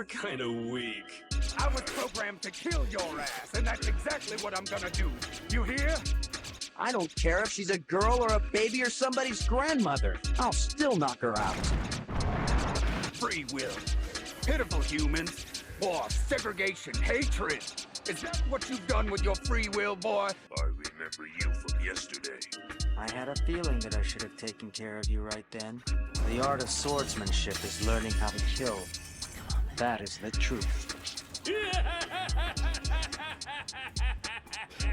You're kind of weak. I was programmed to kill your ass, and that's exactly what I'm gonna do. You hear? I don't care if she's a girl or a baby or somebody's grandmother. I'll still knock her out. Free will. Pitiful humans. Or segregation, hatred. Is that what you've done with your free will, boy? I remember you from yesterday. I had a feeling that I should have taken care of you right then. The art of swordsmanship is learning how to kill. That is the truth.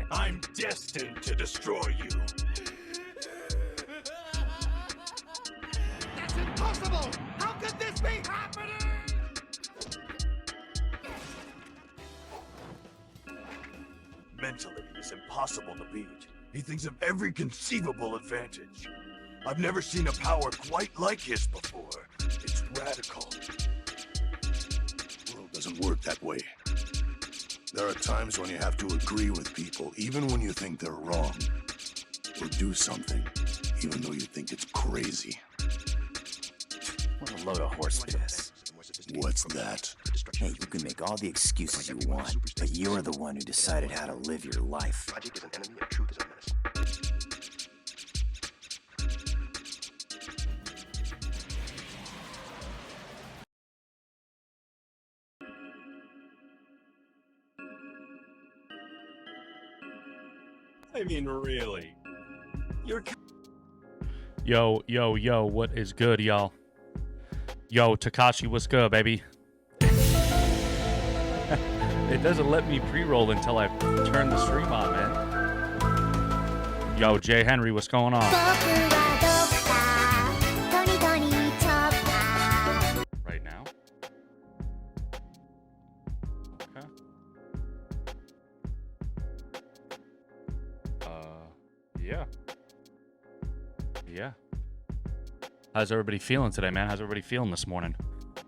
I'm destined to destroy you. That's impossible! How could this be happening? Mentally, it's impossible to beat. He thinks of every conceivable advantage. I've never seen a power quite like his before. It's radical. The world doesn't work that way. There are times when you have to agree with people, even when you think they're wrong. Or do something, even though you think it's crazy. What a load of horse piss. What's that? Hey, you can make all the excuses you want, but you're the one who decided how to live your life. Logic is an enemy and truth is a menace. I mean, really. You're Yo, yo, yo, what is good, y'all? Yo, Takashi, what's good, baby? It doesn't let me pre-roll until I turn the stream on, man. Yo, Jay Henry, what's going on? Right now? Okay. Yeah. Yeah. How's everybody feeling today, man? How's everybody feeling this morning?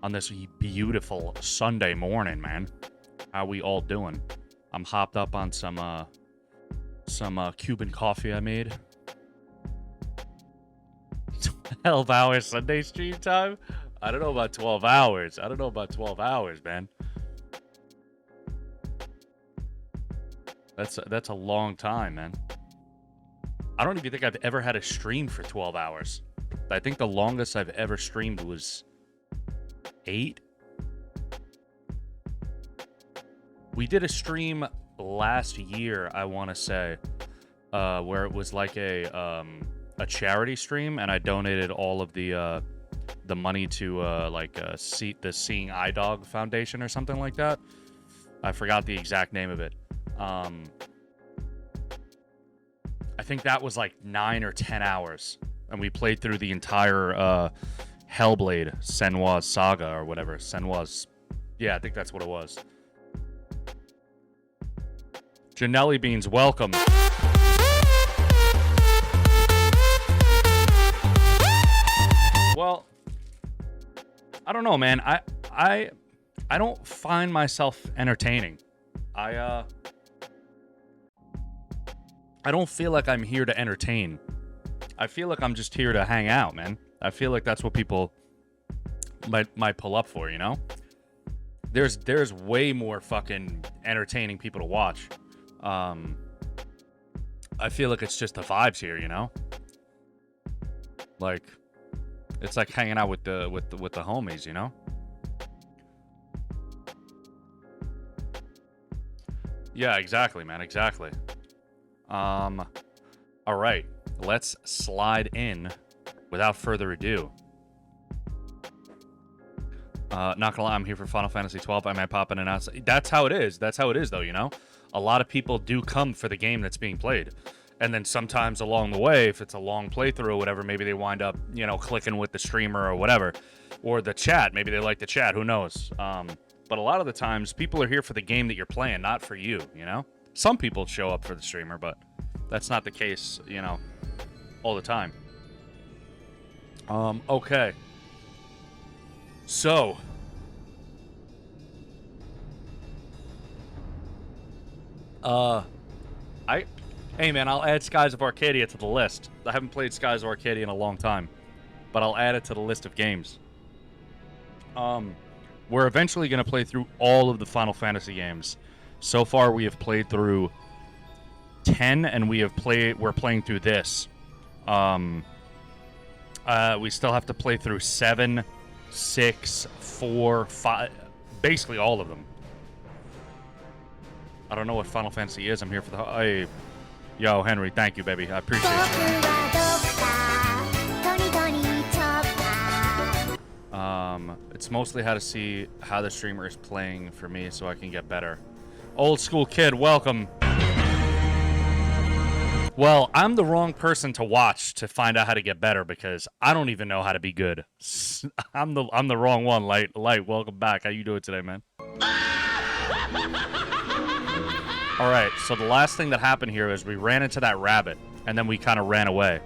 On this beautiful Sunday morning, man. How we all doing? I'm hopped up on some Cuban coffee I made. 12-hour Sunday stream time? I don't know about 12 hours. I don't know about 12 hours, man. That's a long time, man. I don't even think I've ever had a stream for 12 hours. I think the longest I've ever streamed was 8. We did a stream last year, I want to say, where it was like a charity stream, and I donated all of the money to the Seeing Eye Dog Foundation or something like that. I forgot the exact name of it. I think that was like 9 or 10 hours, and we played through the entire Hellblade Senua's Saga or whatever. Senua's, yeah, I think that's what it was. Janelli Beans, welcome. Well, I don't know, man. I don't find myself entertaining. I don't feel like I'm here to entertain. I feel like I'm just here to hang out, man. I feel like that's what people might pull up for, you know? There's way more fucking entertaining people to watch. I feel like it's just the vibes here, you know? Like, it's like hanging out with the homies, you know? Yeah, exactly, man, exactly. All right, let's slide in without further ado. Not gonna lie, I'm here for Final Fantasy 12. I might pop in and out. That's how it is. That's how it is, though, you know? A lot of people do come for the game that's being played. And then sometimes along the way, if it's a long playthrough or whatever, maybe they wind up, you know, clicking with the streamer or whatever. Or the chat. Maybe they like the chat. Who knows? But a lot of the times, people are here for the game that you're playing, not for you, you know? Some people show up for the streamer, but that's not the case, you know, all the time. Okay. So, hey man, I'll add Skies of Arcadia to the list. I haven't played Skies of Arcadia in a long time, but I'll add it to the list of games. We're eventually going to play through all of the Final Fantasy games. So far, we have played through 10, and we're playing through this. We still have to play through 7, 6, 4, 5, basically all of them. I don't know what Final Fantasy is. I'm here for the... Hey, yo, Henry, thank you, baby. I appreciate you. It's mostly how to see how the streamer is playing for me so I can get better. Old school kid, welcome. Well, I'm the wrong person to watch to find out how to get better because I don't even know how to be good. I'm the wrong one. Light, welcome back. How you doing today, man? All right, so the last thing that happened here is we ran into that rabbit, and then we kind of ran away.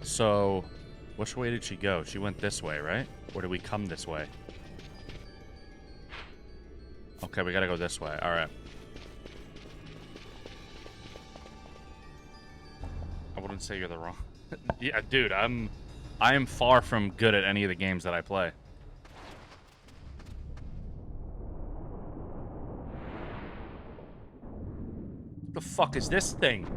So, which way did she go? She went this way, right? Or did we come this way? Okay, we gotta go this way. All right. I wouldn't say you're the wrong... Yeah, dude, I am far from good at any of the games that I play. The fuck is this thing?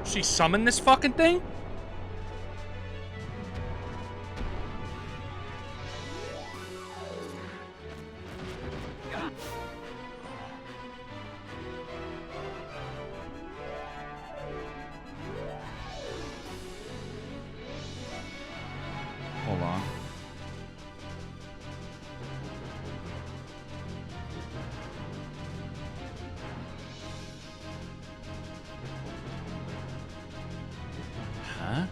She summoned this fucking thing? Hold on. Huh?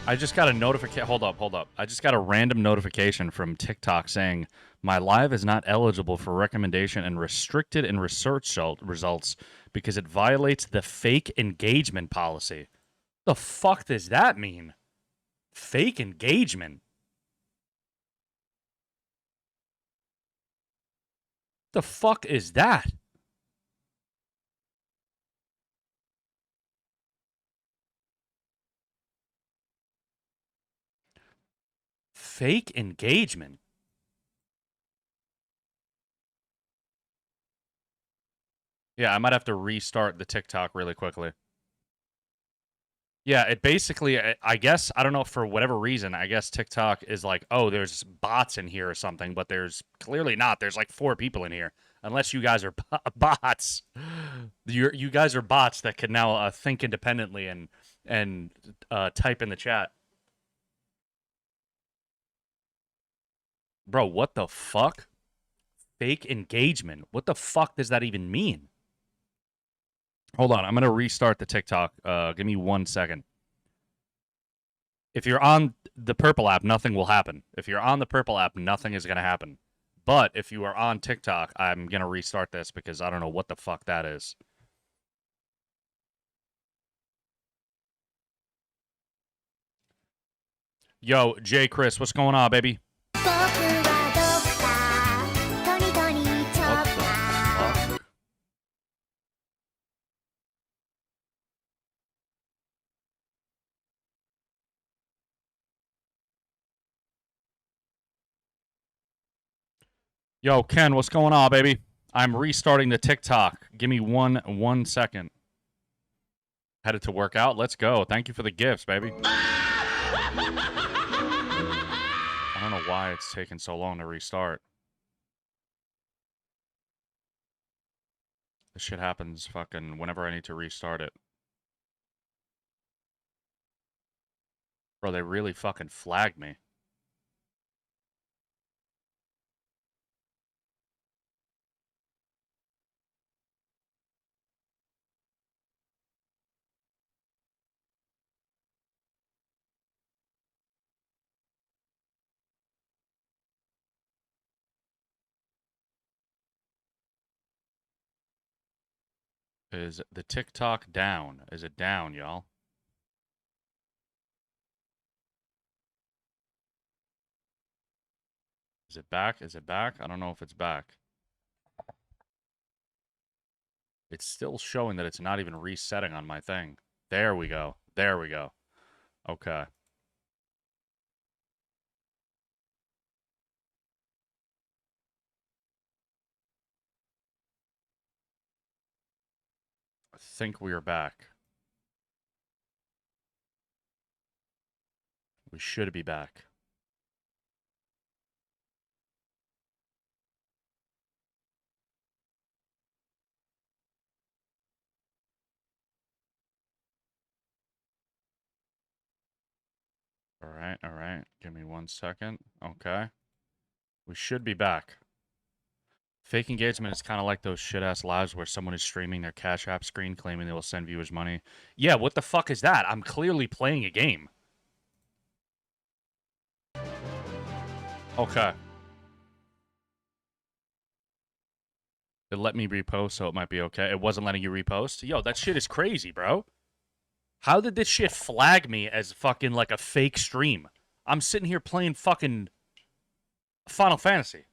I just got a notification. Hold up. I just got a random notification from TikTok saying my live is not eligible for recommendation and restricted in research results because it violates the fake engagement policy. The fuck does that mean? Fake engagement? The fuck is that? Fake engagement? Yeah, I might have to restart the TikTok really quickly. Yeah, it basically, I guess, I don't know, for whatever reason, I guess TikTok is like, oh, there's bots in here or something, but there's clearly not. There's like 4 people in here. Unless you guys are bots. You guys are bots that can now think independently and type in the chat. Bro, what the fuck? Fake engagement. What the fuck does that even mean? Hold on, I'm going to restart the TikTok. Give me 1 second. If you're on the purple app, nothing will happen. If you're on the purple app, nothing is going to happen. But if you are on TikTok, I'm going to restart this because I don't know what the fuck that is. Yo, Jay Chris, what's going on, baby? What the fuck? Yo, Ken, what's going on, baby? I'm restarting the TikTok. Give me one second. Headed to work out. Let's go. Thank you for the gifts, baby. I don't know why it's taking so long to restart. This shit happens fucking whenever I need to restart it. Bro, they really fucking flagged me. Is the TikTok down? Is it down, y'all? Is it back? Is it back? I don't know if it's back. It's still showing that it's not even resetting on my thing. There we go. There we go. Okay. I think we are back. We should be back. All right, all right. Give me 1 second. Okay. We should be back. Fake engagement is kind of like those shit-ass lives where someone is streaming their Cash App screen claiming they will send viewers money. Yeah, what the fuck is that? I'm clearly playing a game. Okay. It let me repost, so it might be okay. It wasn't letting you repost? Yo, that shit is crazy, bro. How did this shit flag me as fucking like a fake stream? I'm sitting here playing fucking Final Fantasy.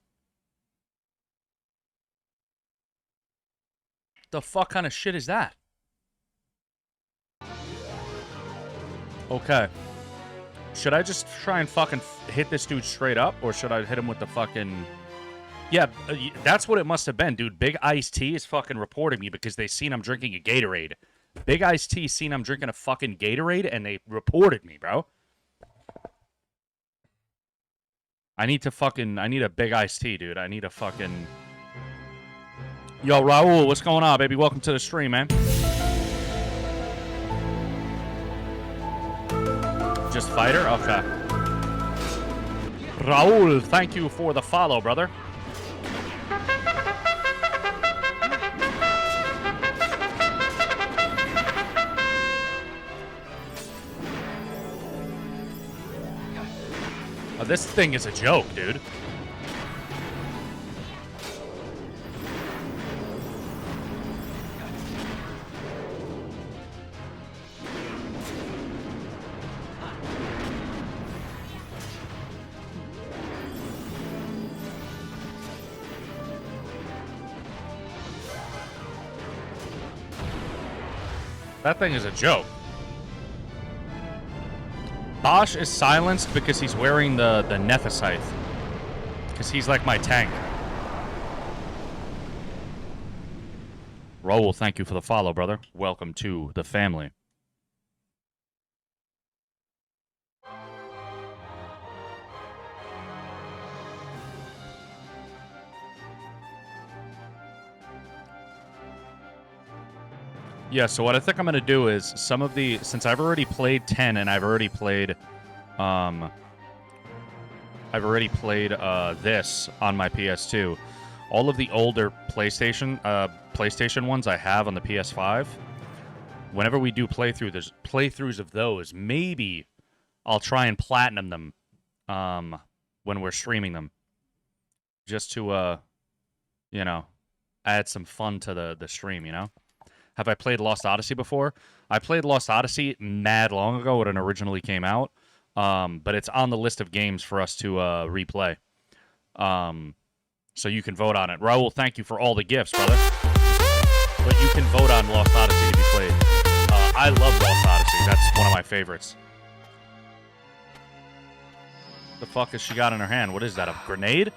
The fuck kind of shit is that? Okay. Should I just try and fucking hit this dude straight up, or should I hit him with the fucking... Yeah, that's what it must have been, dude. Big Ice T is fucking reporting me because they seen I'm drinking a Gatorade. Big Ice T seen I'm drinking a fucking Gatorade, and they reported me, bro. I need a Big Ice T, dude. I need a fucking... Yo, Raul, what's going on, baby? Welcome to the stream, man. Just fighter? Okay. Raul, thank you for the follow, brother. Oh, this thing is a joke, dude. That thing is a joke. Bosch is silenced because he's wearing the Nephesite. Because he's like my tank. Raul, thank you for the follow, brother. Welcome to the family. Yeah, so what I think I'm going to do is some of the... Since I've already played 10 and I've already played... this on my PS2. All of the older PlayStation ones I have on the PS5. Whenever we do playthroughs of those, maybe I'll try and platinum them when we're streaming them. Just to, you know, add some fun to the stream, you know? Have I played Lost Odyssey before? I played Lost Odyssey mad long ago when it originally came out. But it's on the list of games for us to replay. So you can vote on it. Raul, thank you for all the gifts, brother. But you can vote on Lost Odyssey to be played. I love Lost Odyssey. That's one of my favorites. The fuck has she got in her hand? What is that, a grenade?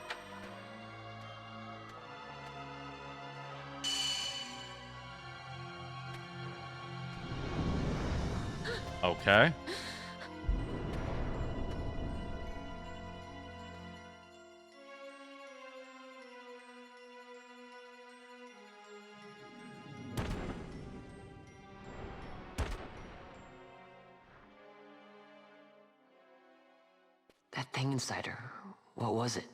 Okay. That thing inside her, what was it?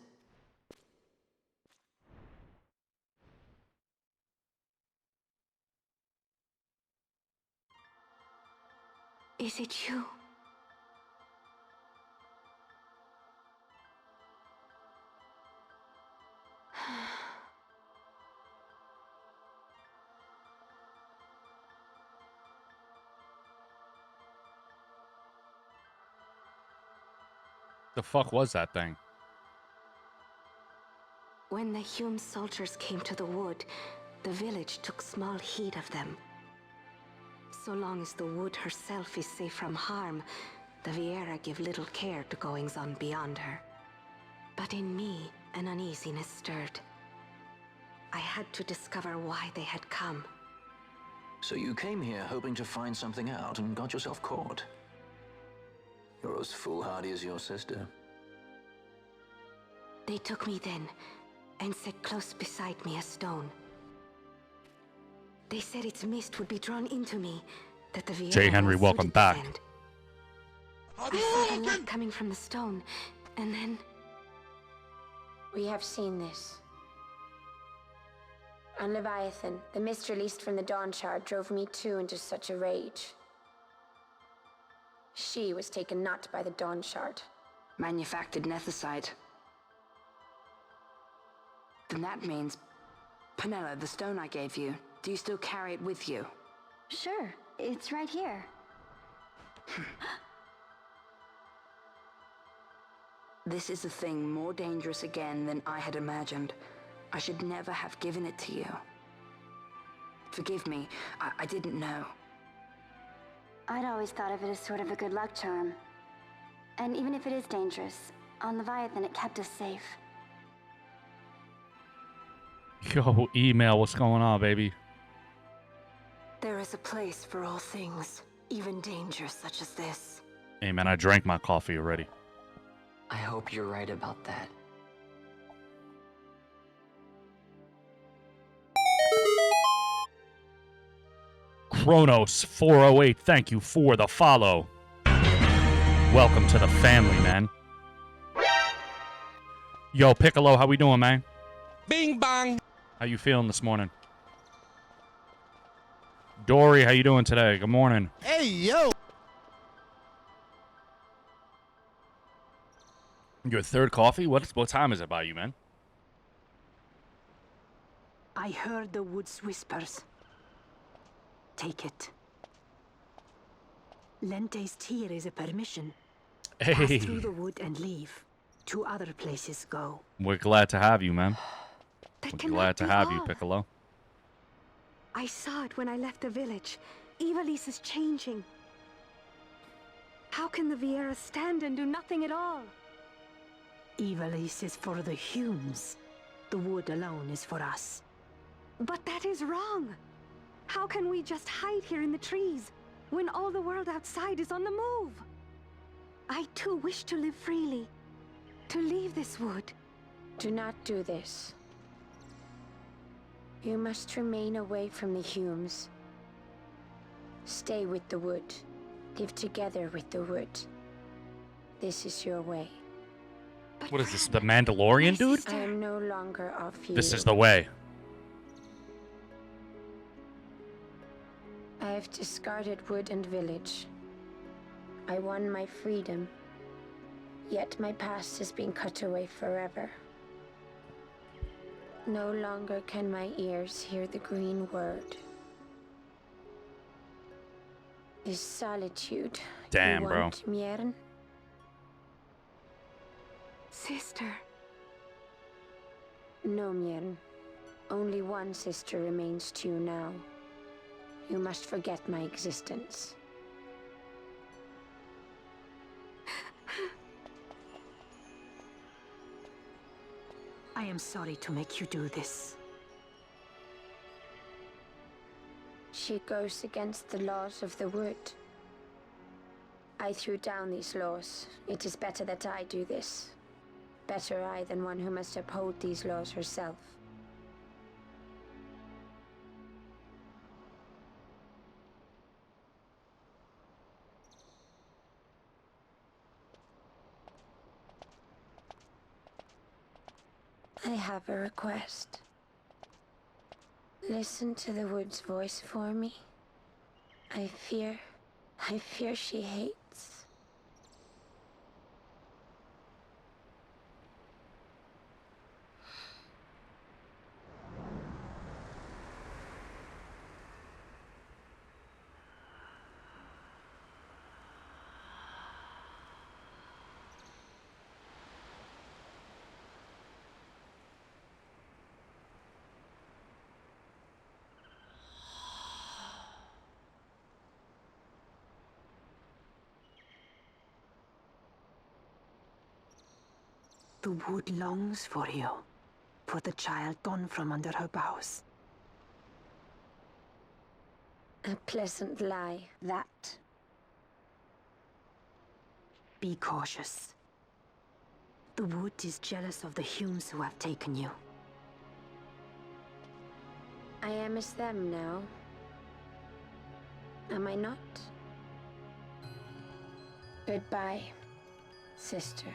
Is it you? The fuck was that thing? When the Hume soldiers came to the wood, the village took small heed of them. So long as the wood herself is safe from harm, the Viera give little care to goings-on beyond her. But in me, an uneasiness stirred. I had to discover why they had come. So you came here hoping to find something out and got yourself caught. You're as foolhardy as your sister. They took me then, and set close beside me a stone. They said its mist would be drawn into me, that the Viera J. Henry, was welcome suited to back. send. I saw the light coming from the stone, and then... We have seen this. On Leviathan, the mist released from the Dawn Shard drove me too into such a rage. She was taken not by the Dawn Shard. Manufactured Nethicide. Then that means... Penella, the stone I gave you, do you still carry it with you? Sure, it's right here. This is a thing more dangerous again than I had imagined. I should never have given it to you. Forgive me, I didn't know. I'd always thought of it as sort of a good luck charm. And even if it is dangerous, on Leviathan it kept us safe. Yo, email, what's going on, baby? There is a place for all things, even dangers such as this. Hey, man, I drank my coffee already. I hope you're right about that. Kronos 408, thank you for the follow. Welcome to the family, man. Yo, Piccolo, how we doing, man? Bing bang. How you feeling this morning? Dory, how you doing today? Good morning. Hey, yo. Your third coffee? What time is it by you, man? I heard the woods whispers. Take it. Lente's tear is a permission. Pass Hey, through the wood and leave. To other places go. we're glad to have you, man. That We're cannot glad to be have you, all. Piccolo. I saw it when I left the village. Ivalice is changing. How can the Viera stand and do nothing at all? Ivalice is for the Humes. The wood alone is for us. But that is wrong. How can we just hide here in the trees when all the world outside is on the move? I too wish to live freely, to leave this wood. Do not do this. You must remain away from the Humes. Stay with the wood. Live together with the wood. This is your way. What is this, the Mandalorian, dude? I am no longer of you. This is the way. I have discarded wood and village. I won my freedom. Yet my past has been cut away forever. No longer can my ears hear the green word. Is solitude Damn, you bro. want, Miern? Sister. No, Miern. Only one sister remains to you now. You must forget my existence. I am sorry to make you do this. She goes against the laws of the wood. I threw down these laws. It is better that I do this. Better I than one who must uphold these laws herself. I have a request. Listen to the wood's voice for me. I fear she hates. The wood longs for you, for the child gone from under her boughs. A pleasant lie, that. Be cautious. The wood is jealous of the Humes who have taken you. I am as them now. Am I not? Goodbye, sister.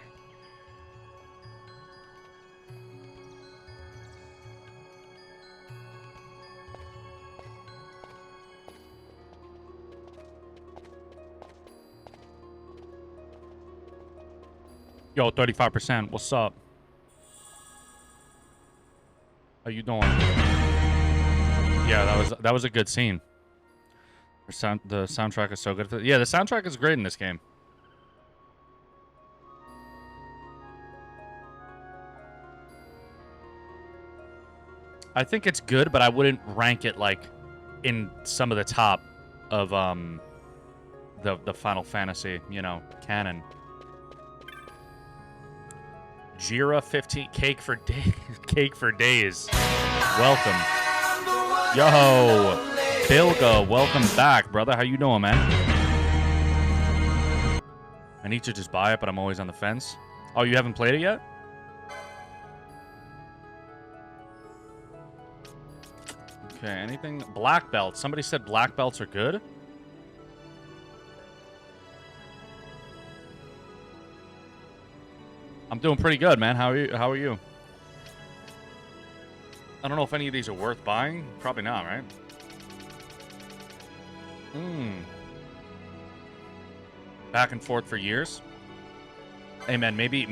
Yo, 35%. What's up? How you doing? Yeah, that was a good scene. The soundtrack is so good. Yeah, the soundtrack is great in this game. I think it's good, but I wouldn't rank it like in some of the top of the Final Fantasy, you know, canon. Jira 15 cake for days. Welcome. Yo, Bilga, welcome back, brother. How you doing, man? I need to just buy it, but I'm always on the fence. Oh, you haven't played it yet? Okay, anything? Black belts. Somebody said black belts are good. I'm doing pretty good, man. How are you? I don't know if any of these are worth buying. Probably not, right? Back and forth for years. Hey, man, maybe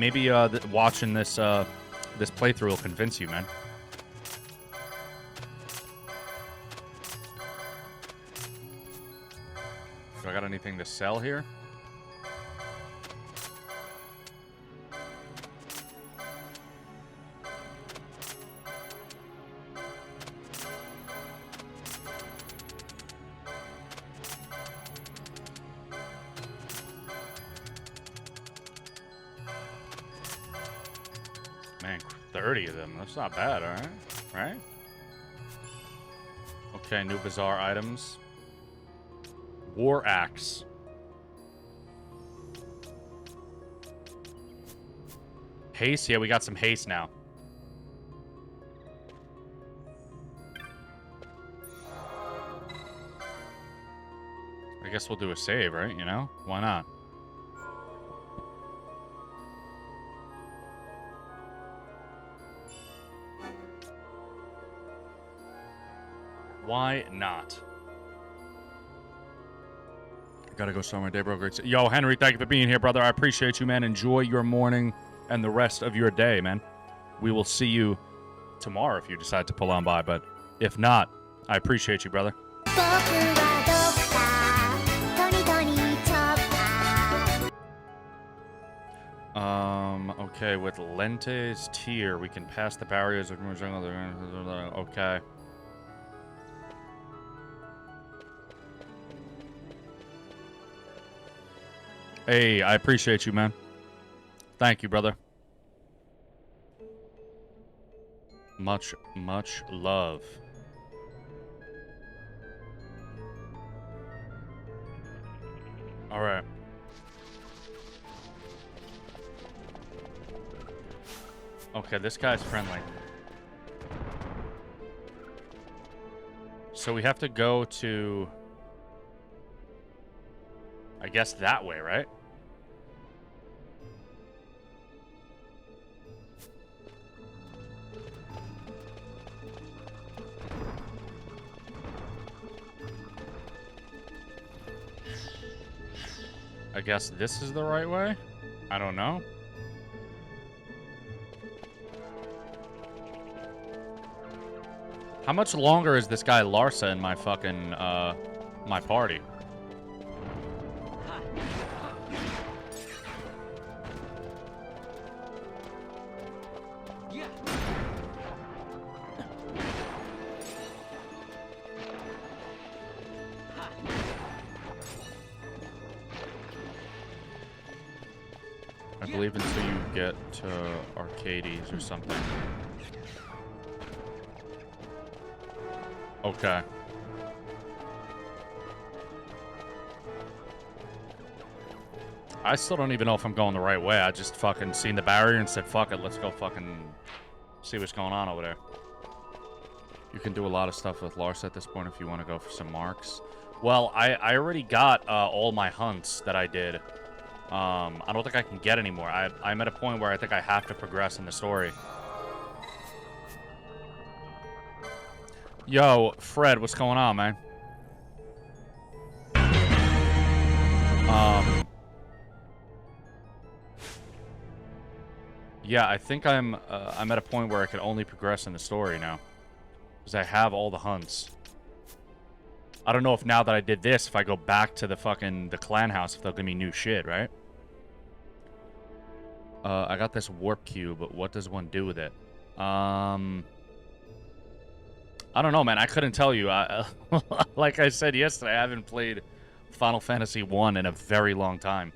watching this this playthrough will convince you, man. Do I got anything to sell here? Man, 30 of them. That's not bad, all right? Right? Okay, new bizarre items. War axe. Haste? Yeah, we got some haste now. I guess we'll do a save, right? You know? Why not? Why not? Gotta go somewhere. Day, bro. Great. Yo, Henry, thank you for being here, brother. I appreciate you, man. Enjoy your morning and the rest of your day, man. We will see you tomorrow if you decide to pull on by, but if not, I appreciate you, brother. Okay, with Lente's Tier, we can pass the barriers. Okay. Hey, I appreciate you, man. Thank you, brother. Much, much love. All right. Okay, this guy's friendly. So we have to go to... I guess that way, right? I guess this is the right way? I don't know. How much longer is this guy Larsa in my fucking, my party? I believe until you get to Arcades or something. Okay. I still don't even know if I'm going the right way. I just fucking seen the barrier and said, fuck it, let's go fucking see what's going on over there. You can do a lot of stuff with Lars at this point if you want to go for some marks. Well, I already got all my hunts that I did. I don't think I can get any more. I'm at a point where I think I have to progress in the story. Yo, Fred, what's going on, man? Yeah, I think I'm at a point where I can only progress in the story now. Because I have all the hunts. I don't know if now that I did this, if I go back to the clan house, if they'll give me new shit, right? I got this warp cube, but what does one do with it? I don't know, man. I couldn't tell you. Like I said yesterday, I haven't played Final Fantasy 1 in a very long time.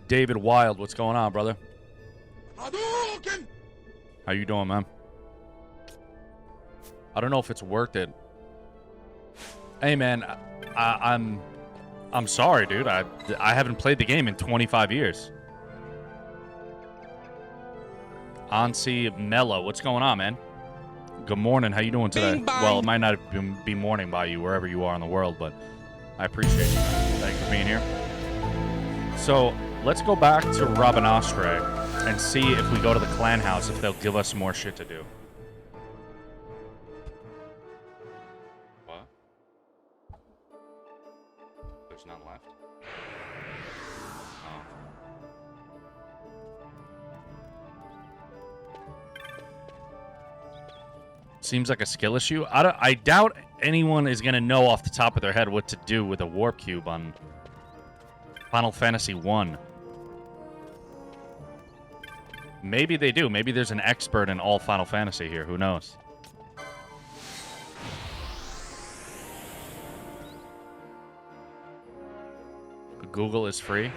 David Wild, what's going on, brother? How you doing, man? I don't know if it's worth it. Hey, man, I'm sorry, dude. I haven't played the game in 25 years. Ansi Mello, what's going on, man? Good morning. How you doing today? Well, it might not be morning by you wherever you are in the world, but I appreciate you. Thank you for being here. So let's go back to Rabanastre and see if we go to the clan house, if they'll give us more shit to do. What? There's none left? Oh. Seems like a skill issue. I doubt anyone is going to know off the top of their head what to do with a warp cube on Final Fantasy 1. Maybe they do. Maybe there's an expert in all Final Fantasy here. Who knows? Google is free.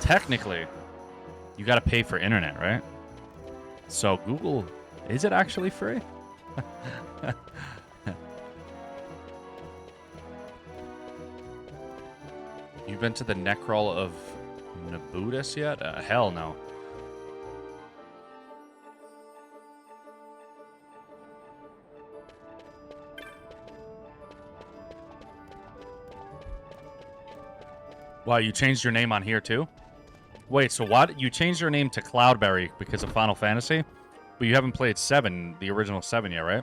Technically, you got to pay for internet, right? So Google, is it actually free? You've been to the Necrol of Nabudus yet? Hell no. Wow, you changed your name on here too? Wait, so what? You changed your name to Cloudberry because of Final Fantasy? But you haven't played 7, the original 7 yet, right?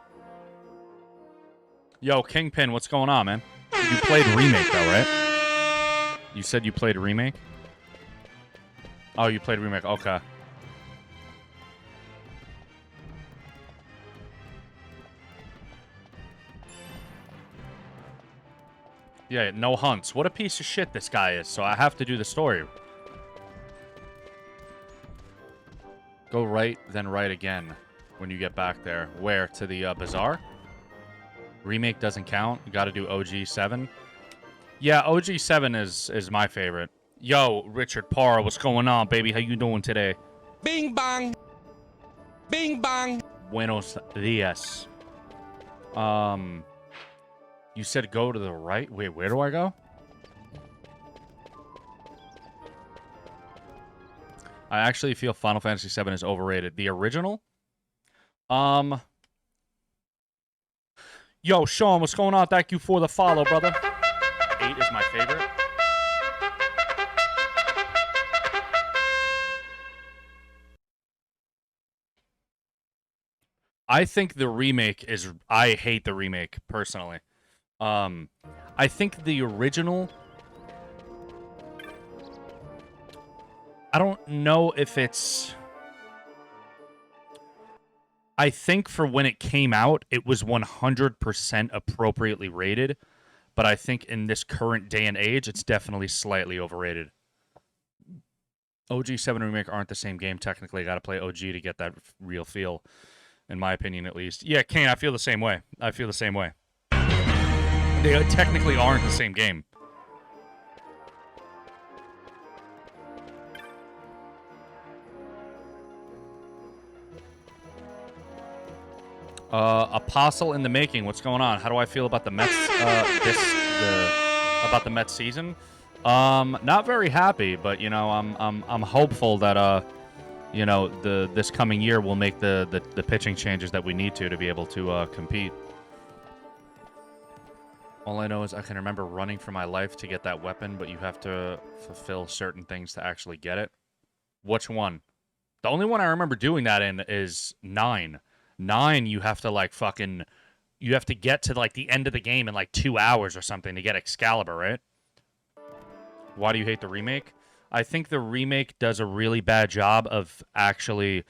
Yo, Kingpin, what's going on, man? You played Remake though, right? You said you played Remake? Oh, you played Remake, okay. Yeah, no hunts. What a piece of shit this guy is, so I have to do the story. Go right, then right again when you get back there. Where? To the bazaar? Remake doesn't count. You gotta do OG7. Yeah, OG7 is my favorite. Yo, Richard Parra, what's going on, baby? How you doing today? Bing bang. Bing bang. Buenos dias. You said go to the right? Wait, where do I go? I actually feel Final Fantasy VII is overrated. The original? Yo, Sean, what's going on? Thank you for the follow, brother. 8 is my favorite. I think the remake is... I hate the remake, personally. I think the original... I don't know if it's... I think for when it came out, it was 100% appropriately rated. But I think in this current day and age, it's definitely slightly overrated. OG 7 Remake aren't the same game, technically. Got to play OG to get that real feel, in my opinion, at least. Yeah, Kane, I feel the same way. I feel the same way. They technically aren't the same game. Apostle in the making. What's going on? How do I feel about the Mets? About the Mets season? Not very happy, but you know, I'm hopeful that you know, this coming year will make the pitching changes that we need to be able to compete. All I know is I can remember running for my life to get that weapon, but you have to fulfill certain things to actually get it. Which one? The only one I remember doing that in is 9. 9, you have to like fucking, you have to get to like the end of the game in like 2 hours or something to get Excalibur, right? Why do you hate the remake? I think the remake does a really bad job of actually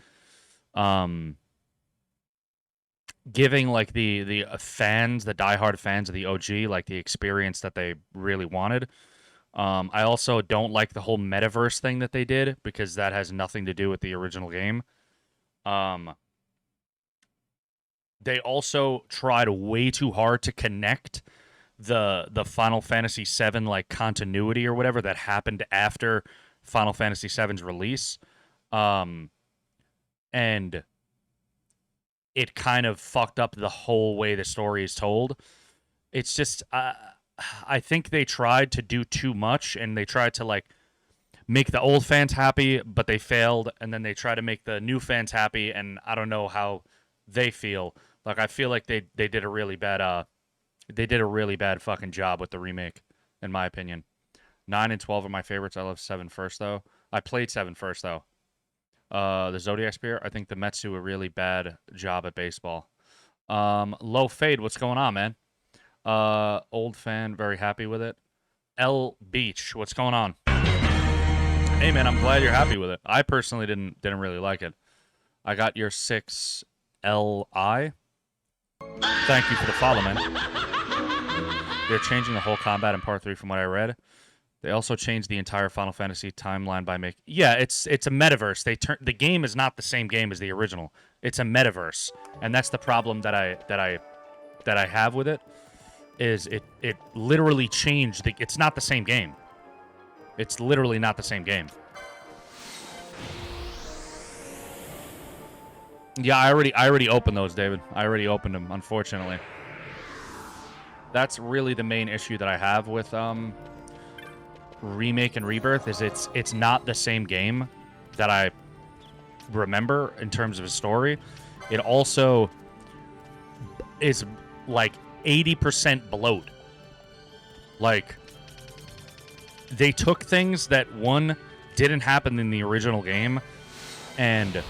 giving like the fans, the diehard fans of the OG, like the experience that they really wanted. I also don't like the whole metaverse thing that they did because that has nothing to do with the original game. They also tried way too hard to connect the Final Fantasy VII like continuity or whatever that happened after Final Fantasy VII's release, and it kind of fucked up the whole way the story is told. It's just I think they tried to do too much, and they tried to like make the old fans happy, but they failed, and then they tried to make the new fans happy, and I don't know how they feel. Like I feel like they did a really bad fucking job with the remake, in my opinion. 9 and 12 are my favorites. I love 7 first though. I played 7 first though. The Zodiac Spear, I think the Mets do a really bad job at baseball. Low Fade, what's going on, man? Old fan, very happy with it. L Beach, what's going on? Hey man, I'm glad you're happy with it. I personally didn't really like it. I got your 6 LI. Thank you for the follow, man. They're changing the whole combat in Part 3 from what I read. They also changed the entire Final Fantasy timeline by making... Yeah, it's a metaverse. The game is not the same game as the original. It's a metaverse, and that's the problem that I have with it. Is it literally changed? It's not the same game. It's literally not the same game. Yeah, I already opened those, David. I already opened them, unfortunately. That's really the main issue that I have with Remake and Rebirth is it's not the same game that I remember in terms of a story. It also is like 80% bloat. Like they took things that one didn't happen in the original game and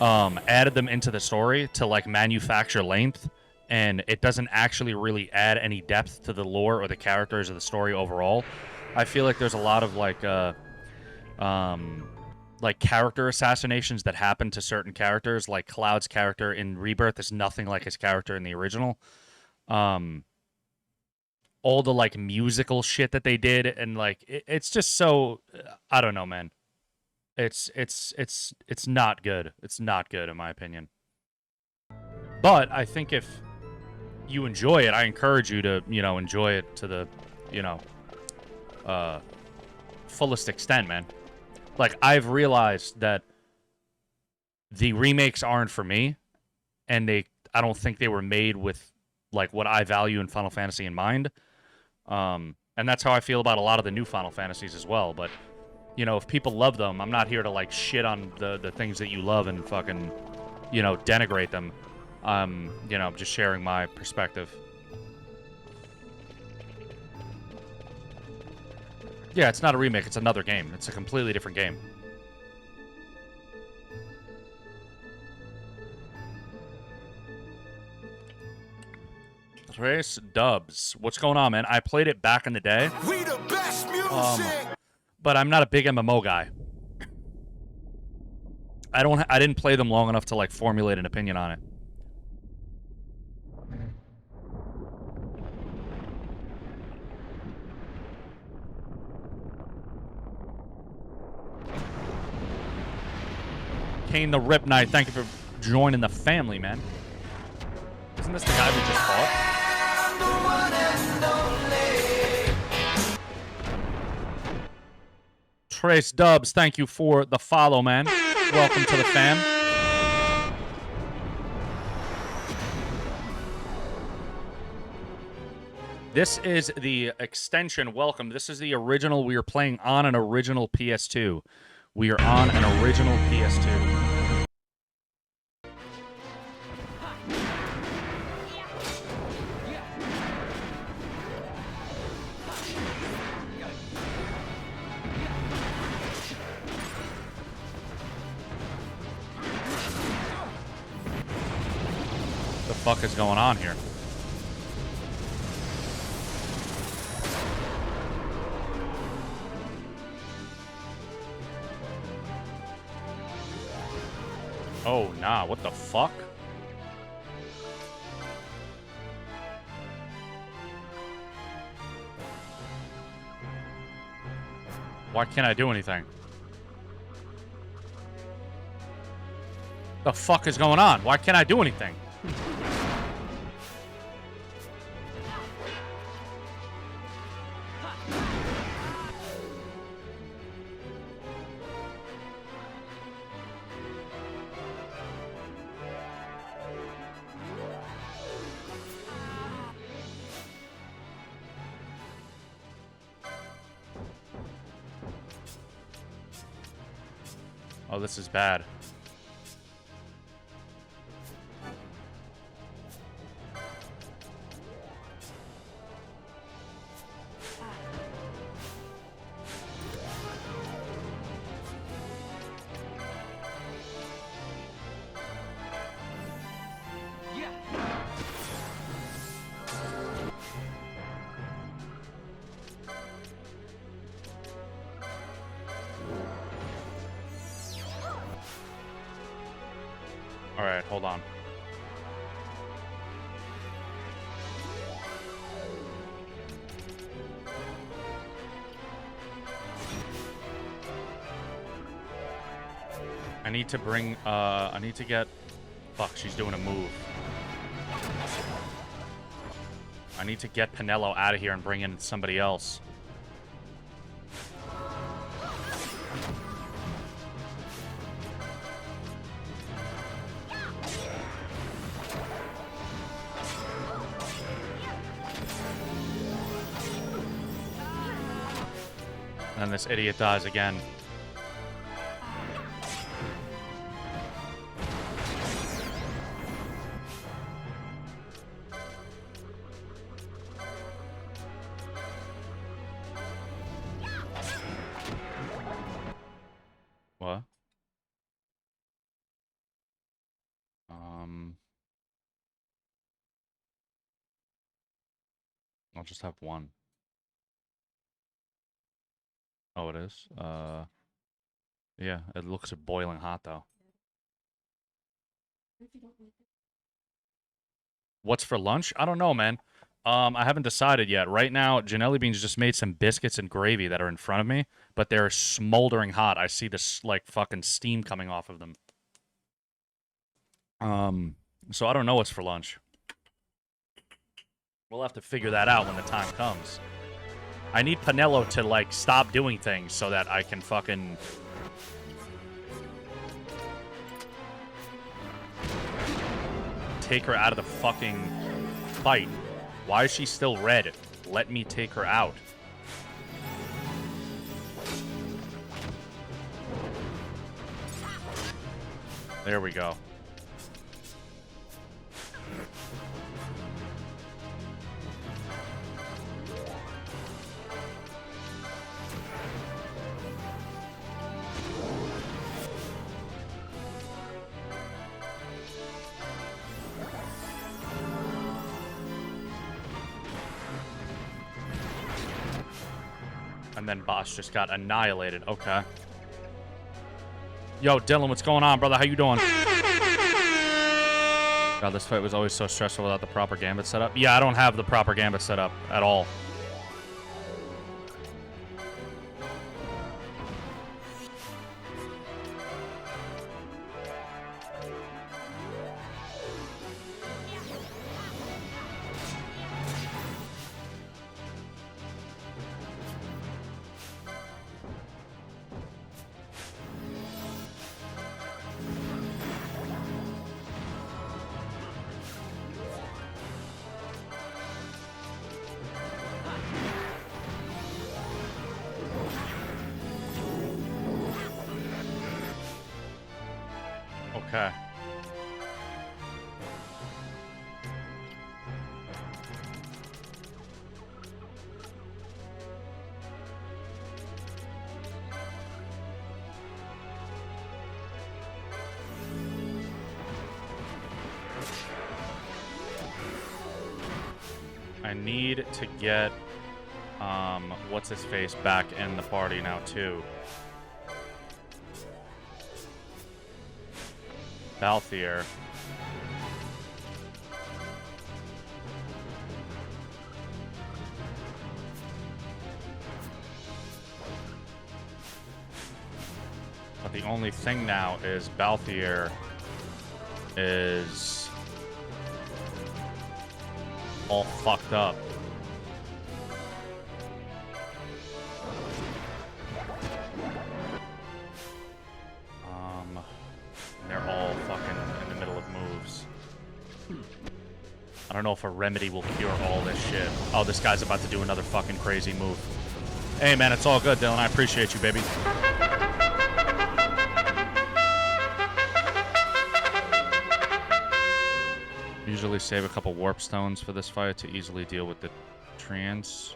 added them into the story to like manufacture length, and it doesn't actually really add any depth to the lore or the characters or the story overall. I feel like there's a lot of like character assassinations that happen to certain characters. Like Cloud's character in Rebirth is nothing like his character in the original. All the like musical shit that they did, and like it's just so I don't know, man. It's not good. It's not good in my opinion. But I think if you enjoy it, I encourage you to, enjoy it to the, fullest extent, man. Like I've realized that the remakes aren't for me, and I don't think they were made with like what I value in Final Fantasy in mind. And that's how I feel about a lot of the new Final Fantasies as well. But if people love them, I'm not here to like shit on the things that you love and fucking, denigrate them. I'm just sharing my perspective. Yeah, it's not a remake, it's another game. It's a completely different game. Trace Dubs. What's going on, man? I played it back in the day. We the best music! But I'm not a big MMO guy. I didn't play them long enough to like formulate an opinion on it. Kane the Rip Knight, thank you for joining the family, man. Isn't this the guy we just fought? Trace Dubs, thank you for the follow, man. Welcome to the fam. This is the extension. Welcome. This is the original. We are playing on an original PS2. We are on an original PS2. What the fuck is going on here? Oh, nah, what the fuck? Why can't I do anything? The fuck is going on? Why can't I do anything? Oh, this is bad. All right, hold on. I need to bring, I need to get... Fuck, she's doing a move. I need to get Penelo out of here and bring in somebody else. And this idiot dies again. What? I'll just have one. Oh, it is? Yeah, it looks boiling hot, though. What's for lunch? I don't know, man. I haven't decided yet. Right now, Janelli Beans just made some biscuits and gravy that are in front of me, but they're smoldering hot. I see this, like, fucking steam coming off of them. So I don't know what's for lunch. We'll have to figure that out when the time comes. I need Penelo to, like, stop doing things so that I can fucking... take her out of the fucking fight. Why is she still red? Let me take her out. There we go. And then Boss just got annihilated. Okay. Yo, Dylan, what's going on, brother? How you doing? God, this fight was always so stressful without the proper gambit setup. Yeah, I don't have the proper gambit setup at all. Okay. I need to get, what's his face back in the party now too. Balthier. But the only thing now is Balthier is all fucked up. They're all fucking in the middle of moves. I don't know if a remedy will cure all this shit. Oh, this guy's about to do another fucking crazy move. Hey, man, it's all good, Dylan. I appreciate you, baby. Usually save a couple warp stones for this fight to easily deal with the trance.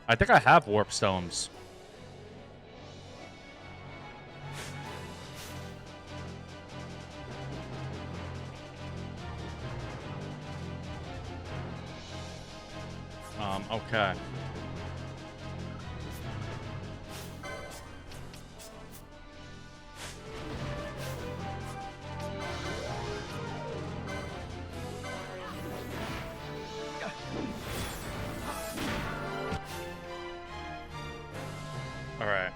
I think I have warp stones. Okay. All right.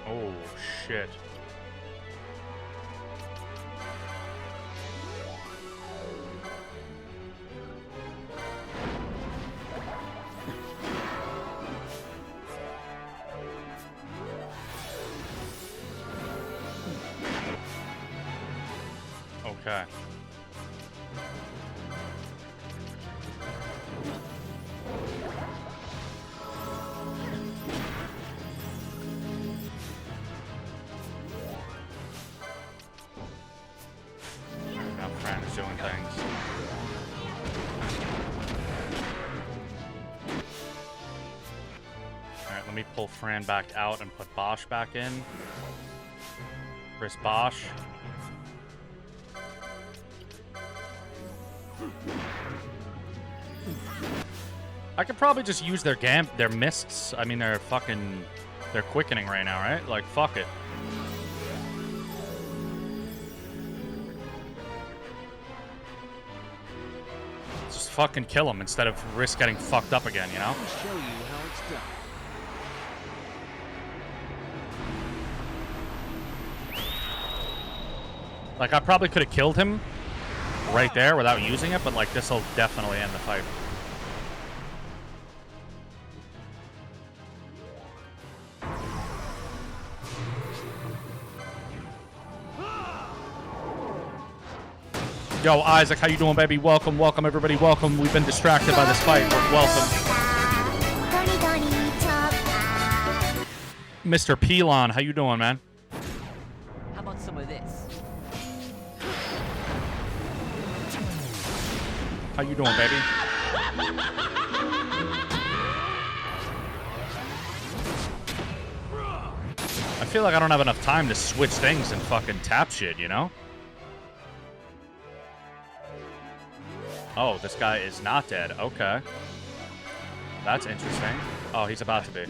Oh, shit. Okay. Now Fran is doing things. Alright, let me pull Fran back out and put Bosch back in. Chris Bosch. I could probably just use their mists. I mean, they're quickening right now, right? Like, fuck it. Just fucking kill them instead of risk getting fucked up again, you know? I'll show you how it's done. Like, I probably could have killed him right there without using it, but, like, this will definitely end the fight. Yo, Isaac, how you doing, baby? Welcome, welcome, everybody, welcome. We've been distracted by this fight, but welcome. Mr. Pelon, how you doing, man? How about some of this? How you doing, baby? I feel like I don't have enough time to switch things and fucking tap shit, you know? Oh, this guy is not dead. Okay. That's interesting. Oh, he's about to be.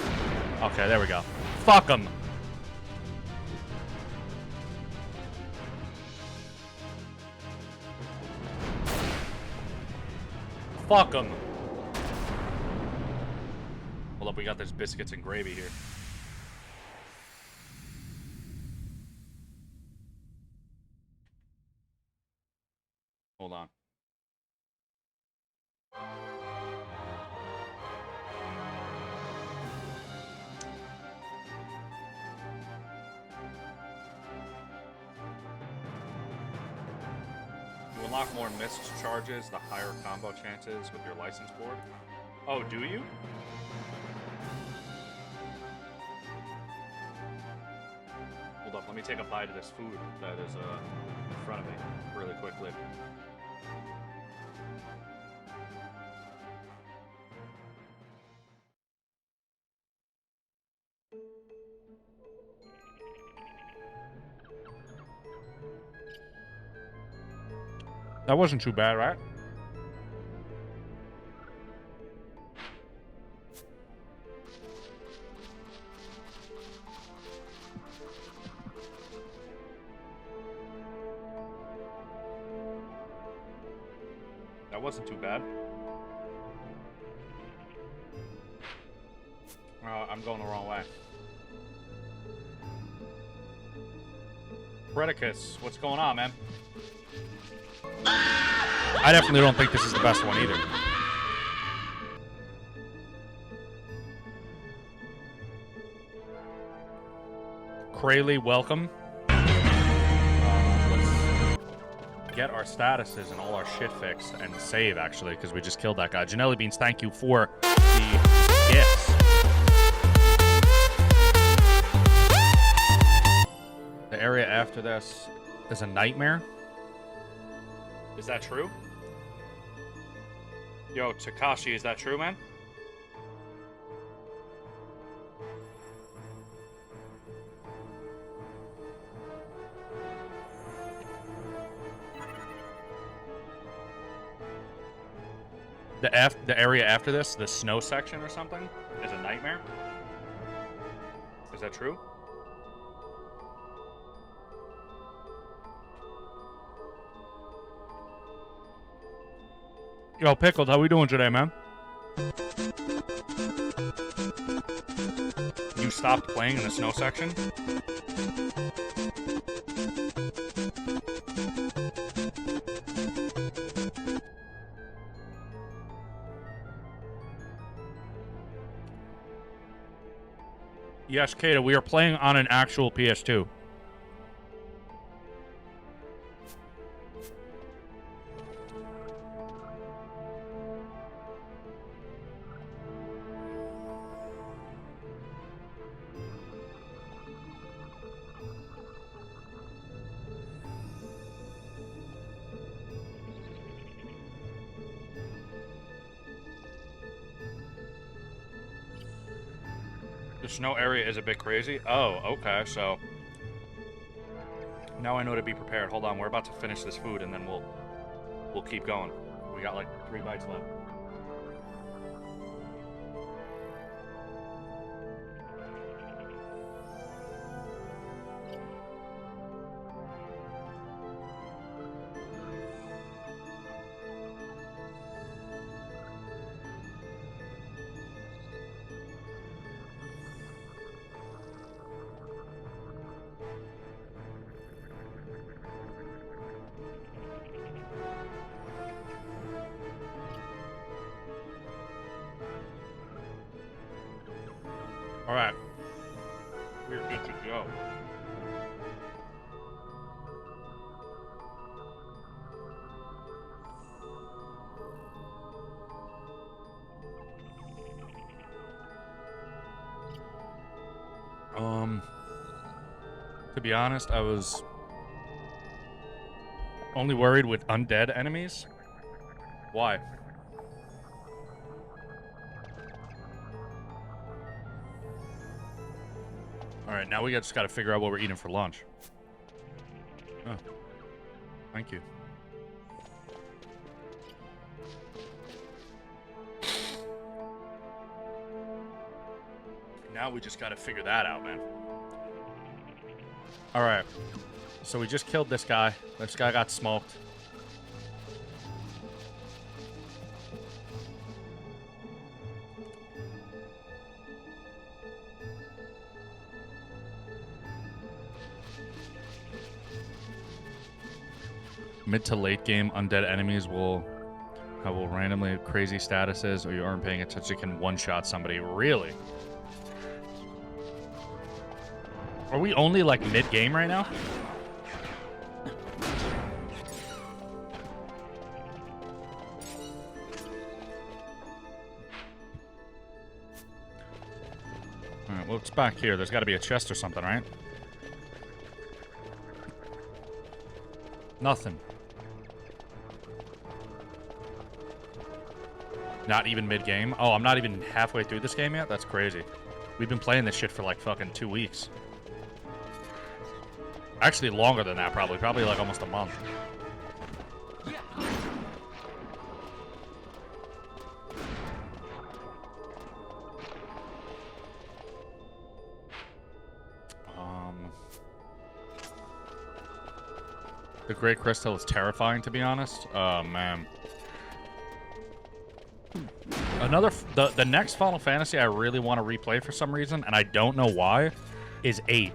Okay, there we go. Fuck him! Fuck him! Hold up, we got this biscuits and gravy here. Hold on. unlock more missed charges, the higher combo chances with your license board. Oh, do you? Hold up, let me take a bite of this food that is in front of me really quickly. That wasn't too bad, right? That wasn't too bad. I'm going the wrong way. Predicus, what's going on, man? I definitely don't think this is the best one either. Krayley, welcome. Let's get our statuses and all our shit fixed and save, actually, because we just killed that guy. Janelli Beans, thank you for the gifts. The area after this is a nightmare. Is that true? Yo, Takashi, is that true, man? The area after this, the snow section or something, is a nightmare? Is that true? Yo, Pickled, how we doing today, man? You stopped playing in the snow section? Yes, Kata, we are playing on an actual PS2. The snow area is a bit crazy. Oh, okay, so now I know to be prepared. Hold on, we're about to finish this food and then we'll keep going. We got like 3 bites left. All right, we're good to go. To be honest, I was only worried with undead enemies. Why? All right, now we just got to figure out what we're eating for lunch. Oh, thank you. Now we just got to figure that out, man. All right, so we just killed this guy. This guy got smoked. Mid to late game, undead enemies will have randomly crazy statuses, or you aren't paying attention, you can one-shot somebody. Really? Are we only like mid-game right now? What's back here? There's got to be a chest or something, right? Nothing. Not even mid-game? Oh, I'm not even halfway through this game yet? That's crazy. We've been playing this shit for like fucking 2 weeks. Actually, longer than that, probably. Probably like almost a month. The Great Crystal is terrifying, to be honest. Oh, man. The next Final Fantasy I really want to replay for some reason, and I don't know why, is 8.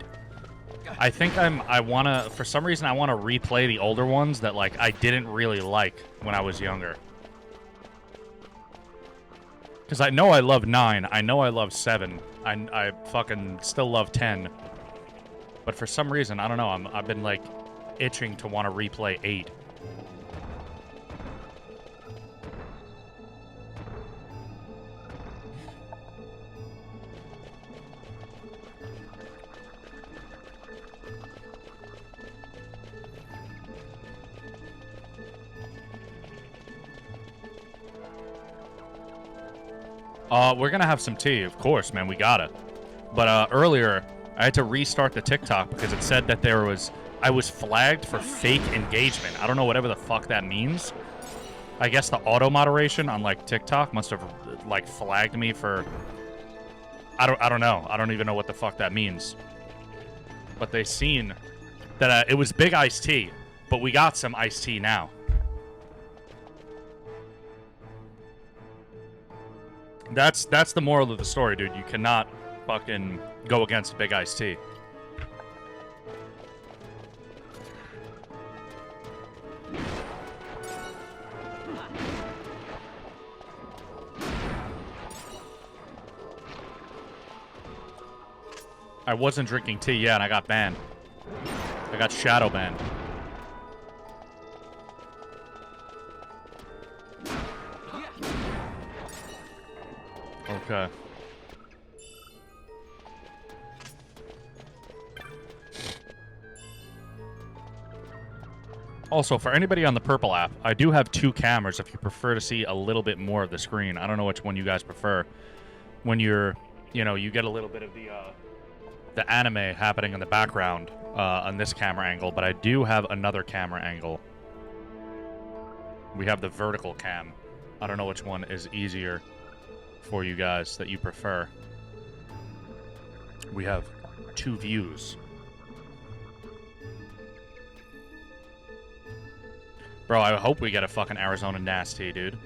I think for some reason I want to replay the older ones that, like, I didn't really like when I was younger. Because I know I love 9, I know I love 7, I fucking still love 10. But for some reason, I don't know, I've been, like, itching to want to replay 8. We're gonna have some tea, of course, man. We gotta. But earlier, I had to restart the TikTok because it said that I was flagged for fake engagement. I don't know whatever the fuck that means. I guess the auto moderation on like TikTok must have like flagged me for. I don't know. I don't even know what the fuck that means. But they seen that it was big iced tea, but we got some iced tea now. That's the moral of the story, dude. You cannot fucking go against big iced tea. I wasn't drinking tea, yeah, and I got banned. I got shadow banned. Okay. Also, for anybody on the Purple app, I do have 2 cameras if you prefer to see a little bit more of the screen. I don't know which one you guys prefer. When you're, you get a little bit of the anime happening in the background on this camera angle, but I do have another camera angle. We have the vertical cam. I don't know which one is easier for you guys that you prefer. We have 2 views. Bro, I hope we get a fucking Arizona Nasty, dude.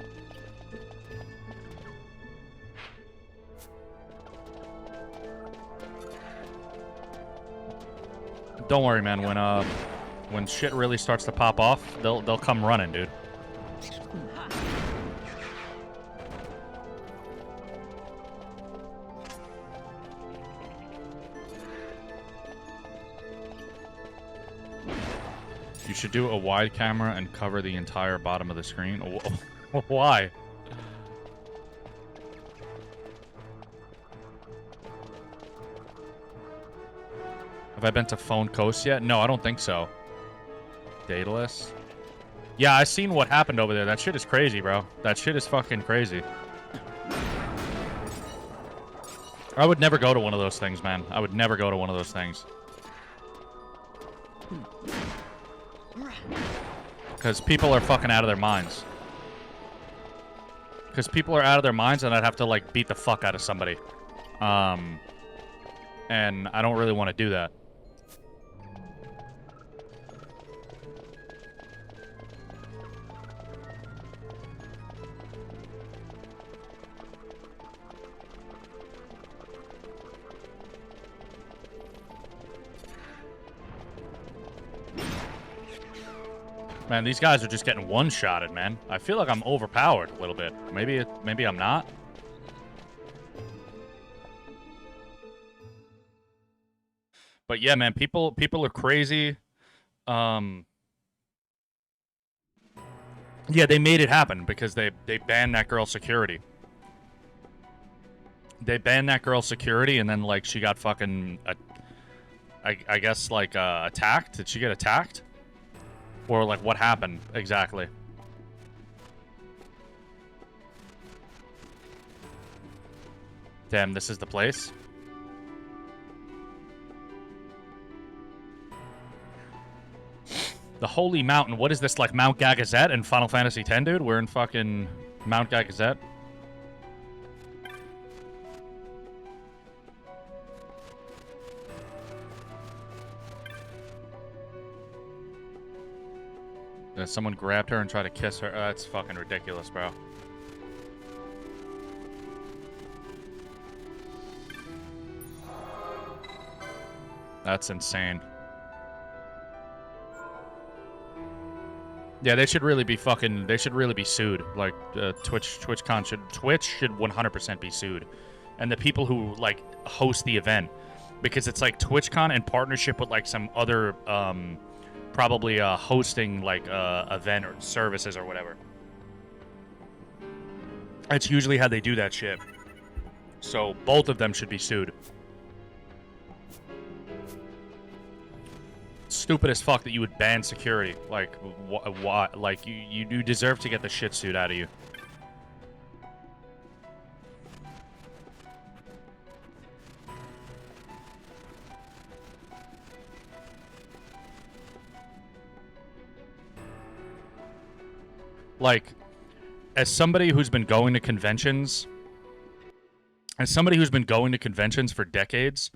Don't worry, man. When shit really starts to pop off, they'll come running, dude. You should do a wide camera and cover the entire bottom of the screen. Why? Have I been to Phone Coast yet? No, I don't think so. Daedalus? Yeah, I seen what happened over there. That shit is crazy, bro. That shit is fucking crazy. I would never go to one of those things, man. I would never go to one of those things. Because people are fucking out of their minds. Because people are out of their minds and I'd have to, like, beat the fuck out of somebody. And I don't really want to do that. Man, these guys are just getting one-shotted, man. I feel like I'm overpowered a little bit. Maybe I'm not. But yeah, man, people are crazy. Yeah, they made it happen because they banned that girl's security. They banned that girl's security, and then like she got fucking, I guess like attacked. Did she get attacked? Or like what happened exactly? Damn, this is the place. The Holy Mountain. What is this, like Mount Gagazet in Final Fantasy X, dude? We're in fucking Mount Gagazet. Someone grabbed her and tried to kiss her. That's fucking ridiculous, bro. That's insane. Yeah, they should really be fucking. They should really be sued. Like Twitch should 100% be sued, and the people who like host the event, because it's like TwitchCon in partnership with like some other probably hosting like event or services or whatever. That's usually how they do that shit. So both of them should be sued. Stupid as fuck that you would ban security. Like, what? Like, you deserve to get the shit suit out of you. Like, as somebody who's been going to conventions, for decades,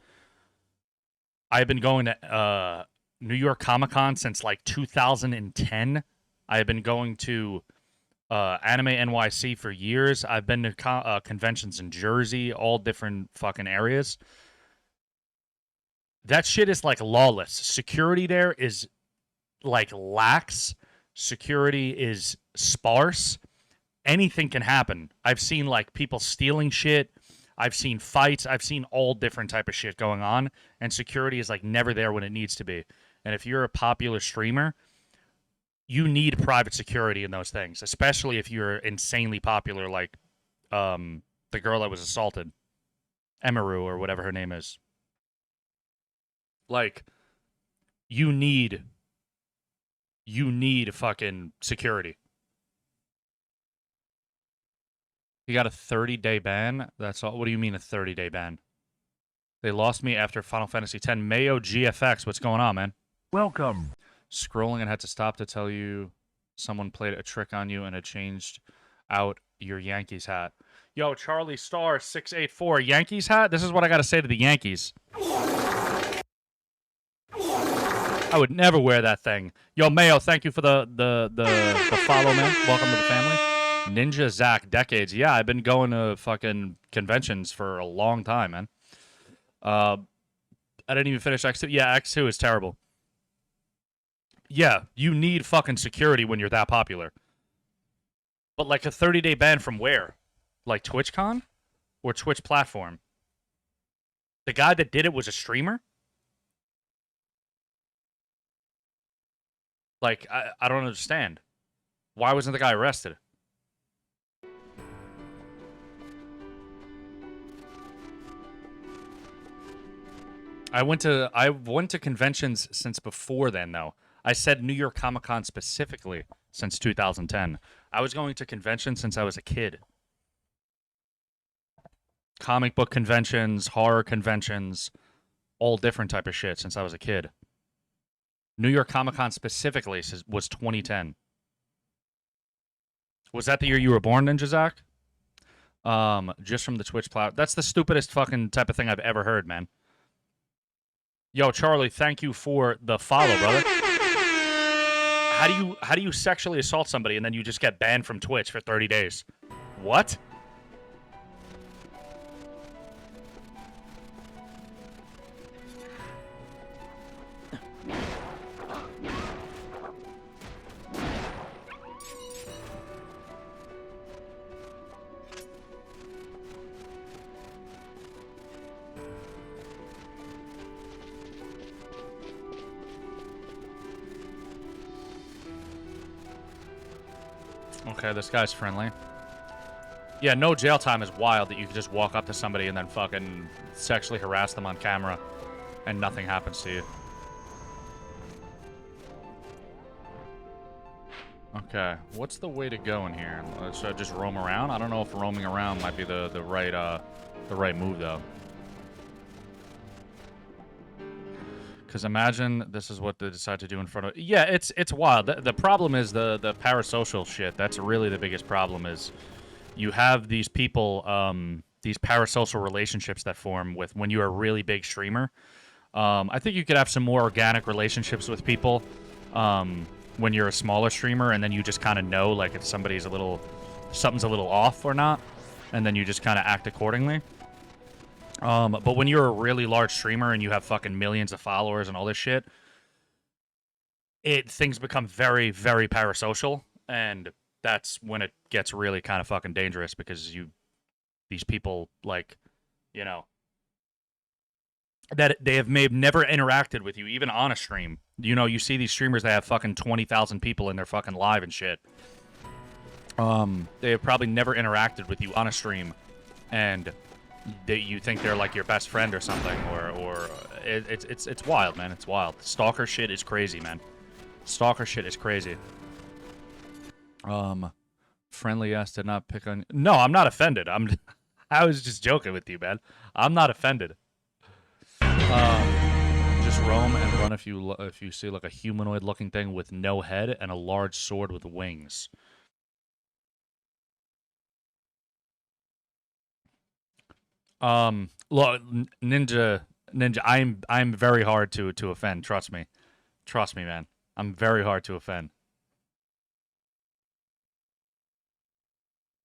I've been going to New York Comic Con since like 2010. I've been going to Anime NYC for years. I've been to conventions in Jersey, all different fucking areas. That shit is like lawless. Security there is like lax. Security is sparse. Anything can happen. I've seen like people stealing shit. I've seen fights. I've seen all different type of shit going on, and security is like never there when it needs to be. And if you're a popular streamer, you need private security in those things, especially if you're insanely popular, like the girl that was assaulted, Emaru or whatever her name is. Like, you need fucking security. You got a 30-day ban? That's all. What do you mean a 30-day ban? They lost me after Final Fantasy X. Mayo GFX, what's going on, man? Welcome. Scrolling and had to stop to tell you someone played a trick on you and had changed out your Yankees hat. Yo, Charlie Star 684, Yankees hat? This is what I got to say to the Yankees. I would never wear that thing. Yo, Mayo, thank you for the follow, man. Welcome to the family. Ninja Zach, decades. Yeah, I've been going to fucking conventions for a long time, man. I didn't even finish X2. Yeah, X2 is terrible. Yeah, you need fucking security when you're that popular. But like a 30-day ban from where? Like TwitchCon? Or Twitch platform? The guy that did it was a streamer? Like, I don't understand. Why wasn't the guy arrested? I went to conventions since before then, though. I said New York Comic Con specifically since 2010. I was going to conventions since I was a kid. Comic book conventions, horror conventions, all different type of shit since I was a kid. New York Comic Con specifically was 2010. Was that the year you were born, Ninja Zach? Just from the Twitch platform. That's the stupidest fucking type of thing I've ever heard, man. Yo, Charlie, thank you for the follow, brother. How do you sexually assault somebody and then you just get banned from Twitch for 30 days? What? Okay, this guy's friendly. Yeah, no jail time is wild that you can just walk up to somebody and then fucking sexually harass them on camera and nothing happens to you. Okay, what's the way to go in here? Should I just roam around? I don't know if roaming around might be the right move though. Because imagine this is what they decide to do in front of. Yeah, it's wild. The problem is the parasocial shit. That's really the biggest problem. Is you have these people, these parasocial relationships that form with when you're a really big streamer. I think you could have some more organic relationships with people when you're a smaller streamer, and then you just kind of know like if something's a little off or not, and then you just kind of act accordingly. But when you're a really large streamer and you have fucking millions of followers and all this shit, things become very, very parasocial, and that's when it gets really kind of fucking dangerous because these people, like, you know, that they have never interacted with you, even on a stream. You know, you see these streamers that have fucking 20,000 people in their fucking live and shit. They have probably never interacted with you on a stream, and you think they're like your best friend or something, or it's wild, man. It's wild. Stalker shit is crazy, man. Stalker shit is crazy. Friendly ass did not pick on. No, I'm not offended. I was just joking with you, man. I'm not offended. Just roam and run if you see like a humanoid-looking thing with no head and a large sword with wings. Look, Ninja, I'm very hard to offend. Trust me, man. I'm very hard to offend.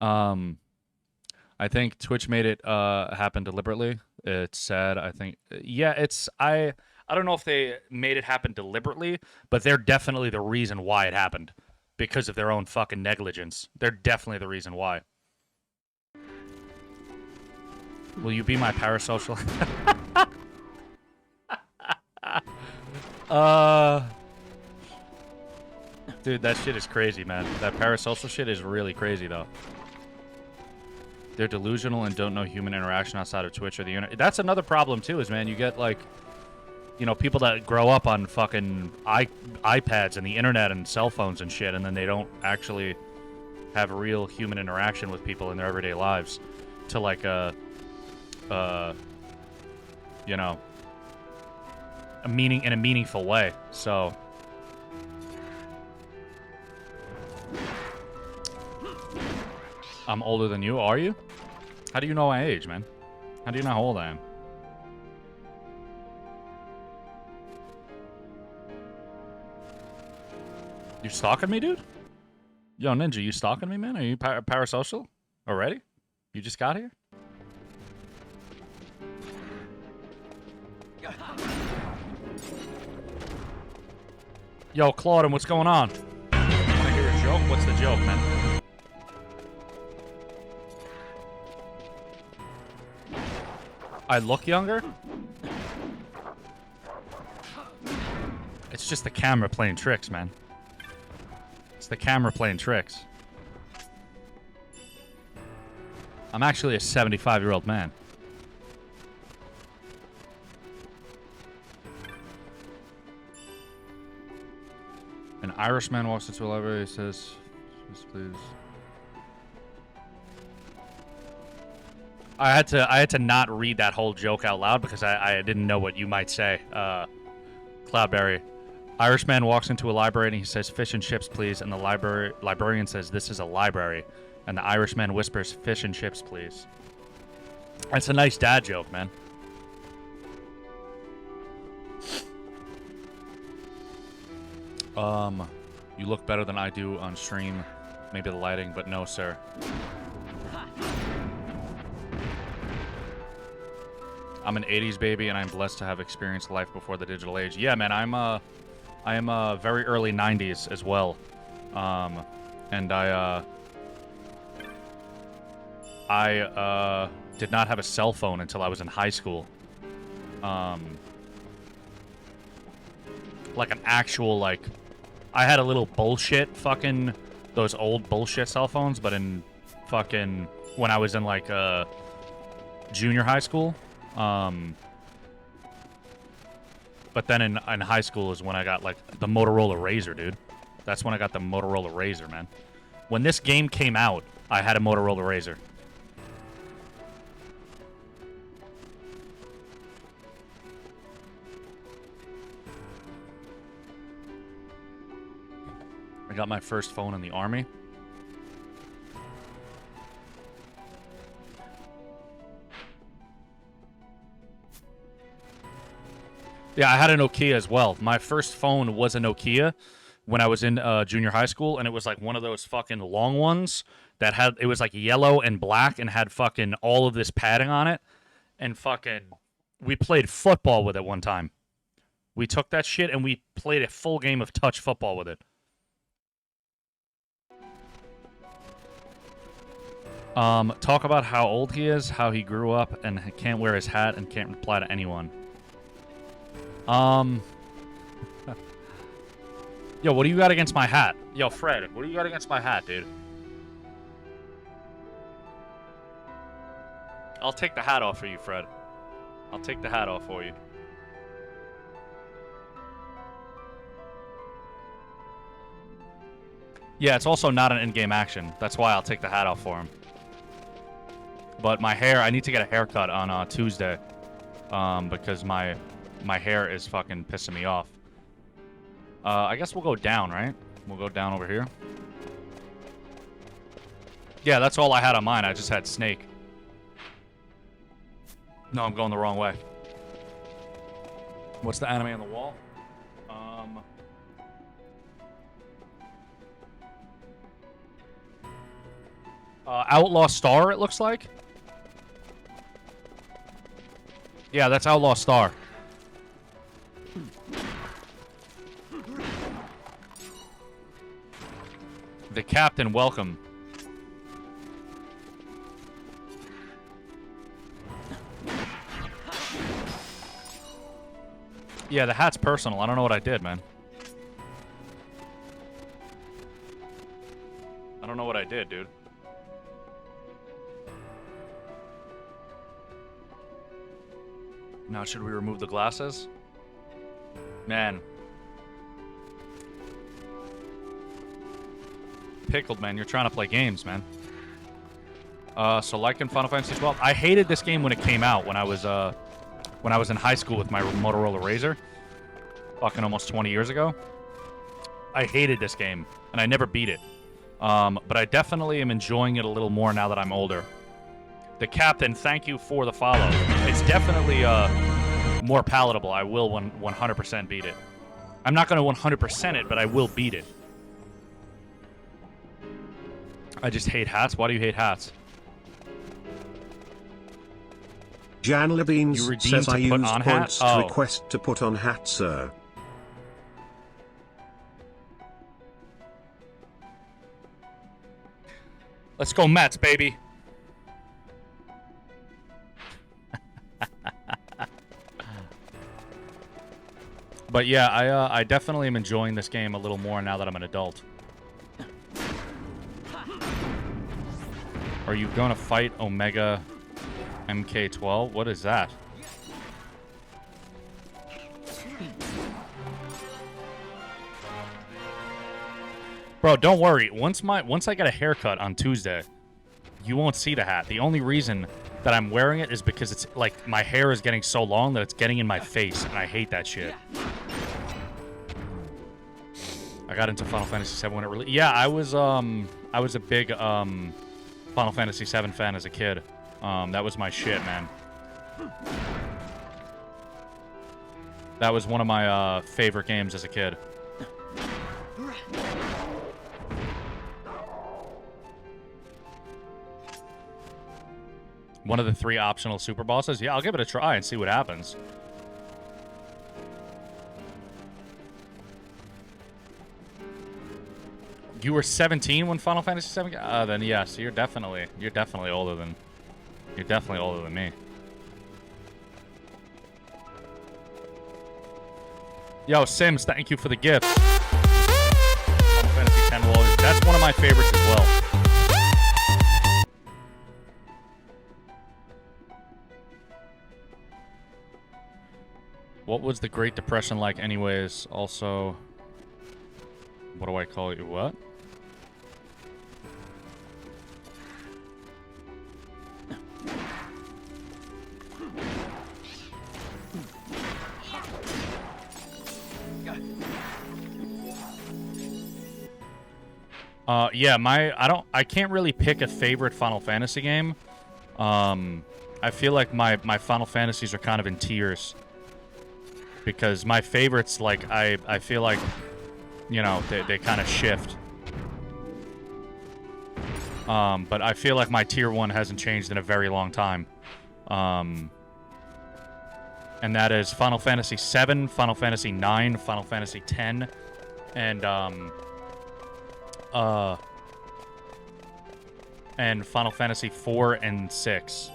I think Twitch made it happen deliberately. It's sad. I think, yeah, I don't know if they made it happen deliberately, but they're definitely the reason why it happened because of their own fucking negligence. They're definitely the reason why. Will you be my parasocial? Dude, that shit is crazy, man. That parasocial shit is really crazy, though. They're delusional and don't know human interaction outside of Twitch or the internet. That's another problem, too, is, man, you get, like, you know, people that grow up on fucking iPads and the internet and cell phones and shit, and then they don't actually have real human interaction with people in their everyday lives to, like, you know, in a meaningful way. So I'm older than you, are you? How do you know my age, man? How do you know how old I am? You stalking me, dude? Yo, Ninja, you stalking me, man? Are you parasocial already? You just got here? Yo, Claudin, what's going on? Wanna hear a joke? What's the joke, man? I look younger? It's just the camera playing tricks, man. It's the camera playing tricks. I'm actually a 75-year-old man. An Irishman walks into a library and says, please. I had to not read that whole joke out loud because I didn't know what you might say. Cloudberry. Irishman walks into a library and he says, fish and chips, please. And the librarian says, this is a library. And the Irishman whispers, fish and chips, please. That's a nice dad joke, man. You look better than I do on stream. Maybe the lighting, but no, sir. I'm an 80s baby, and I'm blessed to have experienced life before the digital age. Yeah, man, I am very early 90s as well. And I did not have a cell phone until I was in high school. Like an actual, like, I had a little bullshit fucking, those old bullshit cell phones, but in fucking when I was in like junior high school. But then in high school is when I got like the Motorola Razr, dude. That's when I got the Motorola Razr, man. When this game came out, I had a Motorola Razr. I got my first phone in the Army. Yeah, I had a Nokia as well. My first phone was a Nokia when I was in junior high school, and it was like one of those fucking long ones that had, it was like yellow and black and had fucking all of this padding on it. And fucking, we played football with it one time. We took that shit and we played a full game of touch football with it. Talk about how old he is, how he grew up, and can't wear his hat and can't reply to anyone. Yo, what do you got against my hat? Yo, Fred, what do you got against my hat, dude? I'll take the hat off for you, Fred. I'll take the hat off for you. Yeah, it's also not an in-game action. That's why I'll take the hat off for him. But my hair, I need to get a haircut on Tuesday. Because my hair is fucking pissing me off. I guess we'll go down, right? We'll go down over here. Yeah, that's all I had on mine. I just had Snake. No, I'm going the wrong way. What's the anime on the wall? Outlaw Star, it looks like. Yeah, that's Outlaw Star. The captain, welcome. Yeah, the hat's personal. I don't know what I did, man. I don't know what I did, dude. Now, should we remove the glasses? Man. Pickled, man. You're trying to play games, man. So liking Final Fantasy 12. I hated this game when it came out, when I was in high school with my Motorola Razr. Fucking almost 20 years ago. I hated this game, and I never beat it. But I definitely am enjoying it a little more now that I'm older. The captain, thank you for the follow. It's definitely more palatable. I will 100% beat it. I'm not going to 100% it, but I will beat it. I just hate hats. Why do you hate hats? Jan Labines says I use points to Oh. request to put on hat, sir. Let's go Mets, baby. But yeah, I definitely am enjoying this game a little more now that I'm an adult. Are you going to fight Omega MK12? What is that? Bro, don't worry. Once I get a haircut on Tuesday, you won't see the hat. The only reason that I'm wearing it is because it's like my hair is getting so long that it's getting in my face, and I hate that shit. I got into Final Fantasy VII when it released. Yeah, I was a big Final Fantasy VII fan as a kid. That was my shit, man. That was one of my favorite games as a kid. One of the 3 optional super bosses? Yeah, I'll give it a try and see what happens. You were 17 when Final Fantasy VII? Then yes, you're definitely older than me. Yo, Sims, thank you for the gift. Final Fantasy X will always, that's one of my favorites as well. What was the Great Depression like anyways? Also, what do I call you? What? Yeah, I can't really pick a favorite Final Fantasy game. I feel like my Final Fantasies are kind of in tiers. Because my favorites, like, I feel like, you know, they kind of shift. But I feel like my tier 1 hasn't changed in a very long time. And that is Final Fantasy VII, Final Fantasy IX, Final Fantasy X, and Final Fantasy 4 and 6.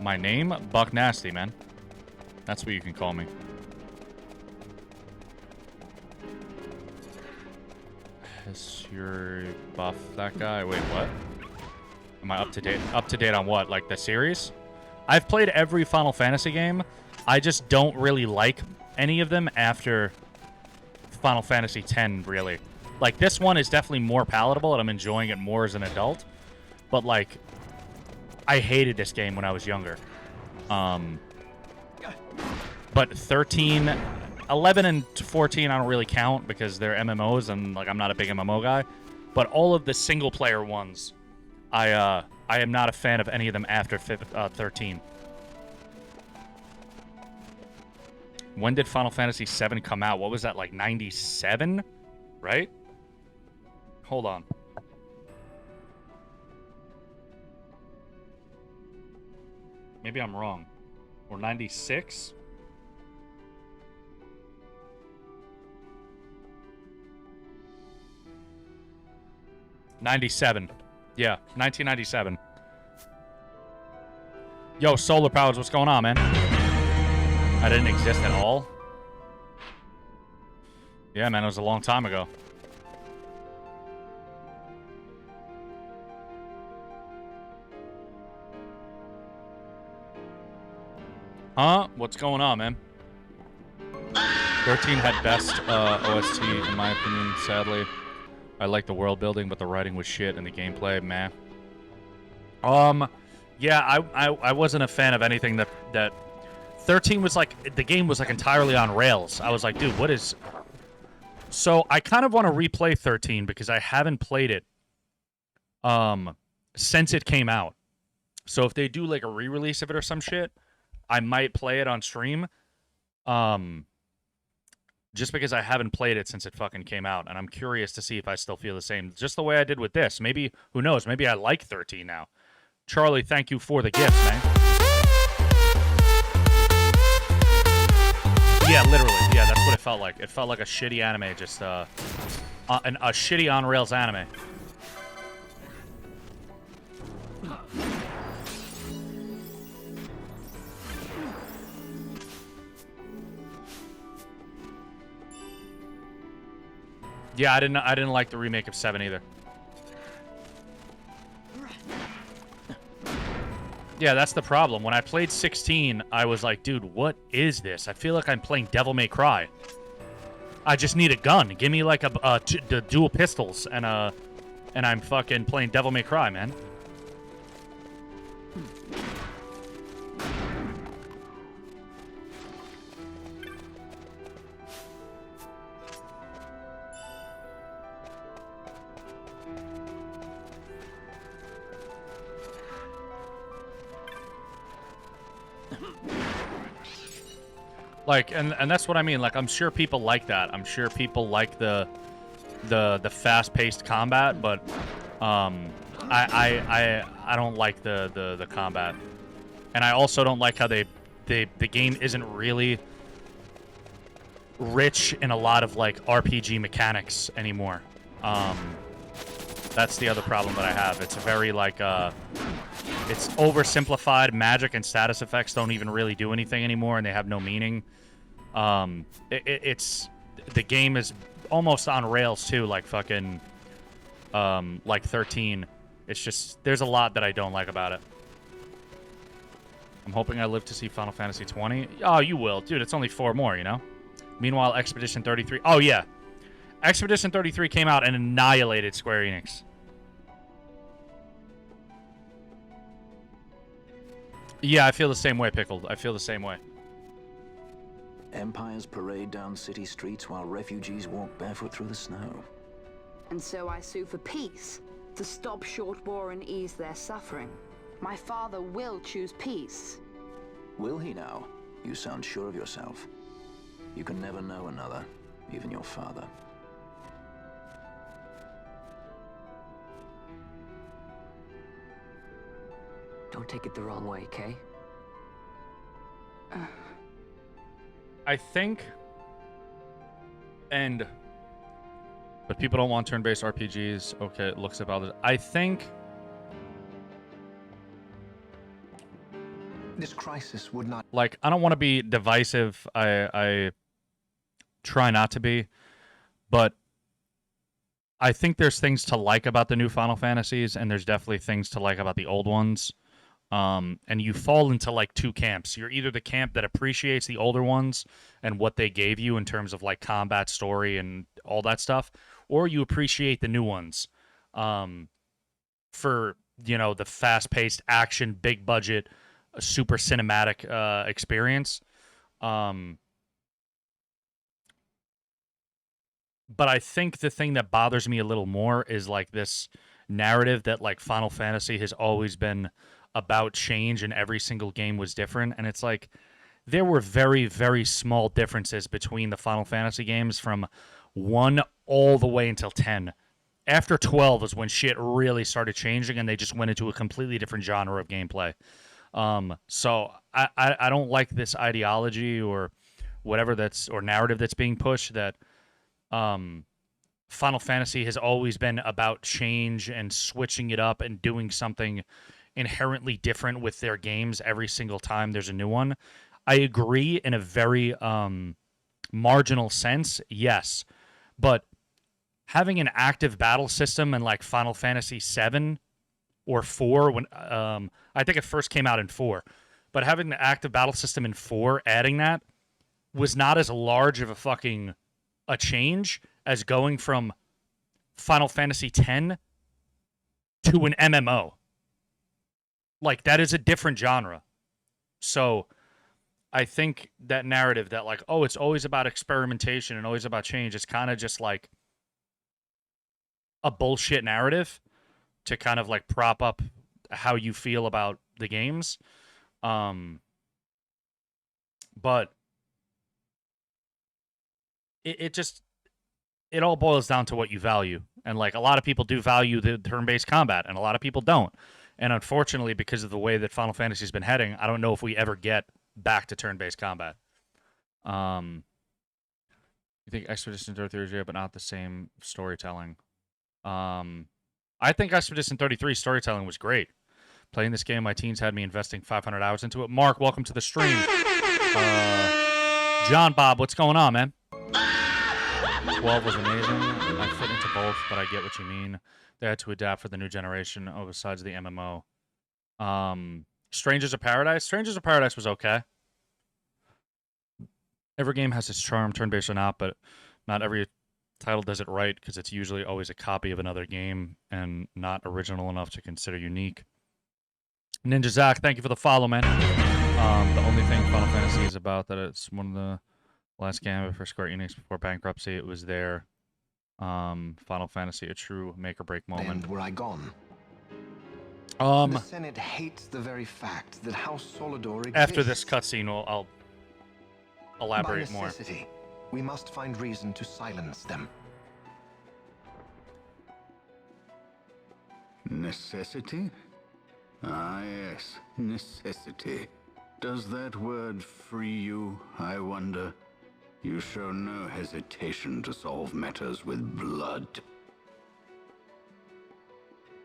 My name? Buck Nasty, man. That's what you can call me. Has your buff that guy? Wait, what? Am I up to date? Up to date on what? Like the series? I've played every Final Fantasy game. I just don't really like any of them after Final Fantasy X, really. Like, this one is definitely more palatable, and I'm enjoying it more as an adult. But, like, I hated this game when I was younger. But 13, 11 and 14 I don't really count because they're MMOs, and, like, I'm not a big MMO guy. But all of the single-player ones, I am not a fan of any of them after 13. When did Final Fantasy VII come out? What was that, like 97? Right? Hold on. Maybe I'm wrong. Or 96? '97. Yeah, 1997. Yo, Solar Powers, what's going on, man? I didn't exist at all? Yeah, man, it was a long time ago. Huh? What's going on, man? 13 had best OST, in my opinion, sadly. I like the world building, but the writing was shit and the gameplay, meh. Yeah, I wasn't a fan of anything that 13 was like, the game was like entirely on rails. I was like, dude, what is... So I kind of want to replay 13 because I haven't played it since it came out. So if they do like a re-release of it or some shit, I might play it on stream. Just because I haven't played it since it fucking came out, and I'm curious to see if I still feel the same. Just the way I did with this. Maybe, who knows, maybe I like 13 now. Charlie, thank you for the gift, man. Yeah, literally. Yeah, that's what it felt like. It felt like a shitty anime, just a shitty on-rails anime. Yeah, I didn't like the remake of 7 either. Yeah, that's the problem. When I played 16, I was like, dude, what is this? I feel like I'm playing Devil May Cry. I just need a gun. Give me like the dual pistols and I'm fucking playing Devil May Cry, man. Like, and that's what I mean. Like, I'm sure people like that. I'm sure people like the fast-paced combat, but I don't like the combat, and I also don't like how the game isn't really rich in a lot of like RPG mechanics anymore. That's the other problem that I have. It's very like it's oversimplified. Magic and status effects don't even really do anything anymore, and they have no meaning. It's the game is almost on rails too, like fucking like 13. It's just, there's a lot that I don't like about it. I'm hoping I live to see Final Fantasy 20. Oh, you will. Dude, it's only 4 more, you know? Meanwhile, Expedition 33... Oh, yeah. Expedition 33 came out and annihilated Square Enix. Yeah, I feel the same way, Pickled. I feel the same way. Empires parade down city streets while refugees walk barefoot through the snow. And so I sue for peace, to stop short war and ease their suffering. My father will choose peace. Will he now? You sound sure of yourself. You can never know another, even your father. Don't take it the wrong way, Kay? I think... But people don't want turn-based RPGs. Okay, it looks about it. I think... This crisis would not... Like, I don't want to be divisive. I try not to be. But I think there's things to like about the new Final Fantasies, and there's definitely things to like about the old ones. And you fall into, like, 2 camps. You're either the camp that appreciates the older ones and what they gave you in terms of, like, combat, story, and all that stuff, or you appreciate the new ones for, you know, the fast-paced action, big-budget, super cinematic experience. But I think the thing that bothers me a little more is, like, this narrative that, like, Final Fantasy has always been about change and every single game was different. And it's like, there were very, very small differences between the Final Fantasy games from 1 all the way until 10. After 12 is when shit really started changing and they just went into a completely different genre of gameplay. So I don't like this ideology or whatever or narrative that's being pushed that Final Fantasy has always been about change and switching it up and doing something inherently different with their games every single time there's a new one. I agree in a very marginal sense, yes. But having an active battle system in like Final Fantasy 7 or 4, when I think it first came out in 4, but having the active battle system in 4, adding that, was not as large of a change as going from Final Fantasy 10 to an MMO. Like, that is a different genre. So I think that narrative that, like, oh, it's always about experimentation and always about change is kind of just like a bullshit narrative to kind of like prop up how you feel about the games. But it all boils down to what you value. And like, a lot of people do value the turn-based combat and a lot of people don't. And unfortunately, because of the way that Final Fantasy has been heading, I don't know if we ever get back to turn-based combat. You think Expedition 33 is but not the same storytelling? I think Expedition 33 storytelling was great. Playing this game in my teens had me investing 500 hours into it. Mark, welcome to the stream. John Bob, what's going on, man? 12 was amazing. I fit into both, but I get what you mean. They had to adapt for the new generation, besides the MMO. Strangers of Paradise? Strangers of Paradise was okay. Every game has its charm, turn-based or not, but not every title does it right, because it's usually always a copy of another game and not original enough to consider unique. Ninja Zach, thank you for the follow, man. The only thing Final Fantasy is about that it's one of the last game for Square Enix before bankruptcy. It was their Final Fantasy, a true make-or-break moment. And were I gone? The Senate hates the very fact that House Solidor exists. After this cutscene, I'll elaborate more. By necessity, we must find reason to silence them. Necessity? Ah, yes, necessity. Does that word free you, I wonder? You show no hesitation to solve matters with blood.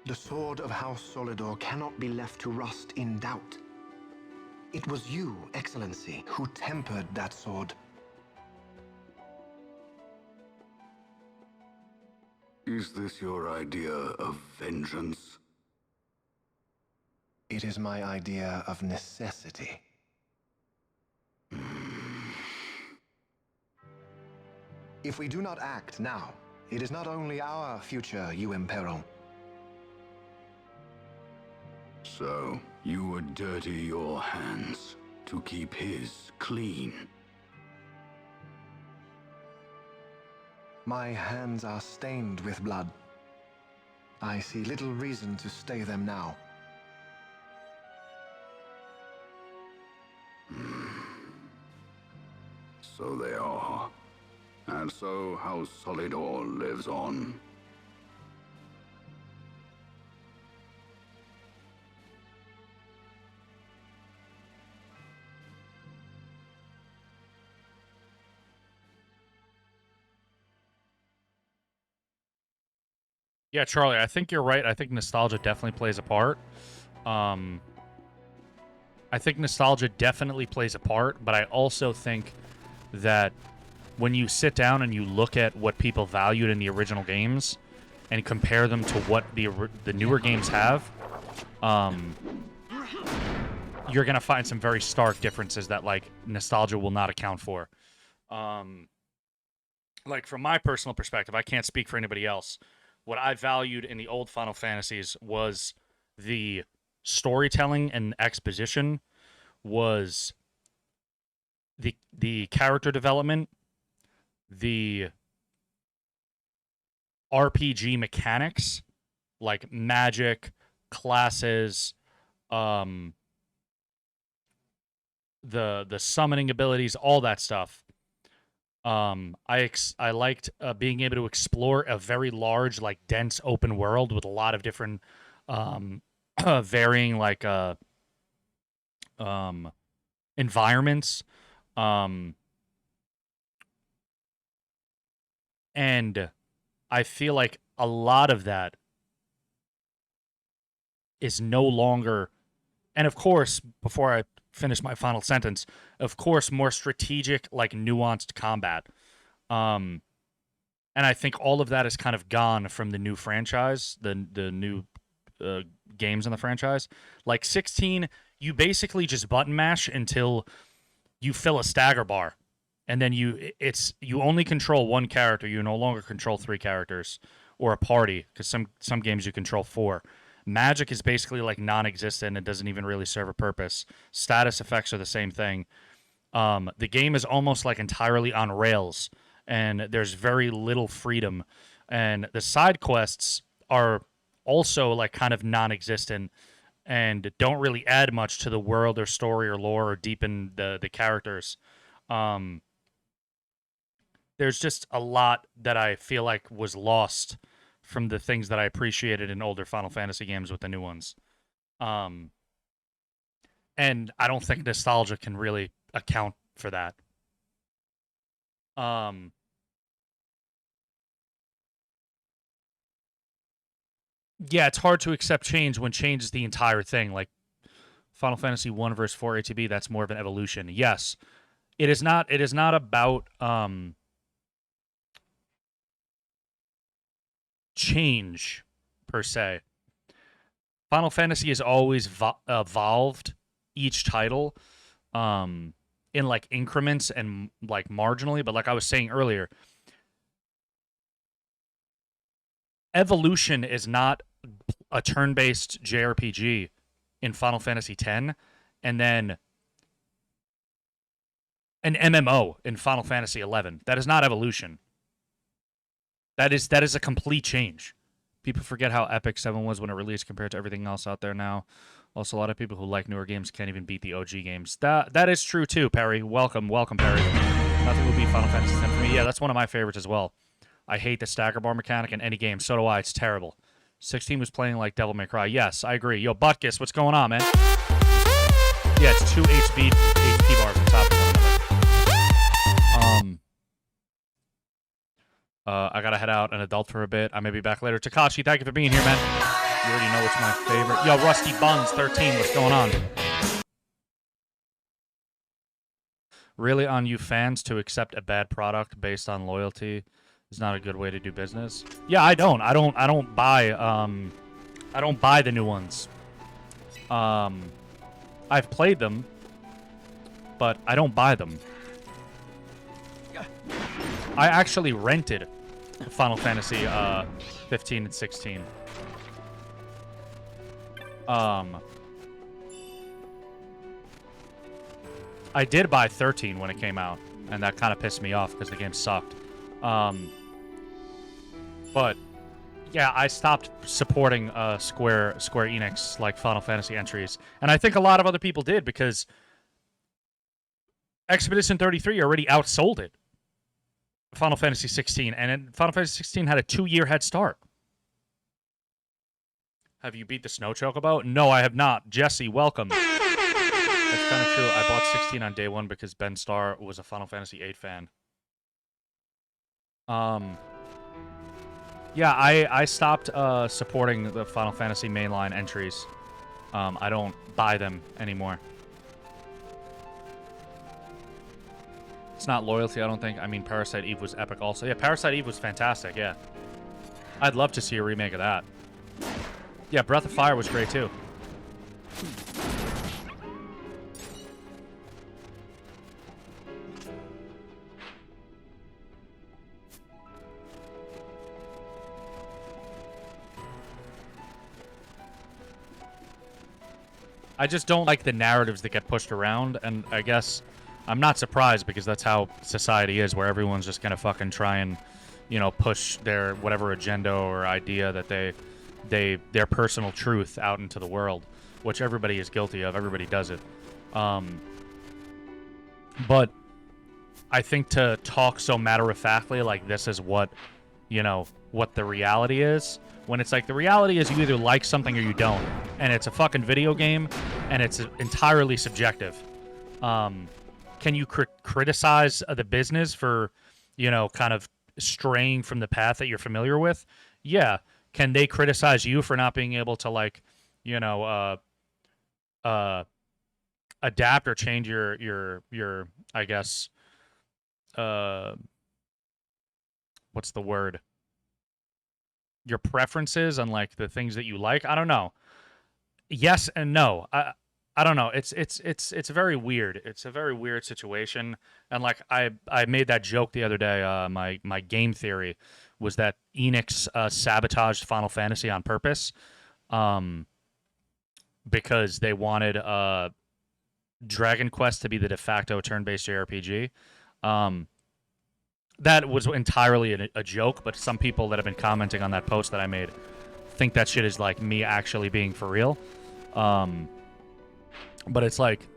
The sword of House Solidor cannot be left to rust in doubt. It was you, Excellency, who tempered that sword. Is this your idea of vengeance? It is my idea of necessity. If we do not act now, it is not only our future you imperil. So, you would dirty your hands to keep his clean. My hands are stained with blood. I see little reason to stay them now. So they are. And so House Solidor lives on. Yeah, Charlie, I think you're right. I think nostalgia definitely plays a part. I think nostalgia definitely plays a part, but I also think that when you sit down and you look at what people valued in the original games and compare them to what the newer games have, you're going to find some very stark differences that, like, nostalgia will not account for. Like, from my personal perspective, I can't speak for anybody else. What I valued in the old Final Fantasies was the storytelling and exposition, was the character development, the RPG mechanics, like magic, classes, the summoning abilities, all that stuff. I liked being able to explore a very large, like, dense open world with a lot of different varying, like, environments. And I feel like a lot of that is no longer, and of course, before I finish my final sentence, of course, more strategic, like, nuanced combat. And I think all of that is kind of gone from the new franchise, the new games in the franchise. Like 16, you basically just button mash until you fill a stagger bar. And then you only control one character. You no longer control 3 characters or a party, because some games you control 4. Magic is basically, like, non-existent. It doesn't even really serve a purpose. Status effects are the same thing. The game is almost, like, entirely on rails, and there's very little freedom. And the side quests are also, like, kind of non-existent and don't really add much to the world or story or lore or deepen the characters. There's just a lot that I feel like was lost from the things that I appreciated in older Final Fantasy games with the new ones. And I don't think nostalgia can really account for that. Yeah, it's hard to accept change when change is the entire thing. Like Final Fantasy 1 versus 4 ATB, that's more of an evolution. Yes. It is not about change per se. Final Fantasy has always evolved each title in, like, increments and, like, marginally, but like I was saying earlier, evolution is not a turn-based JRPG in Final Fantasy X and then an MMO in Final Fantasy XI. That is not evolution. That is a complete change. People forget how epic 7 was when it released compared to everything else out there now. Also, a lot of people who like newer games can't even beat the OG games. That is true too, Perry. Welcome, Perry. Nothing will beat Final Fantasy X for me. Yeah, that's one of my favorites as well. I hate the stagger bar mechanic in any game. So do I. It's terrible. 16 was playing like Devil May Cry. Yes, I agree. Yo, Butkus, what's going on, man? Yeah, it's 2 HP bars on top of one another. I gotta head out and adult for a bit. I may be back later. Takashi, thank you for being here, man. You already know it's my favorite. Yo, Rusty Buns 13, what's going on? Really on you fans to accept a bad product based on loyalty is not a good way to do business. Yeah, I don't buy the new ones. I've played them, but I don't buy them. I actually rented Final Fantasy 15 and 16. I did buy 13 when it came out, and that kind of pissed me off because the game sucked. But yeah, I stopped supporting Square Enix like Final Fantasy entries, and I think a lot of other people did because Expedition 33 already outsold it. Final Fantasy 16, and Final Fantasy 16 had a 2-year head start. Have you beat the Snow Chocobo? No, I have not. Jesse, welcome. That's kind of true. I bought 16 on day 1 because Ben Starr was a Final Fantasy 8 fan. Yeah, I stopped supporting the Final Fantasy mainline entries. I don't buy them anymore. It's not loyalty, I don't think. I mean, Parasite Eve was epic also. Yeah, Parasite Eve was fantastic, yeah. I'd love to see a remake of that. Yeah, Breath of Fire was great too. I just don't like the narratives that get pushed around, and I guess I'm not surprised because that's how society is, where everyone's just gonna fucking try and, you know, push their whatever agenda or idea that their personal truth out into the world, which everybody is guilty of. Everybody does it. But I think to talk so matter-of-factly like this is what, you know, what the reality is, when it's like the reality is you either like something or you don't, and it's a fucking video game, and it's entirely subjective. Can you criticize the business for, you know, kind of straying from the path that you're familiar with? Yeah. Can they criticize you for not being able to, like, you know, adapt or change your I guess, what's the word? Your preferences on, like, the things that you like? I don't know. Yes and no. I don't know. It's very weird. It's a very weird situation. And, like, I made that joke the other day. My game theory was that Enix sabotaged Final Fantasy on purpose, because they wanted Dragon Quest to be the de facto turn-based JRPG. That was entirely a joke, but some people that have been commenting on that post that I made think that shit is, like, me actually being for real. But it's like,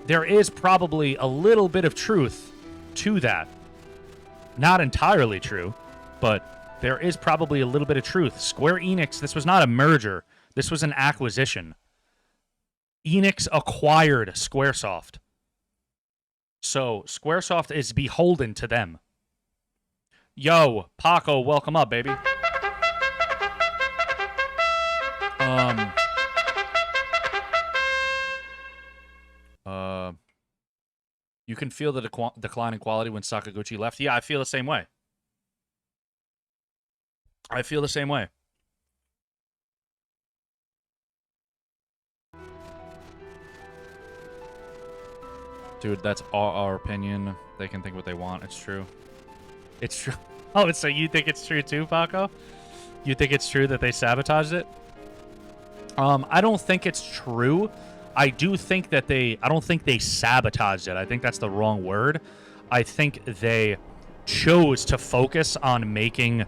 there is probably a little bit of truth to that. Not entirely true, but there is probably a little bit of truth. Square Enix, this was not a merger. This was an acquisition. Enix acquired Squaresoft. So, Squaresoft is beholden to them. Yo, Paco, welcome up, baby. You can feel the decline in quality when Sakaguchi left. Yeah, I feel the same way. I feel the same way. Dude, that's our opinion. They can think what they want. It's true. It's true. Oh, so you think it's true too, Paco? You think it's true that they sabotaged it? I don't think it's true. I do think that I don't think they sabotaged it. I think that's the wrong word. I think they chose to focus on making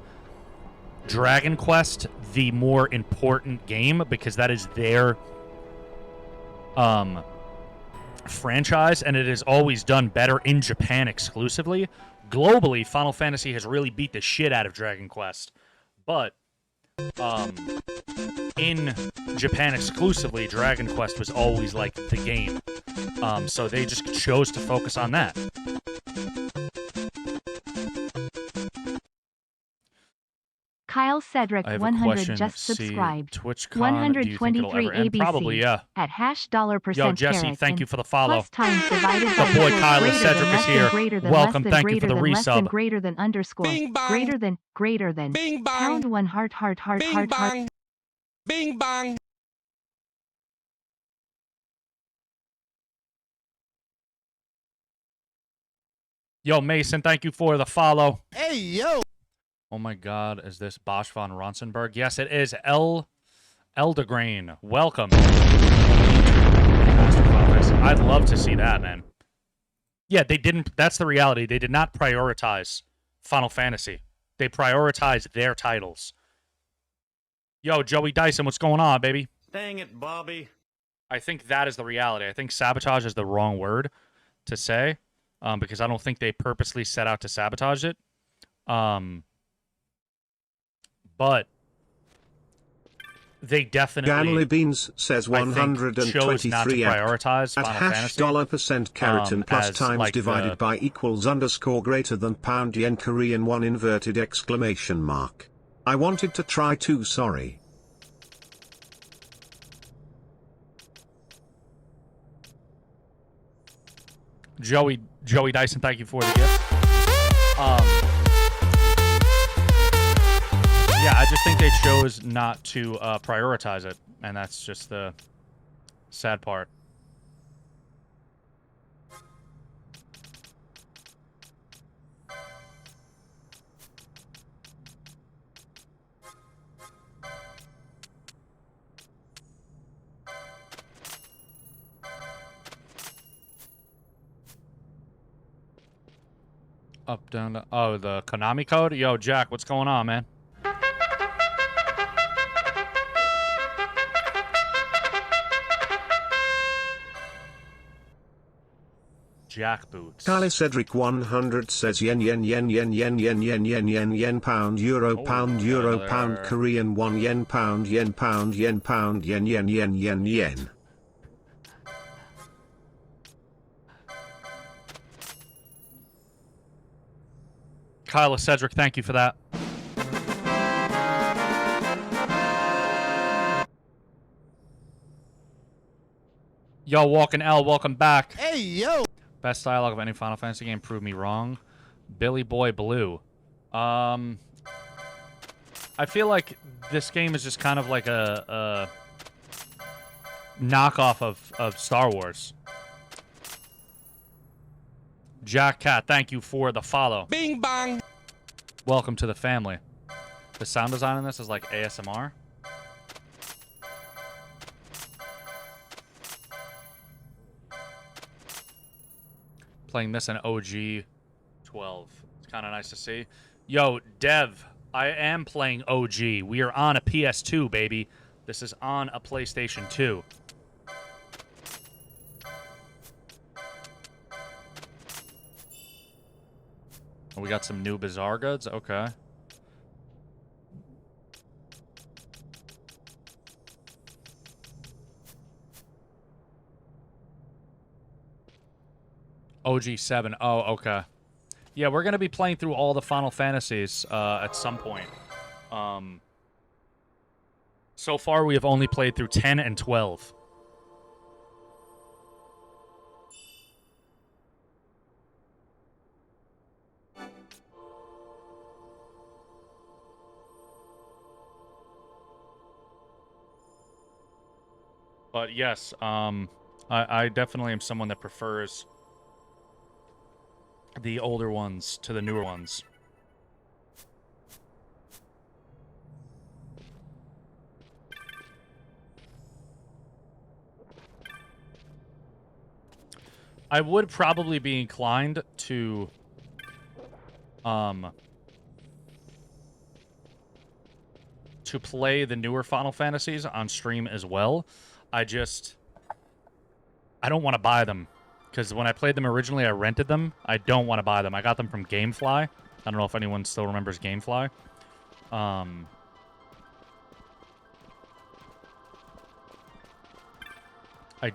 Dragon Quest the more important game because that is their franchise, and it is always done better in Japan exclusively. Globally, Final Fantasy has really beat the shit out of Dragon Quest. But in Japan exclusively, Dragon Quest was always like the game. So they just chose to focus on that. Kyle Cedric 100 just subscribed. TwitchCon, 123 ABC. Probably, yeah. At $% Yo, Jesse, thank you for the follow. Plus times divided by the boy Kyle greater Cedric than is here. Greater than Welcome, less than thank you for the greater than less than resub. greater than underscore. Bing bang. Greater than. Bing bang. Pound one heart. Bing bang. Bing bang. Yo, Mason, thank you for the follow. Hey, yo. Oh my God, is this Bosch von Ronsenberg? Yes, it is. Eldegrain, welcome. I'd love to see that, man. Yeah, they didn't. That's the reality. They did not prioritize Final Fantasy. They prioritized their titles. Yo, Joey Dyson, what's going on, baby? Dang it, Bobby. I think that is the reality. I think sabotage is the wrong word to say, because I don't think they purposely set out to sabotage it. But they definitely. Ganley Beans says 123 at hash $% keratin plus times like divided by equals underscore greater than pound yen Korean 1 inverted exclamation mark. I wanted to try too, sorry. Joey Dyson, thank you for the gift. Yeah, I just think they chose not to prioritize it, and that's just the sad part. Up, down, down. Oh, the Konami code? Yo, Jack, what's going on, man? Jack boots. Kali Cedric 100 says yen yen yen yen yen yen yen yen yen yen pound euro pound Korean 1 yen pound yen pound yen pound yen yen yen yen yen. Kyla Cedric, thank you for that. Yo, Walking L, welcome back. Hey, yo. Best dialogue of any Final Fantasy game, prove me wrong. Billy Boy Blue. I feel like this game is just kind of like a knockoff of Star Wars. Jack Cat, thank you for the follow. Bing bang. Welcome to the family. The sound design in this is like ASMR. Playing this in OG 12. It's kind of nice to see. Yo, Dev, I am playing OG. We are on a PS2, baby. This is on a PlayStation 2. We got some new Bizarre Goods. Okay. OG7. Oh, okay. Yeah, we're going to be playing through all the Final Fantasies at some point. So far, we have only played through 10 and 12. But yes, I definitely am someone that prefers the older ones to the newer ones. I would probably be inclined to play the newer Final Fantasies on stream as well. I don't want to buy them. Because when I played them originally, I rented them. I don't want to buy them. I got them from Gamefly. I don't know if anyone still remembers Gamefly. I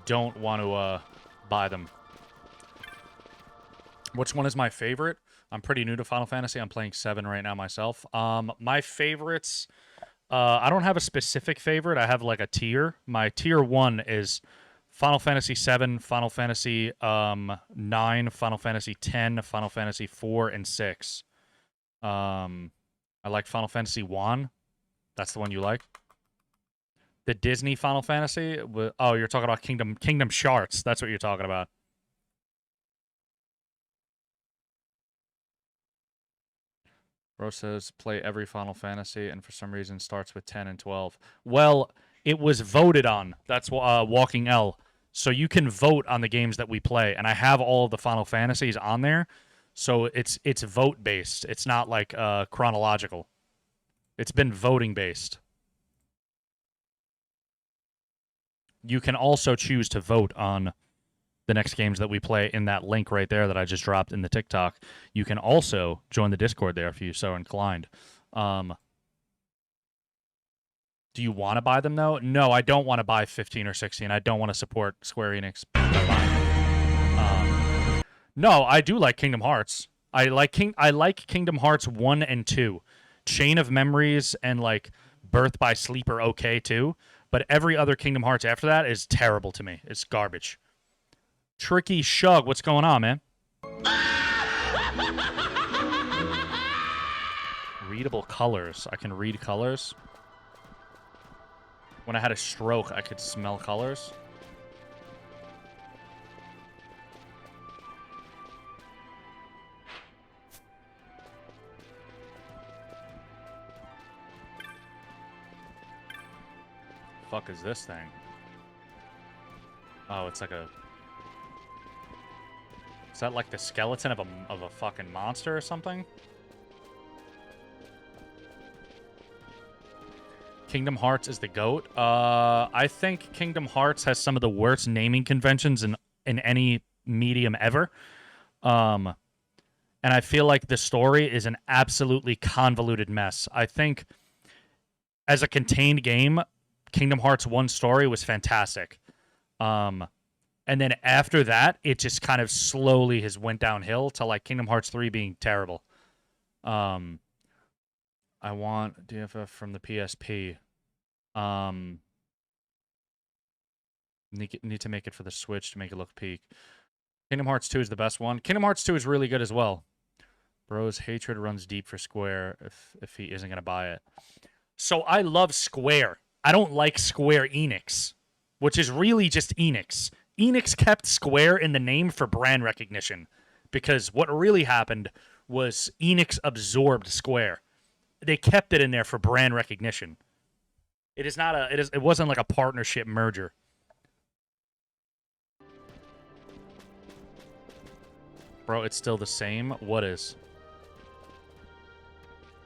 don't want to buy them. Which one is my favorite? I'm pretty new to Final Fantasy. I'm playing 7 right now myself. My favorites... I don't have a specific favorite. I have like a tier. My tier 1 is Final Fantasy 7, Final Fantasy 9, Final Fantasy 10, Final Fantasy 4, and 6. I like Final Fantasy 1. That's the one you like. The Disney Final Fantasy? Oh, you're talking about Kingdom Shards. That's what you're talking about. Bro says play every Final Fantasy and for some reason starts with 10 and 12. Well, it was voted on. That's Walking L. So you can vote on the games that we play, and I have all of the Final Fantasies on there. So it's vote based. It's not like chronological. It's been voting based. You can also choose to vote on the next games that we play in that link right there that I just dropped in the TikTok. You can also join the Discord there if you're so inclined. Do you want to buy them, though? No, I don't want to buy 15 or 16. I don't want to support Square Enix. No, I do like Kingdom Hearts. I like Kingdom Hearts 1 and 2. Chain of Memories and, like, Birth by Sleep are okay, too. But every other Kingdom Hearts after that is terrible to me. It's garbage. Tricky Shug, what's going on, man? Readable colors. I can read colors. When I had a stroke, I could smell colors. Fuck is this thing? Oh, it's like a... Is that like the skeleton of a fucking monster or something? Kingdom Hearts is the GOAT. I think Kingdom Hearts has some of the worst naming conventions in any medium ever. And I feel like the story is an absolutely convoluted mess. I think as a contained game, Kingdom Hearts 1 story was fantastic. And then after that, it just kind of slowly has went downhill to like Kingdom Hearts 3 being terrible. I want DFF from the PSP. Need to make it for the Switch to make it look peak. Kingdom Hearts 2 is the best one. Kingdom Hearts 2 is really good as well. Bro's hatred runs deep for Square if he isn't going to buy it. So I love Square. I don't like Square Enix, which is really just Enix. Enix kept Square in the name for brand recognition because what really happened was Enix absorbed Square. They kept it in there for brand recognition. It is not it wasn't like a partnership merger. Bro, it's still the same. What is?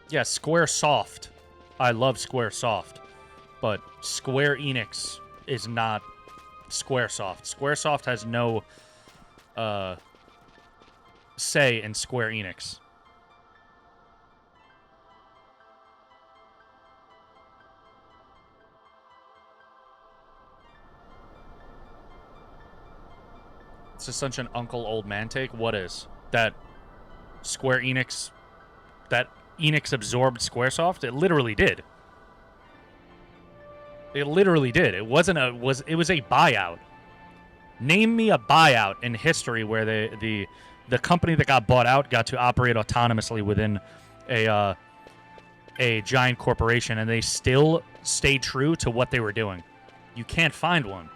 Yeah, Square Soft. I love Square Soft. But Square Enix is not Squaresoft. Squaresoft has no say in Square Enix. It's just such an Uncle Old Man take. What is? That Square Enix... That Enix absorbed Squaresoft? It literally did. It literally did. It wasn't a... It was a buyout. Name me a buyout in history where the company that got bought out got to operate autonomously within a giant corporation, and they still stayed true to what they were doing. You can't find one.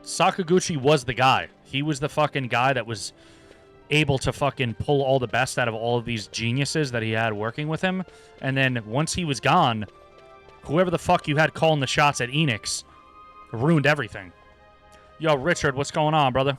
Sakaguchi was the guy. He was the fucking guy that was able to fucking pull all the best out of all of these geniuses that he had working with him. And then once he was gone, whoever the fuck you had calling the shots at Enix ruined everything. Yo, Richard, what's going on, brother?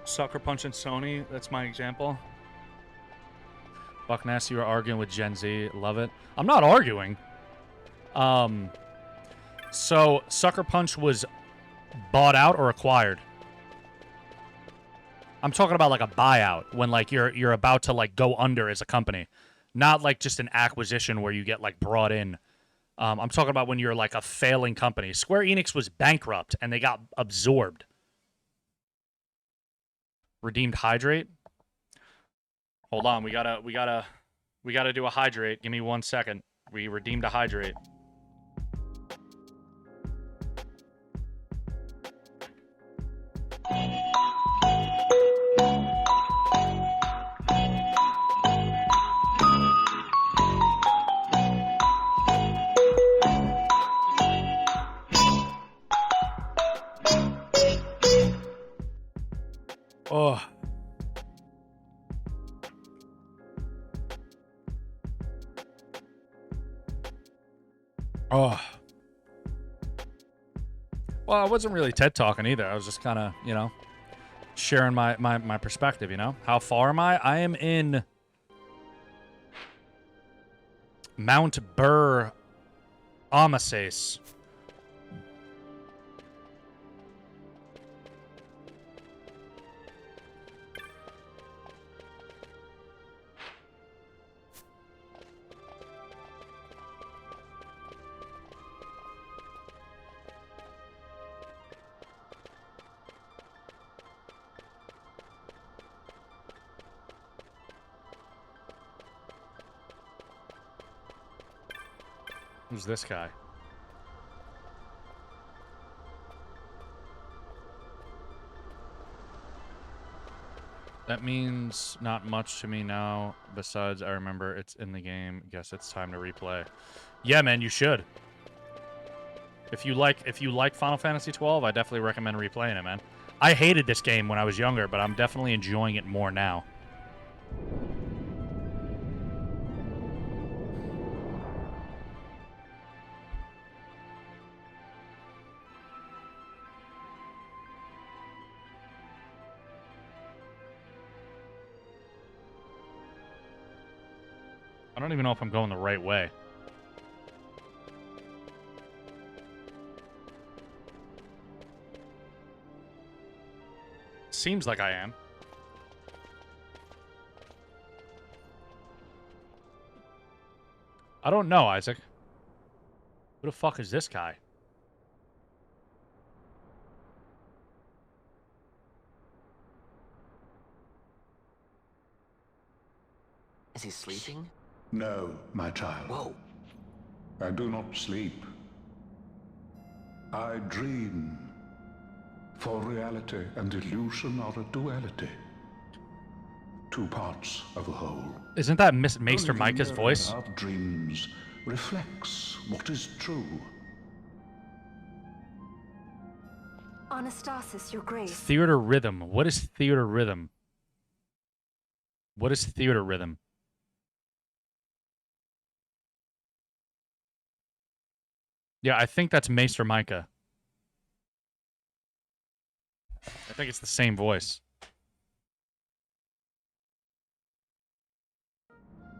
Sucker Punch and Sony, that's my example. Buck Nasty, you were arguing with Gen Z. Love it. I'm not arguing. So, Sucker Punch was bought out or acquired? I'm talking about like a buyout when like you're about to like go under as a company, not like just an acquisition where you get like brought in. I'm talking about when you're like a failing company. Square Enix was bankrupt and they got absorbed. Redeemed hydrate. Hold on, we gotta do a hydrate. Give me 1 second. We redeemed a hydrate. Oh. Oh. Well, I wasn't really TED talking either. I was just kind of, you know, sharing my perspective, you know? How far am I? I am in Mount Burr Amasis. Who's this guy? That means not much to me now. Besides, I remember it's in the game. Guess it's time to replay. Yeah, man, you should. If you like Final Fantasy 12, I definitely recommend replaying it, man. I hated this game when I was younger, but I'm definitely enjoying it more now. I don't even know if I'm going the right way. Seems like I am. I don't know, Isaac. Who the fuck is this guy? Is he sleeping? No, my child. Whoa. I do not sleep. I dream. For reality and illusion are a duality. Two parts of a whole. Isn't that Maester Micah's voice? Of dreams reflects what is true. Anastasis, Your Grace. Theater rhythm. What is theater rhythm? What is theater rhythm? Yeah, I think that's Maester Micah. I think it's the same voice.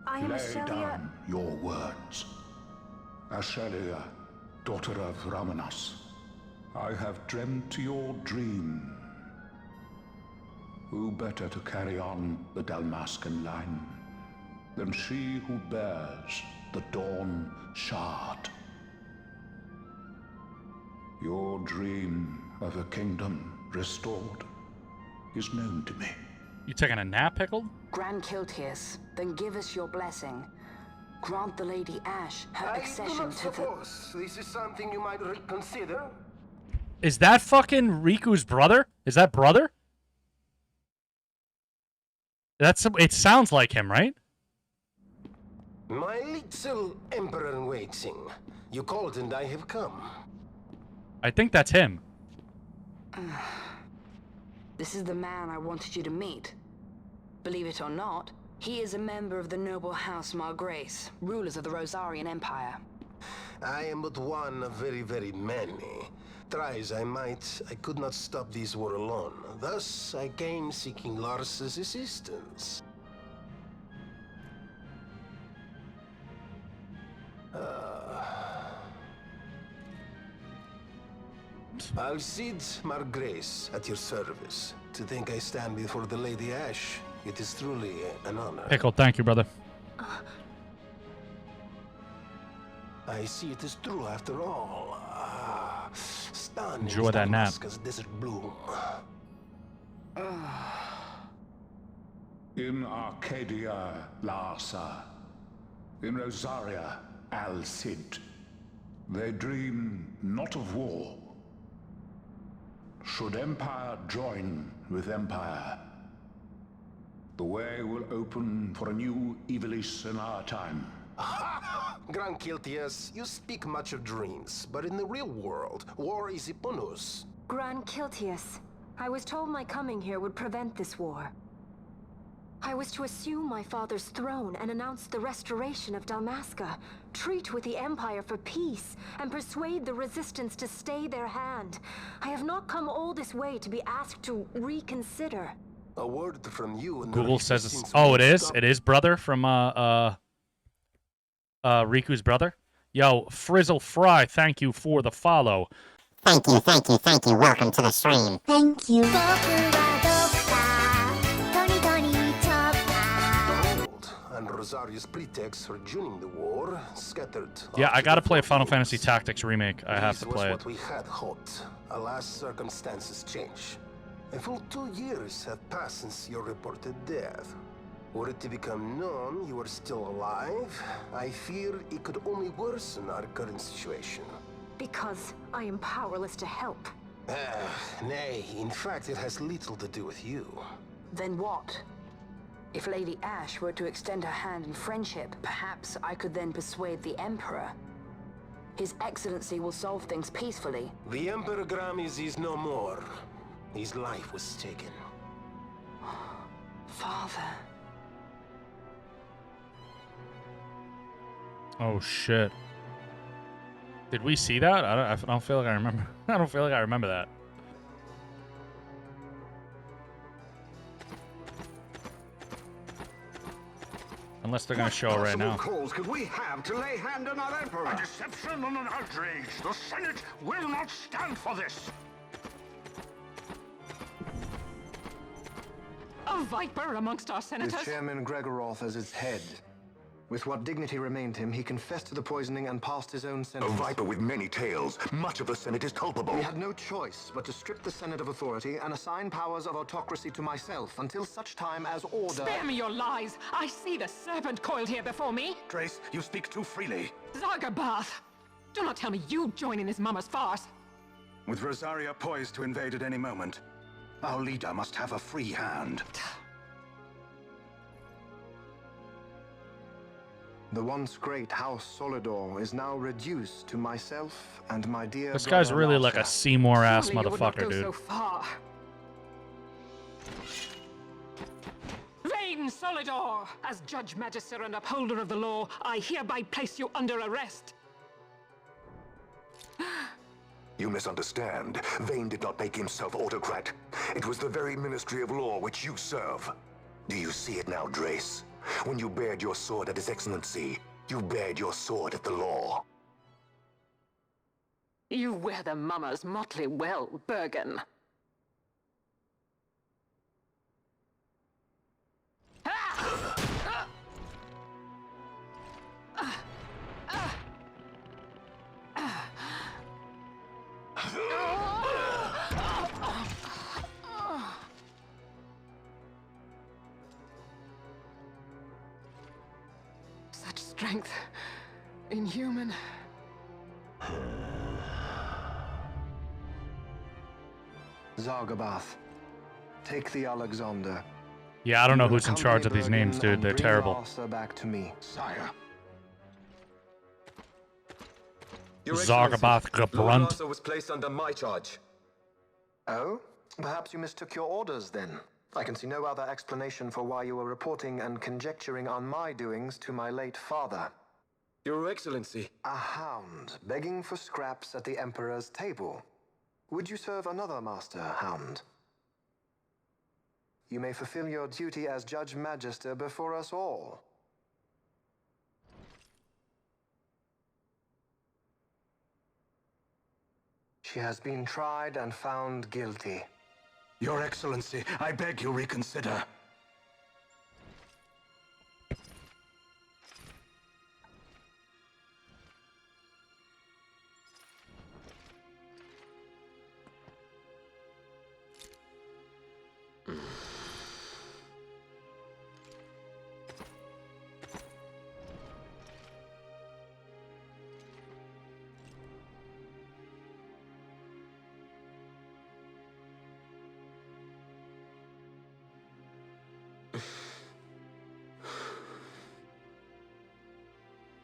I am Lay Ashelia. down your words. Ashelia, daughter of Ramanas, I have dreamt your dream. Who better to carry on the Dalmascan line than she who bears the Dawn Shard? Your dream of a kingdom restored is known to me. You taking a nap, Pickle? Grand Kiltias, then give us your blessing. Grant the Lady Ash her accession to the... This is something you might reconsider. Is that fucking Riku's brother? Is that brother? It sounds like him, right? My little emperor in waiting. You called and I have come. I think that's him. This is the man I wanted you to meet. Believe it or not, he is a member of the noble house Margrace, rulers of the Rosarian Empire. I am but one of very, very many. Try as I might, I could not stop this war alone. Thus, I came seeking Lars's assistance. Alcide Margrace at your service. To think I stand before the Lady Ash, it is truly an honor. Pickle, thank you, brother. I see it is true after all. Stunning Enjoy that nap. Damascus desert bloom. In Arcadia, Larsa. In Rosaria, Al Cid. They dream not of war. Should Empire join with Empire, the way will open for a new Ivalice in our time. Gran Kiltias, you speak much of dreams, but in the real world, war is upon us. Gran Kiltias, I was told my coming here would prevent this war. I was to assume my father's throne and announce the restoration of Dalmasca, treat with the Empire for peace, and persuade the Resistance to stay their hand. I have not come all this way to be asked to reconsider. A word from you and Google says it's... Oh, it is? It is brother from, Riku's brother? Yo, Frizzle Fry, thank you for the follow. Thank you, thank you, thank you. Welcome to the stream. Thank you. And Rosaria's pretext for joining the war scattered. Yeah, I gotta play a Final Fantasy Tactics remake. I have to This play was it. what we had hoped. Alas, circumstances change. A full 2 years have passed since your reported death. Were it to become known you are still alive, I fear it could only worsen our current situation. Because I am powerless to help. Nay, in fact, it has little to do with you. Then what? If Lady Ash were to extend her hand in friendship, perhaps I could then persuade the Emperor. His Excellency will solve things peacefully. The Emperor Gramis is no more. His life was taken. Father. Oh shit! Did we see that? I don't feel like I remember. I don't feel like I remember that. Unless they're gonna show it right now. Cause could we have to lay hand on our Emperor? A deception and an outrage. The Senate will not stand for this. A viper amongst our senators? With Chairman Gregoroth as its head. With what dignity remained him, he confessed to the poisoning and passed his own A sentence. viper with many tails. Much of the Senate is culpable. We had no choice but to strip the Senate of authority and assign powers of autocracy to myself until such time as order... Spare me your lies! I see the serpent coiled here before me! Trace, you speak too freely. Zargabath! Do not tell me you join in this mama's farce! With Rosaria poised to invade at any moment, our leader must have a free hand. The once great House Solidor is now reduced to myself and my dear This guy's brother really like a Larsa. Seymour-ass Surely you would not motherfucker, go dude. so far. Vain Solidor! As Judge Magister and upholder of the law, I hereby place you under arrest. You misunderstand. Vayne did not make himself autocrat. It was the very Ministry of Law which you serve. Do you see it now, Drace? When you bared your sword at His Excellency, you bared your sword at the law. You wear the mama's motley well, Bergen. Such strength. Inhuman. Zargabath, take the Alexander. Yeah, I don't know You will who's in charge of these accompany names, Bergen dude. and They're bring terrible. Larsa back to me. Sire. Your Zargabath Excellency, Lord Gebrunt. Larsa was placed under my charge. Oh? Perhaps you mistook your orders then. I can see no other explanation for why you were reporting and conjecturing on my doings to my late father. Your Excellency. A hound begging for scraps at the Emperor's table. Would you serve another master, Hound? You may fulfill your duty as Judge Magister before us all. She has been tried and found guilty. Your Excellency, I beg you reconsider.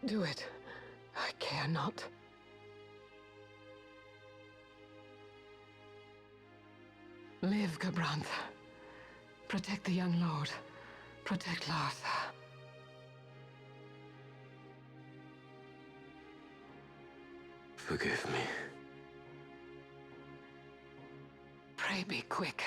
Do it. I care not. Live, Gabrantha. Protect the young lord. Protect Lartha. Forgive me. Pray be quick.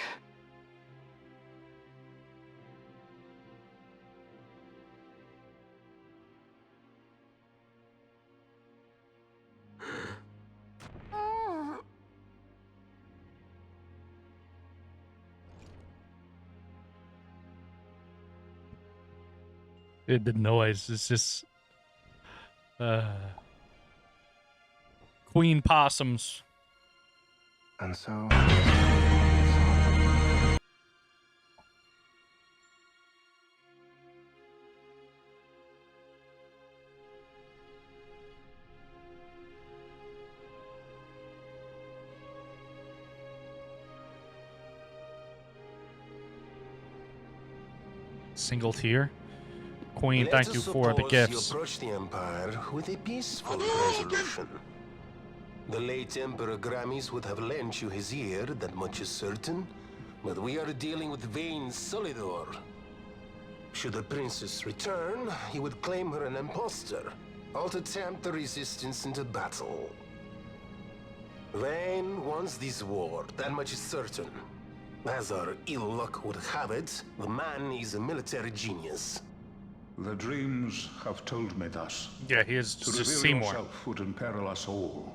The noise is just Queen possums. And so Single tier. Queen, thank you for the gifts. You approach the Empire with a peaceful resolution. The late Emperor Gramis would have lent you his ear, that much is certain. But we are dealing with Vayne Solidor. Should the princess return, he would claim her an impostor, all to tempt the resistance into battle. Vayne wants this war, that much is certain. As our ill luck would have it, the man is a military genius. The dreams have told me thus. Yeah, he is to just reveal Seymour. Yourself would imperil us all.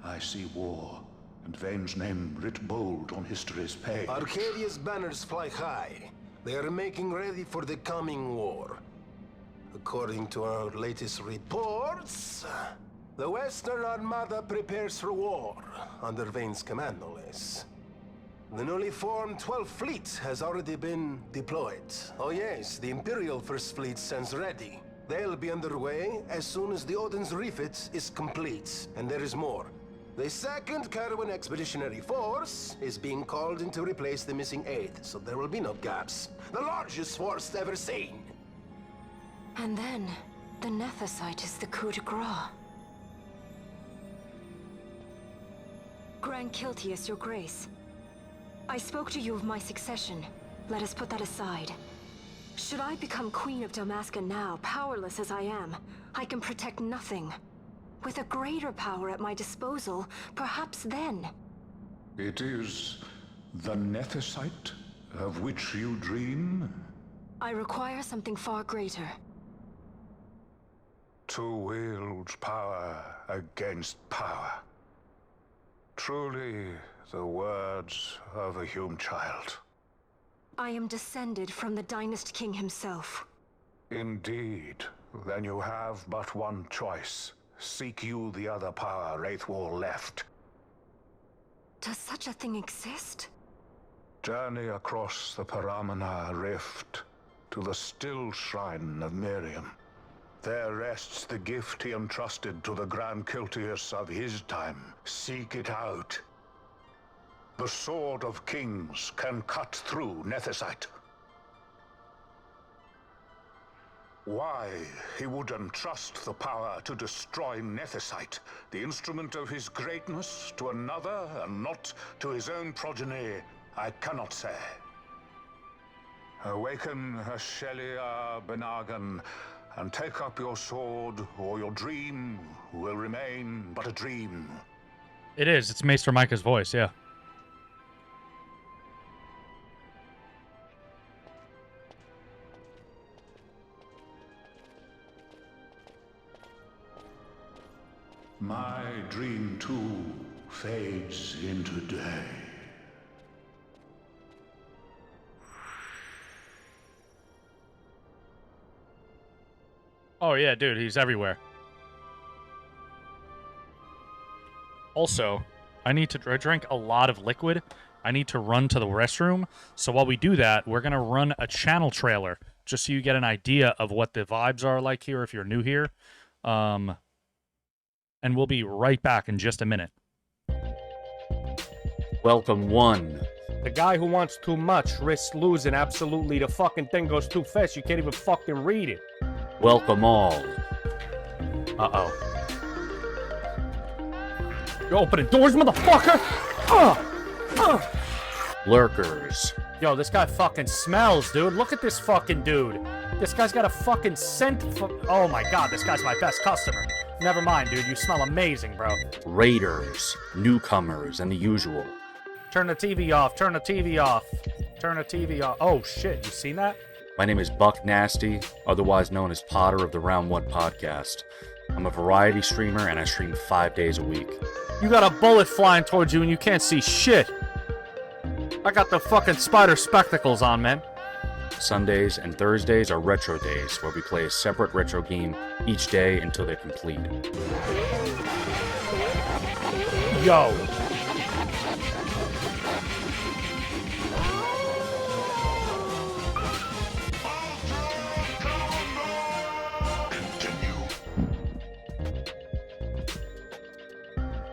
I see war, and Vayne's name writ bold on history's page. Arcadia's banners fly high. They are making ready for the coming war. According to our latest reports, the Western Armada prepares for war, under Vayne's command, no less. The newly formed 12th Fleet has already been deployed. Oh yes, the Imperial First Fleet stands ready. They'll be underway as soon as the Odin's refit is complete. And there is more. The 2nd Carwin Expeditionary Force is being called in to replace the missing 8th, so there will be no gaps. The largest force ever seen. And then, the Nethicite is the coup de grace. Grand Kiltius, your grace. I spoke to you of my succession. Let us put that aside. Should I become Queen of Dalmasca now, powerless as I am, I can protect nothing. With a greater power at my disposal, perhaps then. It is the Nethicite of which you dream? I require something far greater. To wield power against power. Truly, the words of a Hume child. I am descended from the Dynast King himself. Indeed. Then you have but one choice. Seek you the other power Wraithwall left. Does such a thing exist? Journey across the Paramana Rift to the still shrine of Miriam. There rests the gift he entrusted to the Grand Kiltius of his time. Seek it out. The Sword of Kings can cut through Nethicite. Why he would entrust the power to destroy Nethicite, the instrument of his greatness, to another and not to his own progeny, I cannot say. Awaken Ashelia Benagan, and take up your sword, or your dream will remain but a dream. It is. It's Maester Micah's voice, yeah. My dream too fades into day. Oh, yeah, dude, he's everywhere. Also, I drink a lot of liquid. I need to run to the restroom. So while we do that, we're going to run a channel trailer just so you get an idea of what the vibes are like here if you're new here. And we'll be right back in just a minute. Welcome, one. The guy who wants too much risks losing. Absolutely, the fucking thing goes too fast. You can't even fucking read it. Welcome all. Uh-oh. You're opening doors, motherfucker! Lurkers. Yo, this guy fucking smells, dude. Look at this fucking dude. This guy's got a fucking scent. Oh my god, this guy's my best customer. Never mind, dude. You smell amazing, bro. Raiders, newcomers, and the usual. Turn the TV off. Turn the TV off. Turn the TV off. Oh shit, you seen that? My name is Buck Nasty, otherwise known as Potter of the Round 1 podcast. I'm a variety streamer and I stream 5 days a week. You got a bullet flying towards you and you can't see shit. I got the fucking spider spectacles on, man. Sundays and Thursdays are retro days, where we play a separate retro game each day until they're complete. Yo.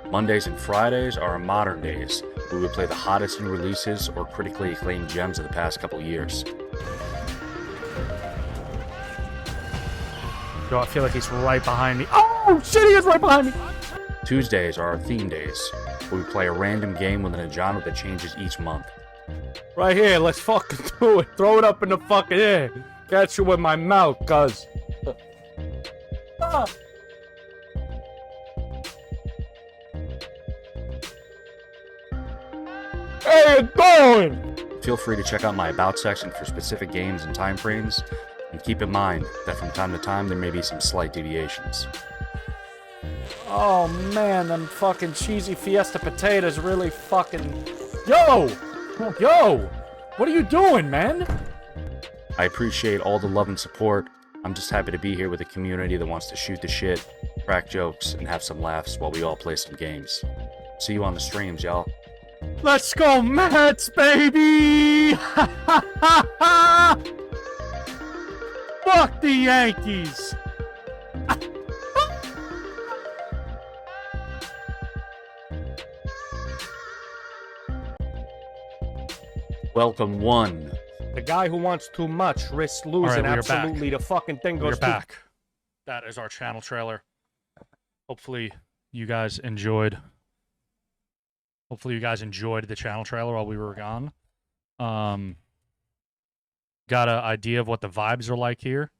Mondays and Fridays are our modern days, where we play the hottest new releases or critically acclaimed gems of the past couple years. Yo, I feel like he's right behind me. Oh, shit, he is right behind me! Tuesdays are our theme days, where we play a random game within a genre that changes each month. Right here, let's fucking do it. Throw it up in the fucking air. Catch you with my mouth, cuz. Hey, you going? Feel free to check out my About section for specific games and time frames, and keep in mind that from time to time there may be some slight deviations. Oh man, them fucking cheesy Fiesta potatoes really fucking... Yo! Yo! What are you doing, man? I appreciate all the love and support. I'm just happy to be here with a community that wants to shoot the shit, crack jokes, and have some laughs while we all play some games. See you on the streams, y'all. Let's go, Mets, baby! Fuck the Yankees! Welcome, one. The guy who wants too much risks losing. Right, absolutely, the fucking thing goes We're back. That is our channel trailer. Hopefully you guys enjoyed the channel trailer while we were gone. Got an idea of what the vibes are like here.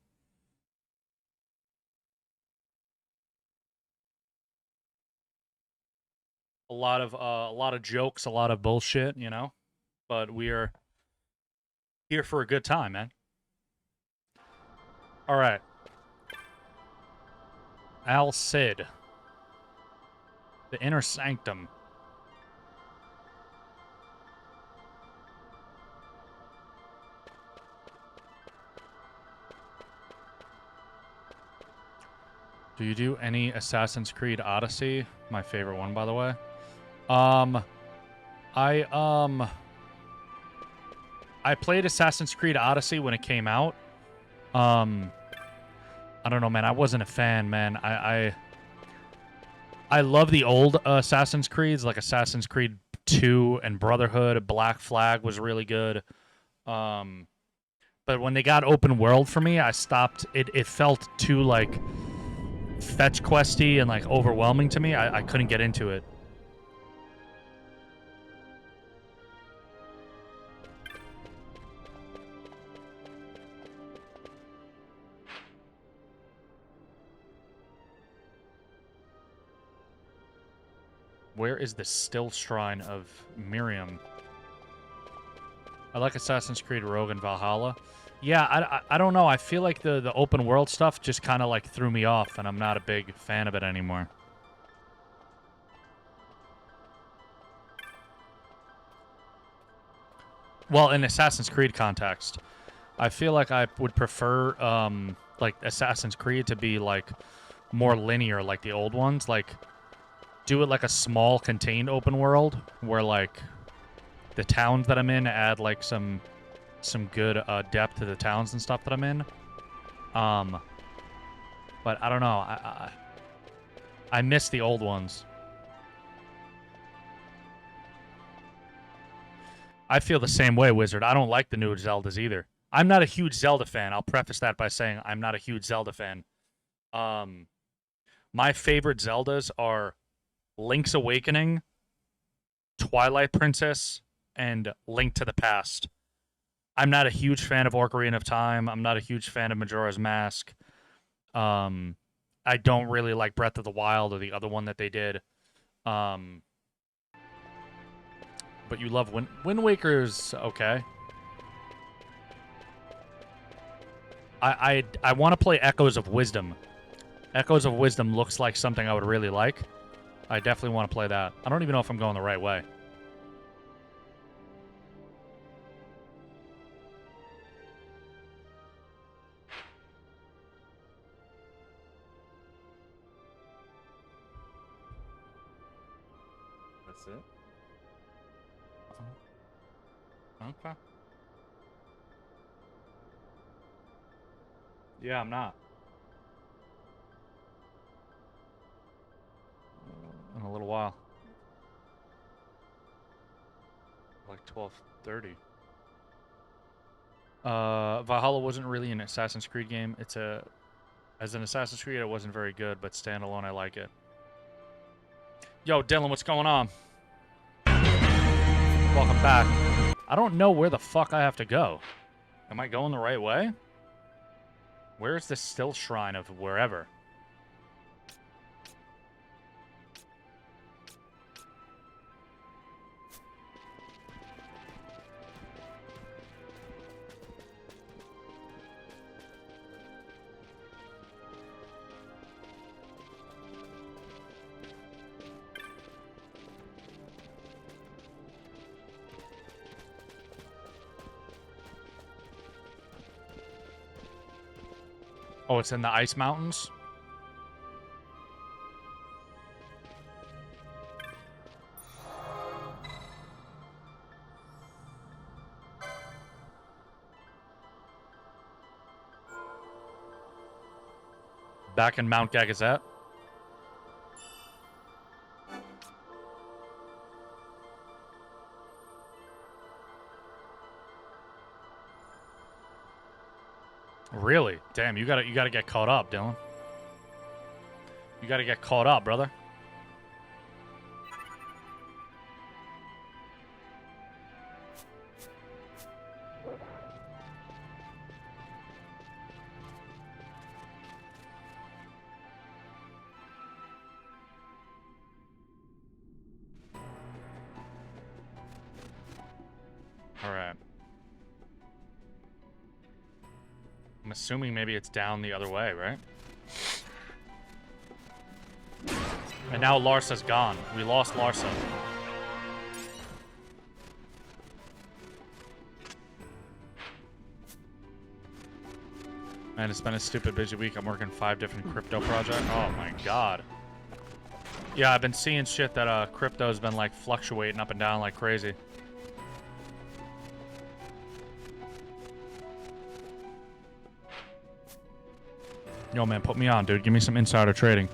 A lot of jokes, a lot of bullshit, you know, but we are here for a good time, man. All right. Al Cid. The Inner Sanctum. Do you do any Assassin's Creed Odyssey? My favorite one, by the way. I played Assassin's Creed Odyssey when it came out. I don't know, man. I wasn't a fan, man. I love the old Assassin's Creeds, like Assassin's Creed 2 and Brotherhood. Black Flag was really good. But when they got open world for me, I stopped. It felt too, like, fetch questy and, like, overwhelming to me. I couldn't get into it. Where is the still shrine of Miriam? I like Assassin's Creed Rogue and Valhalla. Yeah, I don't know. I feel like the open world stuff just kind of like threw me off, and I'm not a big fan of it anymore. Well, in Assassin's Creed context, I feel like I would prefer like Assassin's Creed to be like more linear like the old ones. Like do it like a small contained open world where like the towns that I'm in add like some good depth to the towns and stuff that I'm in. But I don't know. I miss the old ones. I feel the same way, Wizard. I don't like the new Zeldas either. I'm not a huge Zelda fan. I'll preface that by saying I'm not a huge Zelda fan. My favorite Zeldas are Link's Awakening, Twilight Princess, and Link to the Past. I'm not a huge fan of Ocarina of Time. I'm not a huge fan of Majora's Mask. I don't really like Breath of the Wild or the other one that they did. But you love Wind Waker's okay. I want to play Echoes of Wisdom. Echoes of Wisdom looks like something I would really like. I definitely want to play that. I don't even know if I'm going the right way. That's it? Okay. Yeah, I'm not. In a little while. Like 12:30. Valhalla wasn't really an Assassin's Creed game. As an Assassin's Creed, it wasn't very good, but standalone, I like it. Yo, Dylan, what's going on? Welcome back. I don't know where the fuck I have to go. Am I going the right way? Where is this still shrine of wherever? Oh, it's in the Ice Mountains? Back in Mount Gagazet? Really? Damn, you gotta get caught up, Dylan. You gotta get caught up, brother. Alright. I'm assuming maybe it's down the other way, right? And now Larsa's gone. We lost Larsa. Man, it's been a stupid busy week. I'm working 5 different crypto projects. Oh my god. Yeah, I've been seeing shit that crypto's been like fluctuating up and down like crazy. Yo, man, put me on, dude. Give me some insider trading.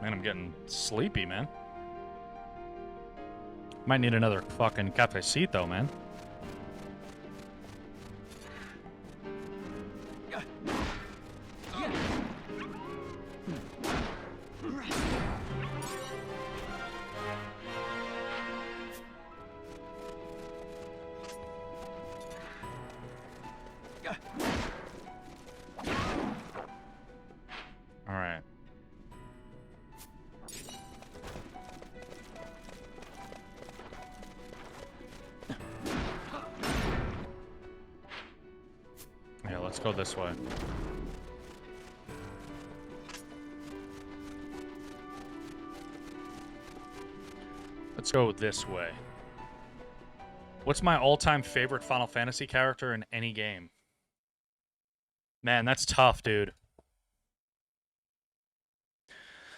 Man, I'm getting sleepy, man. Might need another fucking cafecito, man. Let's go this way. Let's go this way. What's my all-time favorite Final Fantasy character in any game? Man, that's tough, dude.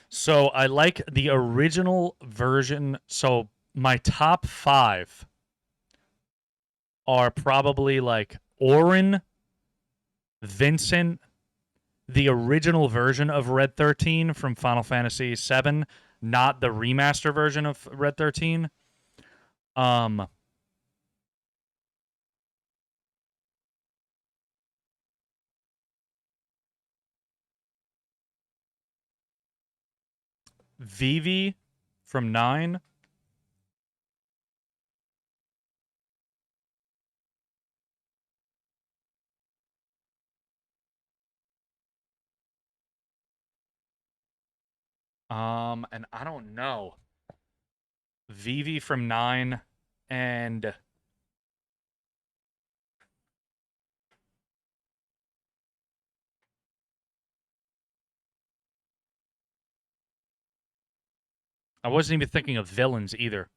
So I like the original version. So my top 5 are probably like Auron, Vincent, the original version of Red 13 from Final Fantasy VII, not the remaster version of Red 13. Vivi from 9. And I don't know. Vivi from 9 and I wasn't even thinking of villains either.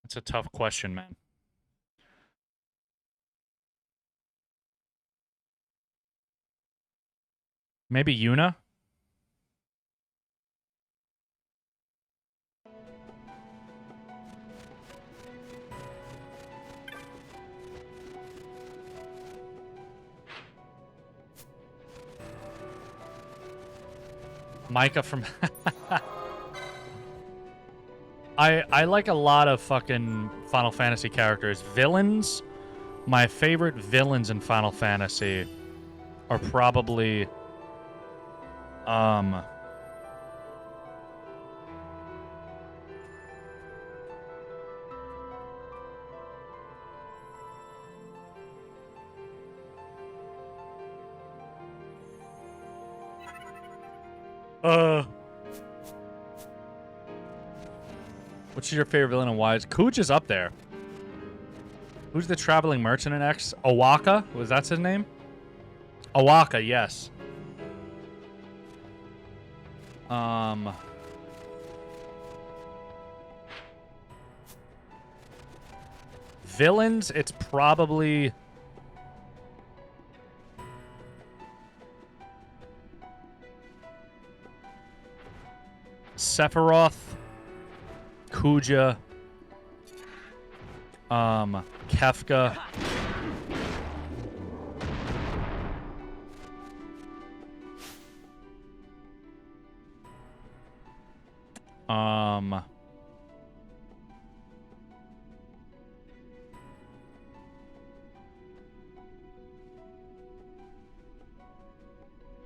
It's a tough question, man. Maybe Yuna? Micah from... I like a lot of fucking Final Fantasy characters. Villains, my favorite villains in Final Fantasy are probably... What's your favorite villain and why? Kuj is up there. Who's the traveling merchant in X? Owaka? Was that his name? Owaka, yes. Villains, it's probably... Sephiroth, Kuja, Kefka.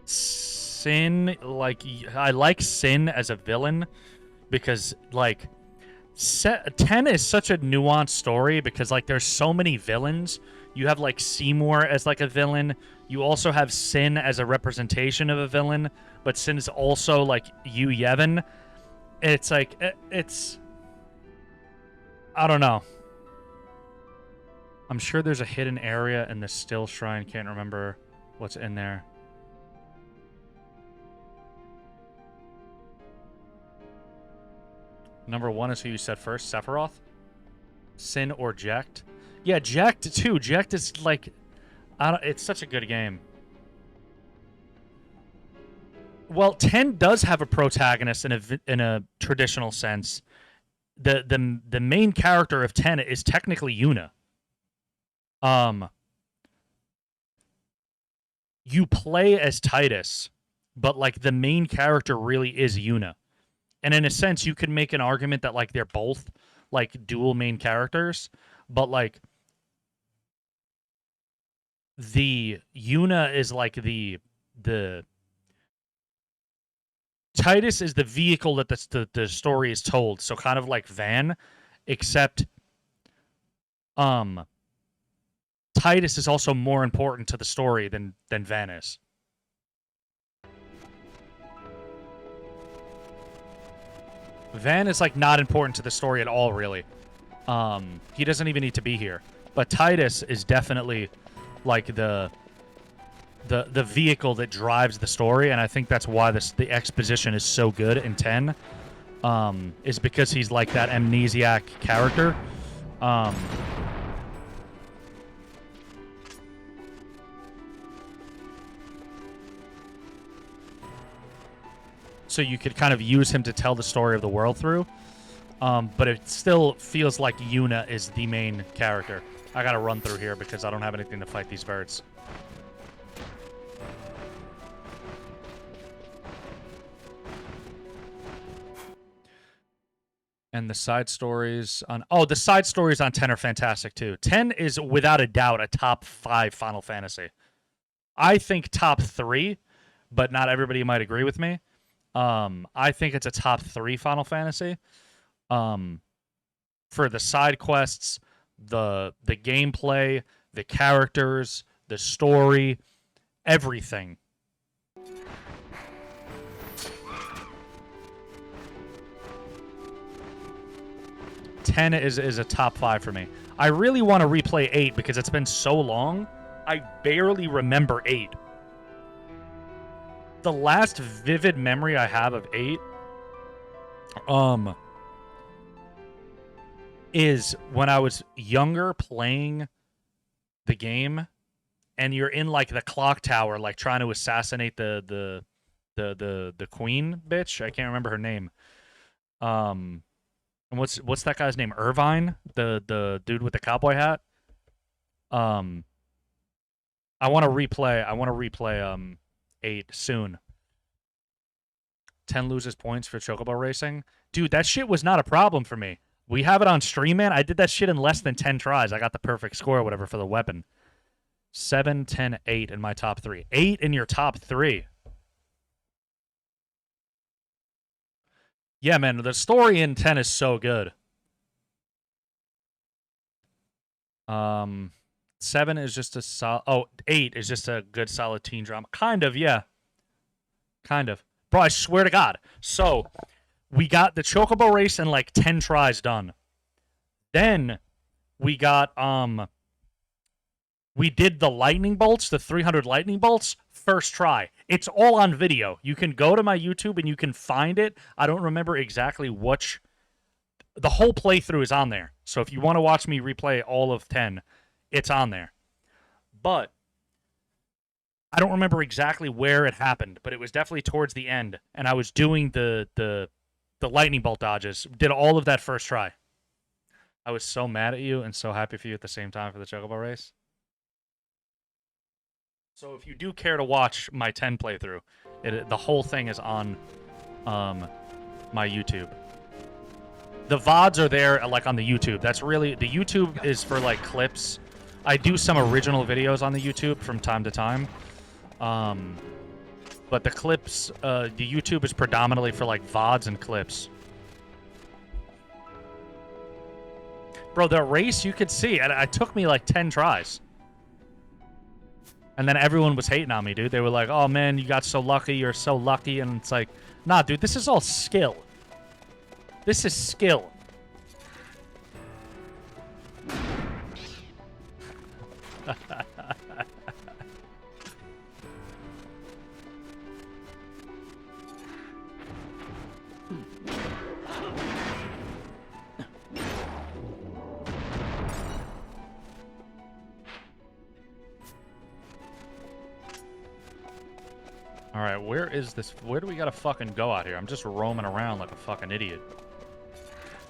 Sin, like, I like Sin as a villain because, like, 10 is such a nuanced story because, like, there's so many villains. You have, like, Seymour as, like, a villain. You also have Sin as a representation of a villain, but Sin is also, like, Yu Yevon. It's, like, it's... I don't know. I'm sure there's a hidden area in the Still Shrine. Can't remember what's in there. Number 1 is who you said first, Sephiroth? Sin or Jecht? Yeah, Jecht too. Jecht is like, it's such a good game. Well, 10 does have a protagonist in a traditional sense. The main character of 10 is technically Yuna. You play as Tidus, but like the main character really is Yuna. And in a sense, you can make an argument that, like, they're both, like, dual main characters. But, like, the Yuna is, like, the Tidus is the vehicle that the story is told. So kind of like Van, except Titus is also more important to the story than Van is. Van is like not important to the story at all, really. He doesn't even need to be here. But Titus is definitely like the vehicle that drives the story, and I think that's why the exposition is so good in 10. Is because he's like that amnesiac character. So you could kind of use him to tell the story of the world through. But it still feels like Yuna is the main character. I gotta run through here because I don't have anything to fight these birds. And the side stories on... Oh, the side stories on 10 are fantastic, too. 10 is, without a doubt, a top 5 Final Fantasy. I think top 3, but not everybody might agree with me. I think it's a top 3 Final Fantasy. For the side quests, the gameplay, the characters, the story, everything. Ten is a top 5 for me. I really want to replay 8 because it's been so long. I barely remember 8. The last vivid memory I have of 8 is when I was younger playing the game, and you're in like the clock tower, like trying to assassinate the queen bitch. I can't remember her name. And what's that guy's name? Irvine, the dude with the cowboy hat. I want to replay 8 soon. 10 loses points for Chocobo Racing. Dude, that shit was not a problem for me. We have it on stream, man. I did that shit in less than 10 tries. I got the perfect score or whatever for the weapon. 7, 10, 8 in my top 3. 8 in your top 3. Yeah, man, the story in 10 is so good. 7 is just a solid... Oh, 8 is just a good, solid teen drama. Kind of, yeah. Kind of. Bro, I swear to God. So, we got the Chocobo race in like 10 tries done. Then, we got, we did the lightning bolts, the 300 lightning bolts, first try. It's all on video. You can go to my YouTube and you can find it. I don't remember exactly which... The whole playthrough is on there. So if you want to watch me replay all of 10, it's on there. But I don't remember exactly where it happened, but it was definitely towards the end. And I was doing the lightning bolt dodges. Did all of that first try. I was so mad at you and so happy for you at the same time for the Chocobo race. So if you do care to watch my 10 playthrough, the whole thing is on my YouTube. The VODs are there like on the YouTube. That's really... The YouTube is for like clips. I do some original videos on the YouTube from time to time. But the clips... the YouTube is predominantly for like VODs and clips. Bro, the race, you could see. It took me like 10 tries. And then everyone was hating on me, dude. They were like, oh, man, you got so lucky. You're so lucky. And it's like, nah, dude, this is all skill. This is skill. All right, where is this? Where do we gotta fucking go out here? I'm just roaming around like a fucking idiot.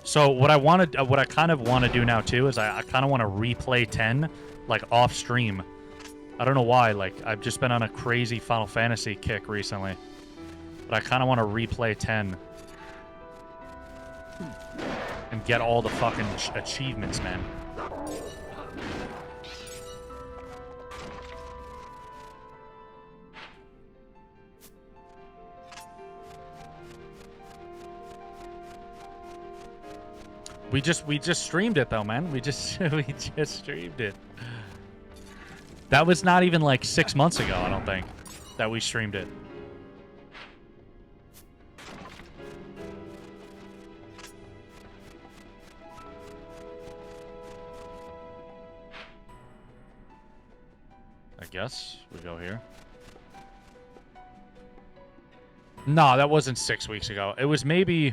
So what I kind of want to do now too is I kind of want to replay 10 like off stream. I don't know why. Like I've just been on a crazy Final Fantasy kick recently, but I kind of want to replay 10 and get all the fucking achievements, man. We just streamed it though, man. We just streamed it. That was not even like 6 months ago, I don't think, that we streamed it. I guess we go here. No, that wasn't 6 weeks ago. It was maybe...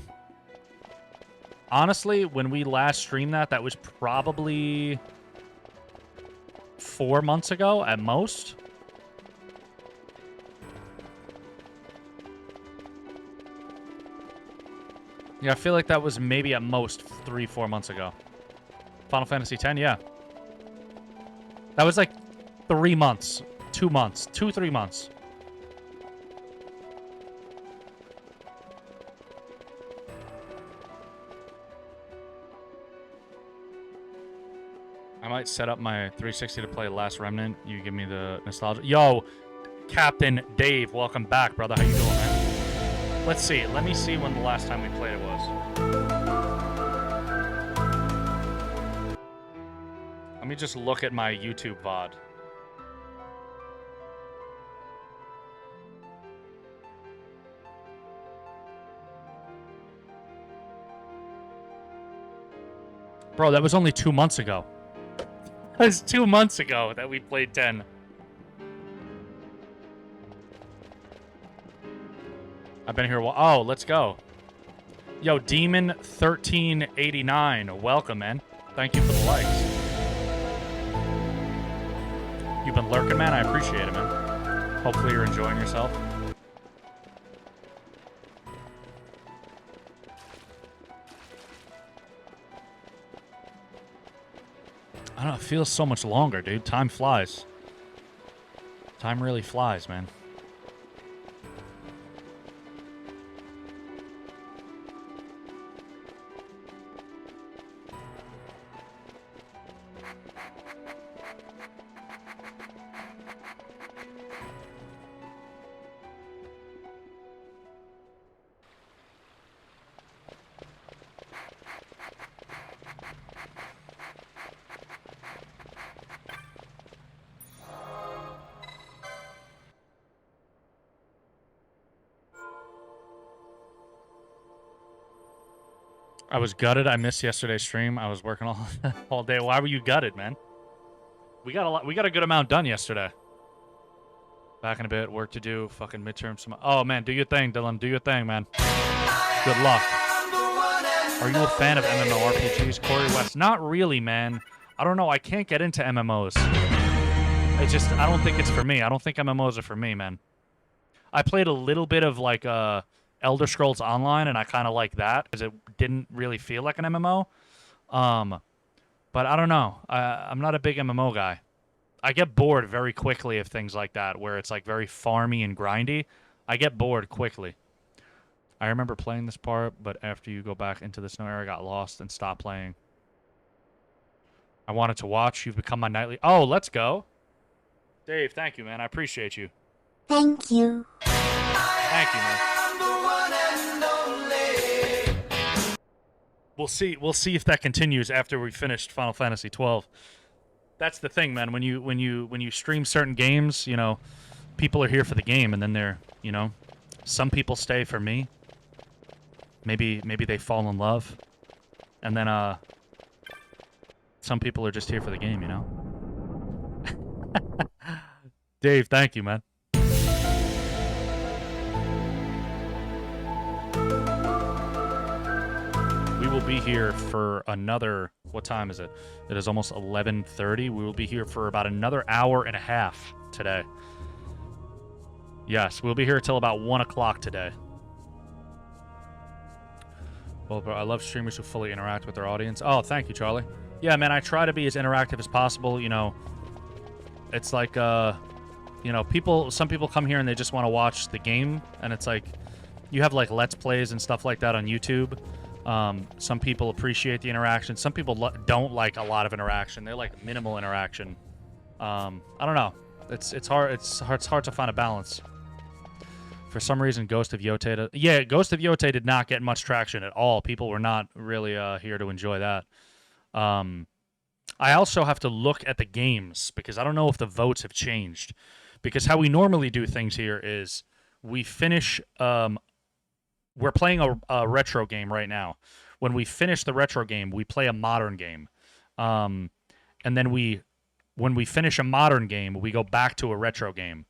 Honestly, when we last streamed that was probably 4 months ago at most. Yeah, I feel like that was maybe at most 3-4 months ago. Final Fantasy X, yeah. That was like 3 months, 2 months, 2-3 months. I might set up my 360 to play Last Remnant. You give me the nostalgia. Yo, Captain Dave, welcome back, brother. How you doing, man? Let's see. Let me see when the last time we played it was. Let me just look at my YouTube VOD. Bro, that was only 2 months ago. That was 2 months ago that we played 10. I've been here a while. Oh, let's go. Yo, Demon1389. Welcome, man. Thank you for the likes. You've been lurking, man. I appreciate it, man. Hopefully you're enjoying yourself. I don't know, it feels so much longer, dude. Time flies. Time really flies, man. I was gutted. I missed yesterday's stream. I was working all day. Why were you gutted, man? We got a good amount done yesterday. Back in a bit. Work to do. Fucking midterm. Oh man, do your thing, Dylan. Do your thing, man. Good luck. Are you a fan of MMORPGs, Corey West? Not really, man. I don't know. I can't get into MMOs. I don't think it's for me. I don't think MMOs are for me, man. I played a little bit of like Elder Scrolls Online, and I kind of like that because it didn't really feel like an MMO. But I don't know. I'm not a big MMO guy. I get bored very quickly of things like that, where it's like very farmy and grindy. I get bored quickly. I remember playing this part, but after you go back into the snow area, I got lost and stopped playing. I wanted to watch. You've become my nightly... Oh, let's go. Dave, thank you, man. I appreciate you. Thank you. Thank you, man. We'll see if that continues after we finished Final Fantasy 12. That's the thing, man. When you stream certain games, you know, people are here for the game, and then they're, you know, some people stay for me. Maybe they fall in love, and then some people are just here for the game, you know. Dave, thank you, man. We will be here for another... What time is it? It is almost 11:30. We will be here for about another hour and a half today. Yes, we'll be here till about 1 o'clock today. Well, bro, I love streamers who fully interact with their audience. Oh, thank you, Charlie. Yeah, man, I try to be as interactive as possible. You know, it's like, you know, some people come here and they just want to watch the game, and it's like, you have like Let's Plays and stuff like that on YouTube. Some people appreciate the interaction. Some people don't like a lot of interaction. They like minimal interaction. I don't know. It's hard to find a balance. For some reason, Ghost of Yotei... Yeah, Ghost of Yotei did not get much traction at all. People were not really here to enjoy that. I also have to look at the games because I don't know if the votes have changed. Because how we normally do things here is we finish... we're playing a retro game right now. When we finish the retro game, we play a modern game. And then when we finish a modern game, we go back to a retro game.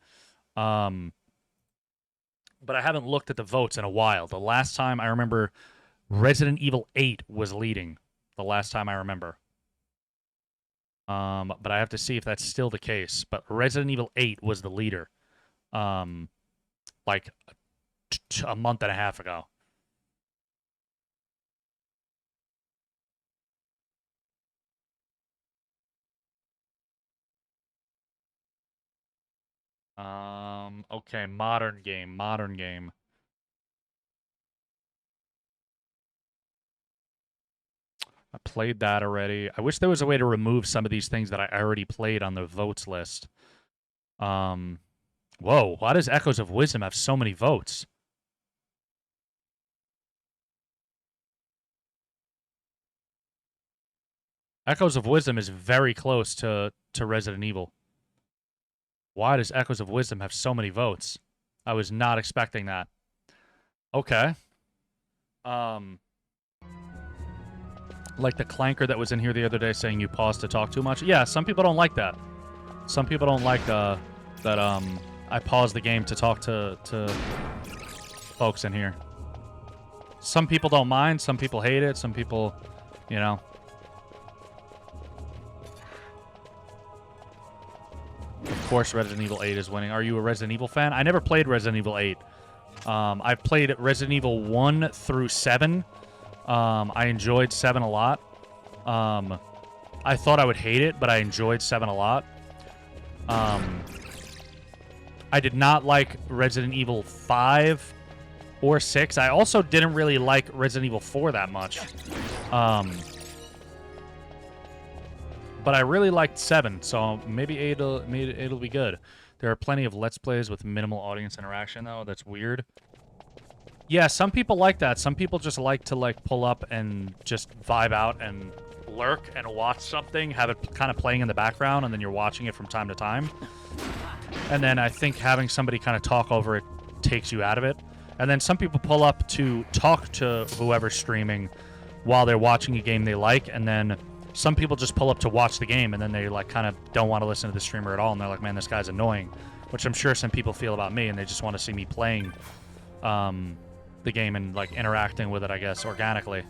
But I haven't looked at the votes in a while. The last time I remember Resident Evil 8 was leading. The last time I remember. But I have to see if that's still the case. But Resident Evil 8 was the leader. Like a month and a half ago. Okay, modern game. I played that already. I wish there was a way to remove some of these things that I already played on the votes list. Whoa, why does Echoes of Wisdom have so many votes? Echoes of Wisdom is very close to Resident Evil. Why does Echoes of Wisdom have so many votes? I was not expecting that. Okay. Like the clanker that was in here the other day saying you pause to talk too much. Yeah, some people don't like that. Some people don't like that I pause the game to talk to folks in here. Some people don't mind, some people hate it, some people, you know. Of course Resident Evil 8 is winning. Are you a Resident Evil fan? I never played Resident Evil 8. I've played Resident Evil 1 through 7. I enjoyed 7 a lot. I thought I would hate it, but I enjoyed 7 a lot. I did not like Resident Evil 5 or 6. I also didn't really like Resident Evil 4 that much. But I really liked 7, so maybe 8'll be good. There are plenty of Let's Plays with minimal audience interaction, though. That's weird. Yeah, some people like that. Some people just like to pull up and just vibe out and lurk and watch something, have it kind of playing in the background, and then you're watching it from time to time. And then I think having somebody kind of talk over it takes you out of it. And then some people pull up to talk to whoever's streaming while they're watching a game they like, and then some people just pull up to watch the game, and then they kind of don't want to listen to the streamer at all, and they're like, man, this guy's annoying, which I'm sure some people feel about me, and they just want to see me playing the game and interacting with it, I guess, organically.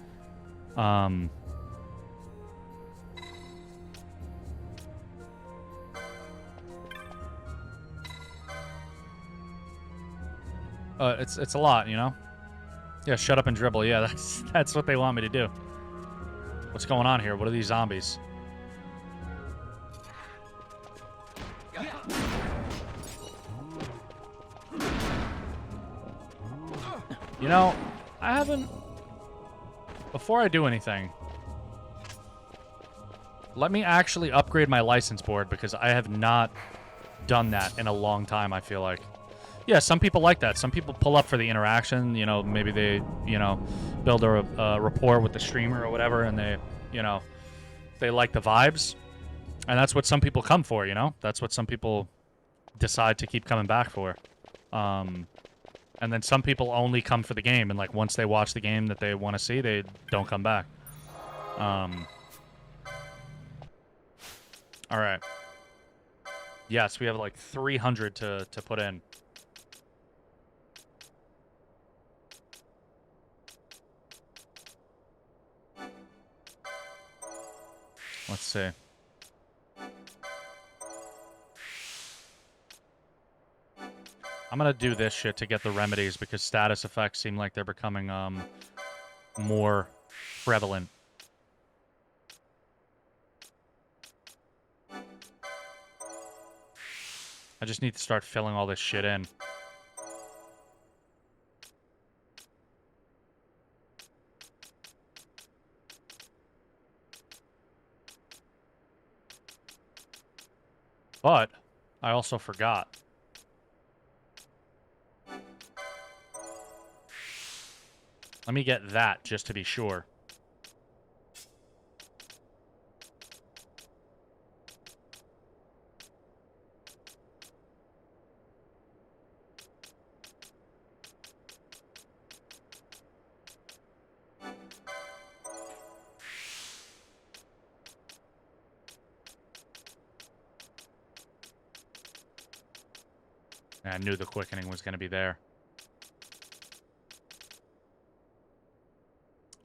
It's a lot, you know? Yeah, shut up and dribble. Yeah, that's what they want me to do. What's going on here? What are these zombies? You know, I haven't... Before I do anything, let me actually upgrade my license board, because I have not done that in a long time, I feel like. Yeah, some people like that. Some people pull up for the interaction. You know, maybe they, build a rapport with the streamer or whatever, and they, they like the vibes. And that's what some people come for, you know? That's what some people decide to keep coming back for. And then some people only come for the game, and once they watch the game that they want to see, they don't come back. All right. Yes, we have 300 to put in. Let's see. I'm gonna do this shit to get the remedies, because status effects seem like they're becoming more prevalent. I just need to start filling all this shit in. But I also forgot. Let me get that just to be sure. I knew the quickening was going to be there.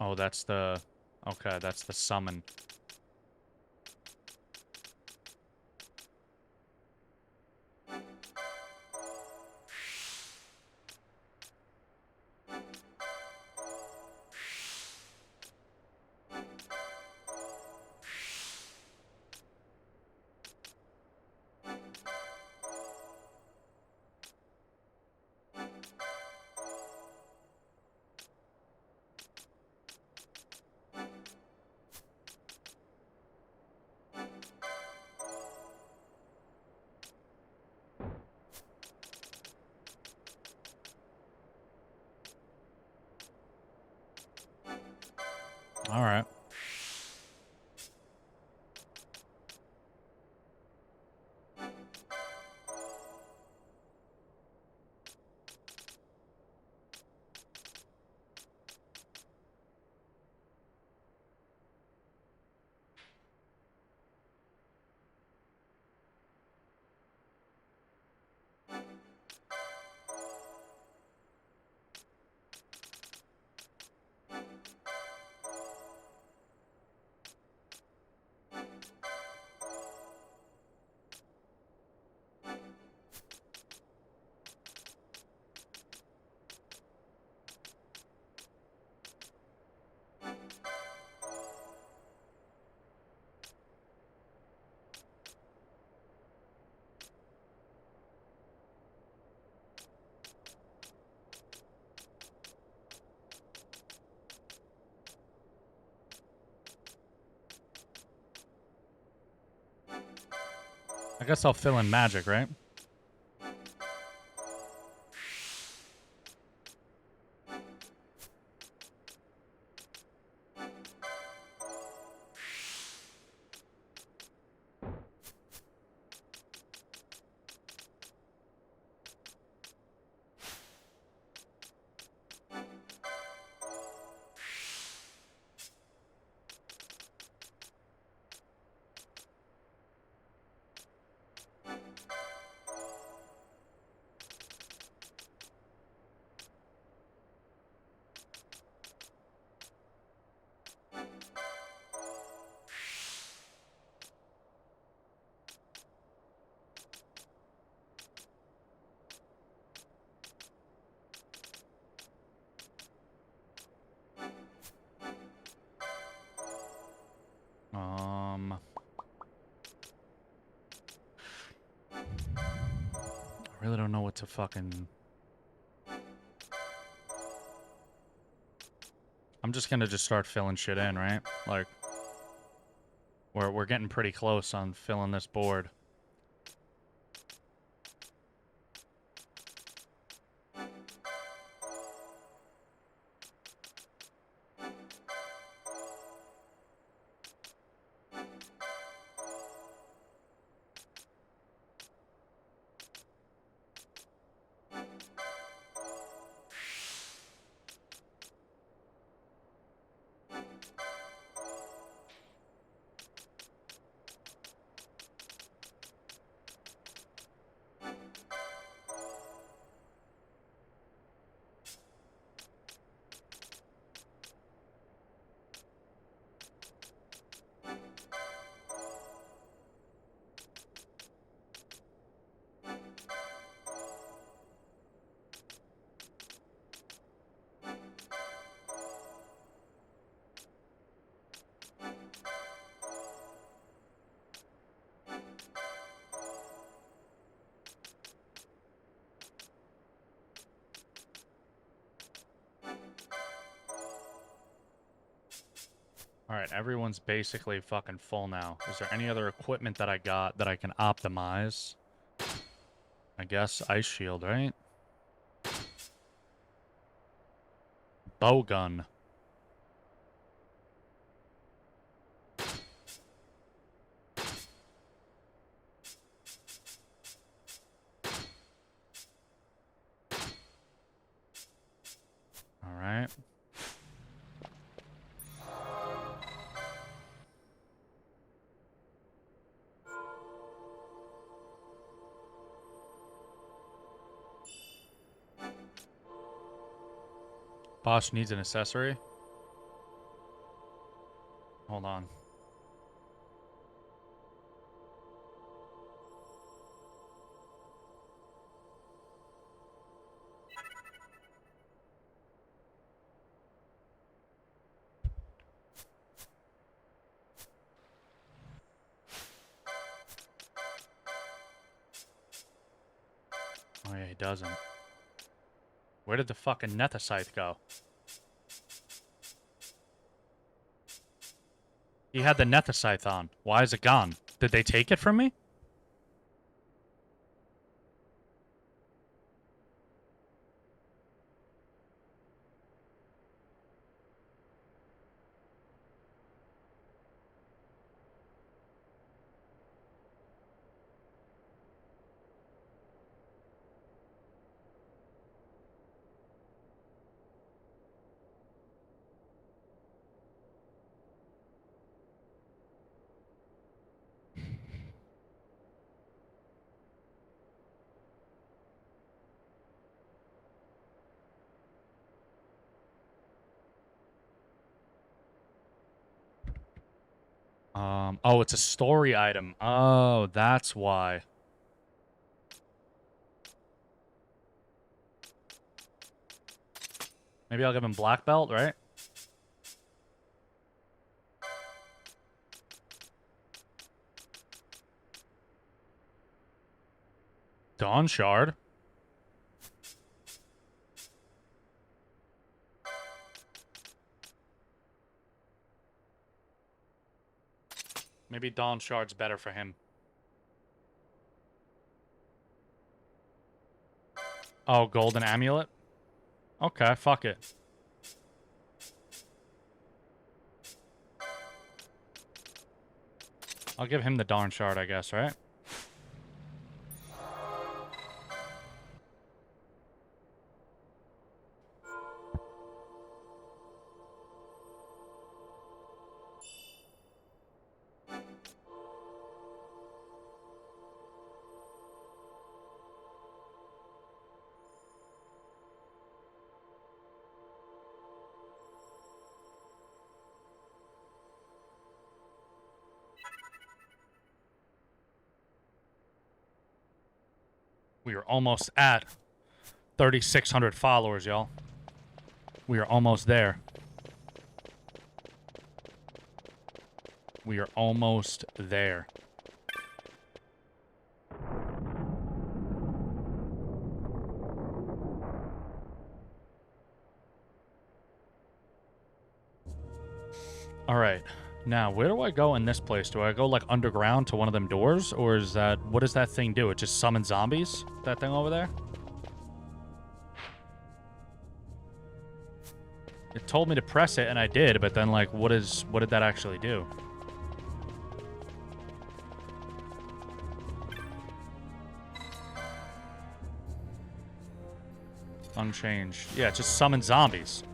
Oh, that's the... Okay, that's the summon. All right. I guess I'll fill in magic, right? I really don't know what to fucking... I'm just gonna just start filling shit in, right? Like, we're getting pretty close on filling this board. Alright, everyone's basically fucking full now. Is there any other equipment that I got that I can optimize? I guess Ice Shield, right? bow gun. All right. Bosch needs an accessory. Hold on. Oh yeah, he doesn't. Where did the fucking Nethicite go? He had the Nethicite on. Why is it gone? Did they take it from me? Oh, it's a story item. Oh, that's why. Maybe I'll give him black belt, right? Dawn Shard. Maybe Dawn Shard's better for him. Oh, golden amulet? Okay, fuck it. I'll give him the Dawn Shard, I guess, right? We are almost at 3,600 followers, y'all. We are almost there. We are almost there. All right. Now, where do I go in this place? Do I go, like, underground to one of them doors? Or is that... What does that thing do? It just summons zombies? That thing over there? It told me to press it, and I did, but then, like, what did that actually do? Unchanged. Yeah, it just summons zombies.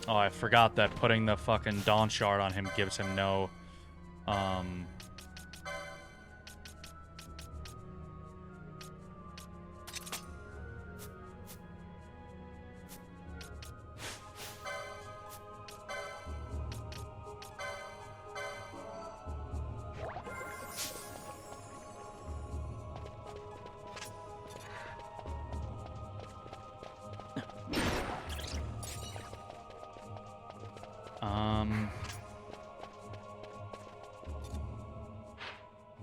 Oh, I forgot that putting the fucking Dawn Shard on him gives him no,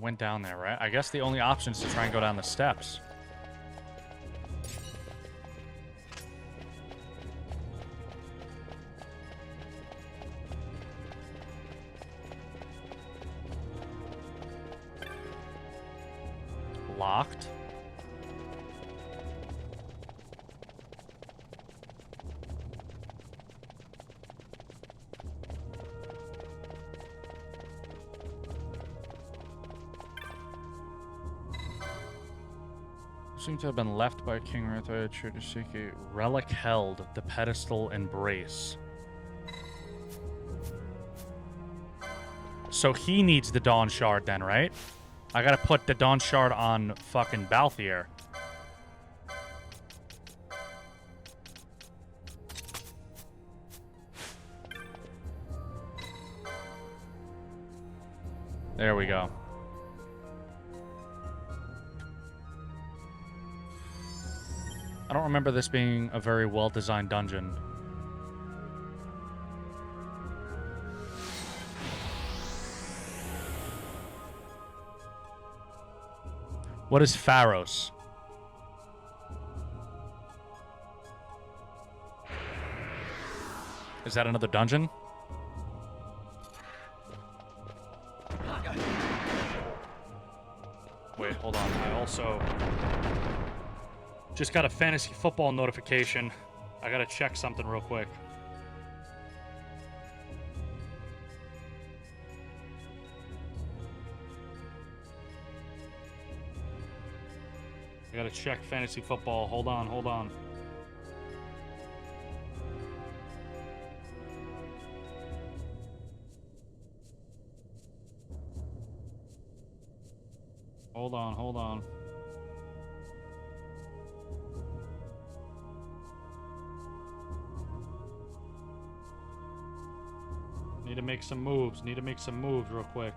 went down there, right? I guess the only option is to try and go down the steps. Locked. Seems to have been left by King Arthur to seek a relic held, the pedestal embrace. So he needs the Dawn Shard then, right? I gotta put the Dawn Shard on fucking Balthier. There we go. I don't remember this being a very well-designed dungeon. What is Pharos? Is that another dungeon? Wait, hold on. I also just got a fantasy football notification. I gotta check something real quick. I gotta check fantasy football. Hold on, hold on. Hold on, hold on. Need to make some moves. Need to make some moves real quick.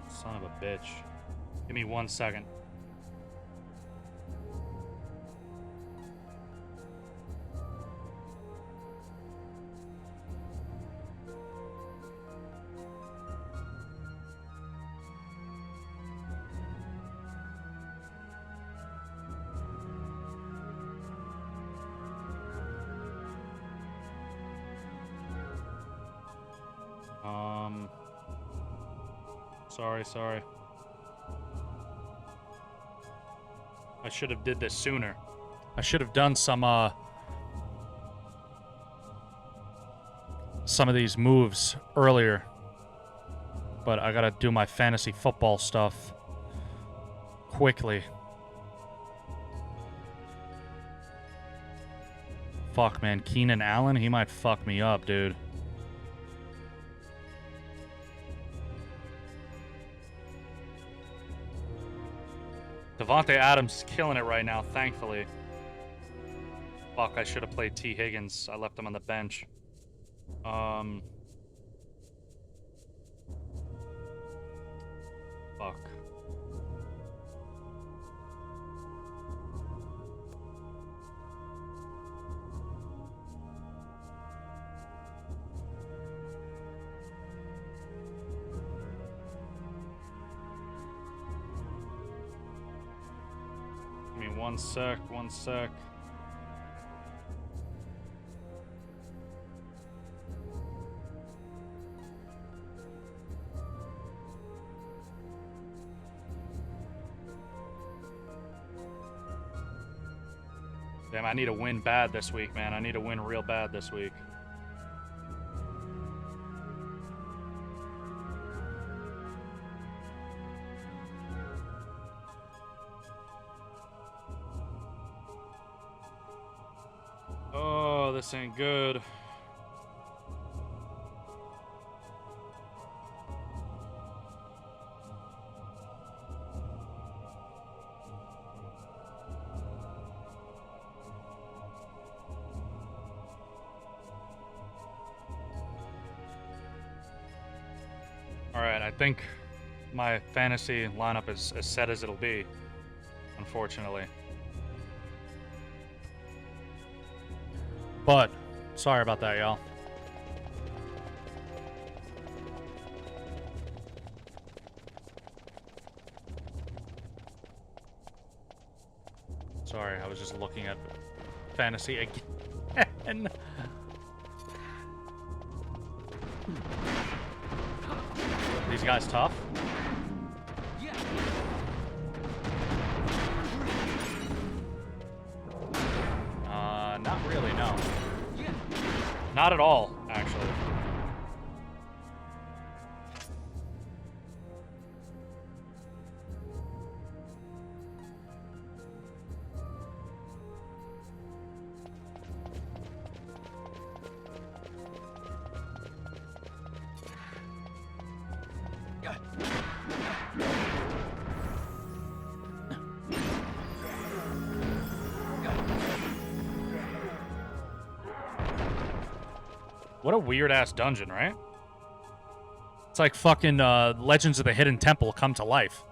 Son of a bitch. Give me 1 second. Sorry. I should have did this sooner. I should have done some of these moves earlier. But I gotta do my fantasy football stuff quickly. Fuck, man. Keenan Allen, he might fuck me up, dude. Devontae Adams is killing it right now, thankfully. Fuck, I should have played T. Higgins. I left him on the bench. Fuck. Give me 1 sec, 1 sec. Damn, I need to win bad this week, man. I need to win real bad this week. Oh, this ain't good. Alright, I think my fantasy lineup is as set as it'll be, unfortunately. But, sorry about that, y'all. Sorry, I was just looking at fantasy again. These guys tough? Not really, no. Not at all, actually. What a weird-ass dungeon, right? It's like fucking Legends of the Hidden Temple come to life.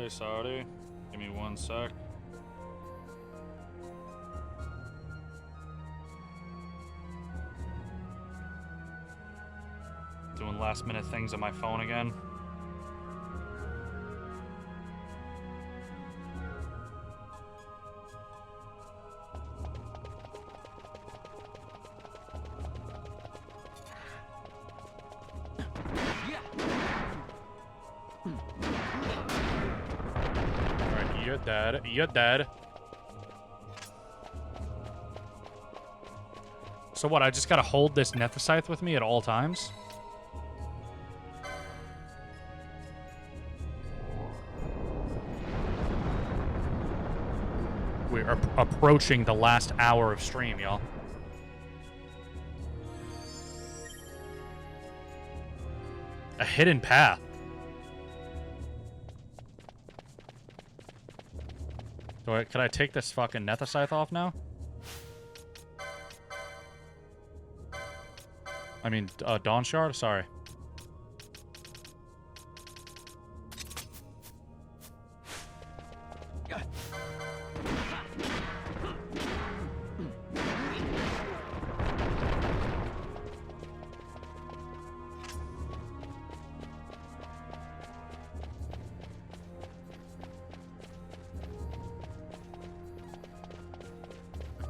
Sorry. Give me 1 sec. Doing last minute things on my phone again. You're dead. So what, I just gotta hold this Nethicite with me at all times? We are approaching the last hour of stream, y'all. A hidden path. Can I take this fucking Nethicite off now? I mean, Dawn Shard? Sorry.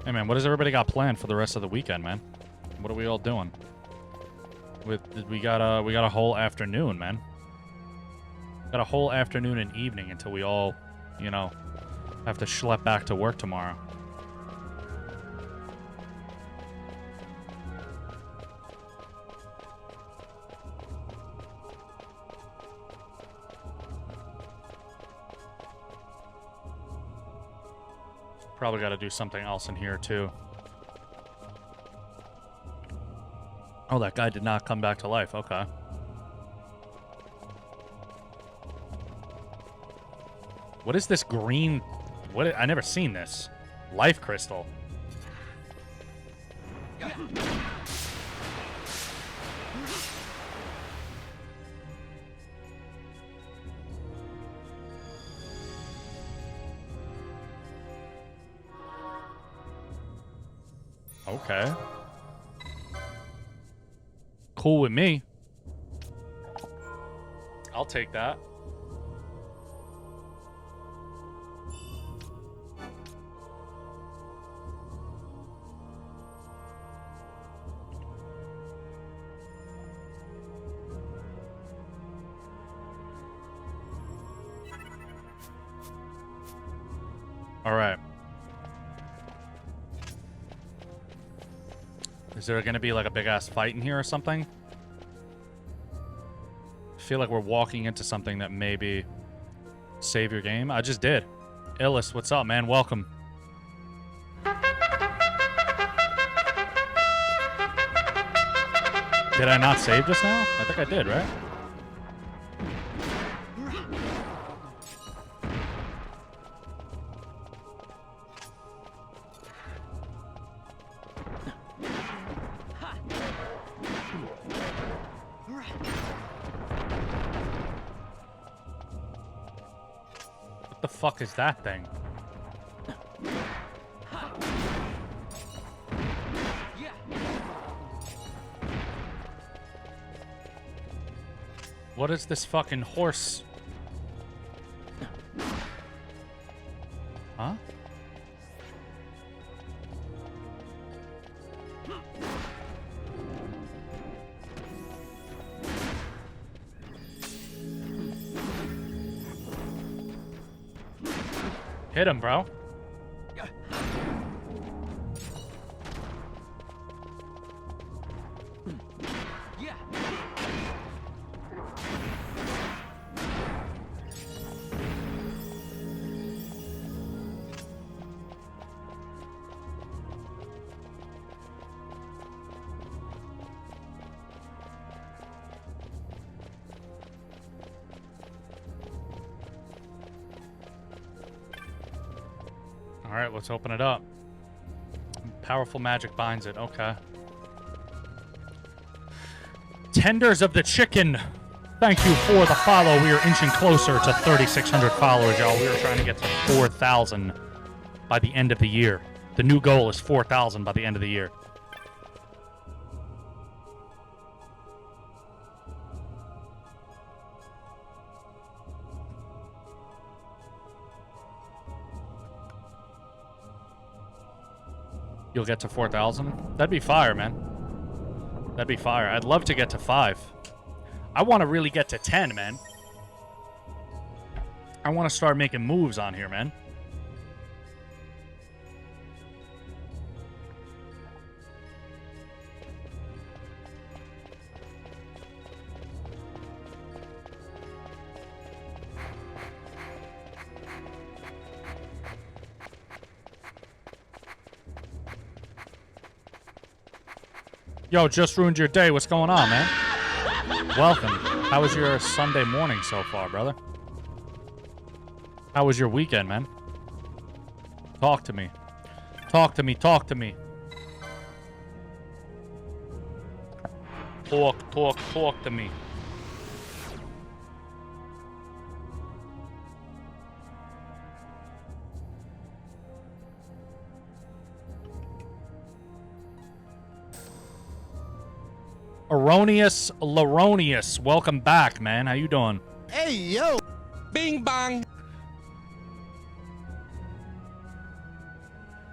Hey man, what does everybody got planned for the rest of the weekend, man? What are we all doing? We got a whole afternoon, man. Got a whole afternoon and evening until we all, you know, have to schlep back to work tomorrow. Probably got to do something else in here, too. Oh, that guy did not come back to life. Okay. What is this green... What? I never seen this. Life crystal. Okay. Cool with me. I'll take that. All right. Is there going to be like a big ass fight in here or something? feel like we're walking into something that maybe save your game. I just did. Illis, what's up, man? Welcome. Did I not save just now? I think I did, right? What the fuck is that thing? What is this fucking horse? Huh? Hit him, bro. All right, let's open it up. Powerful magic binds it. Okay. Tenders of the Chicken. Thank you for the follow. We are inching closer to 3,600 followers, y'all. We are trying to get to 4,000 by the end of the year. The new goal is 4,000 by the end of the year. You'll get to 4,000? That'd be fire, man. That'd be fire. I'd love to get to 5. I want to really get to 10, man. I want to start making moves on here, man. Yo, just ruined your day. What's going on, man? Welcome. How was your Sunday morning so far, brother? How was your weekend, man? Talk to me. Talk to me. Talk to me. Talk to me. Erroneous Laronius, welcome back, man. How you doing? Hey, yo. Bing bang.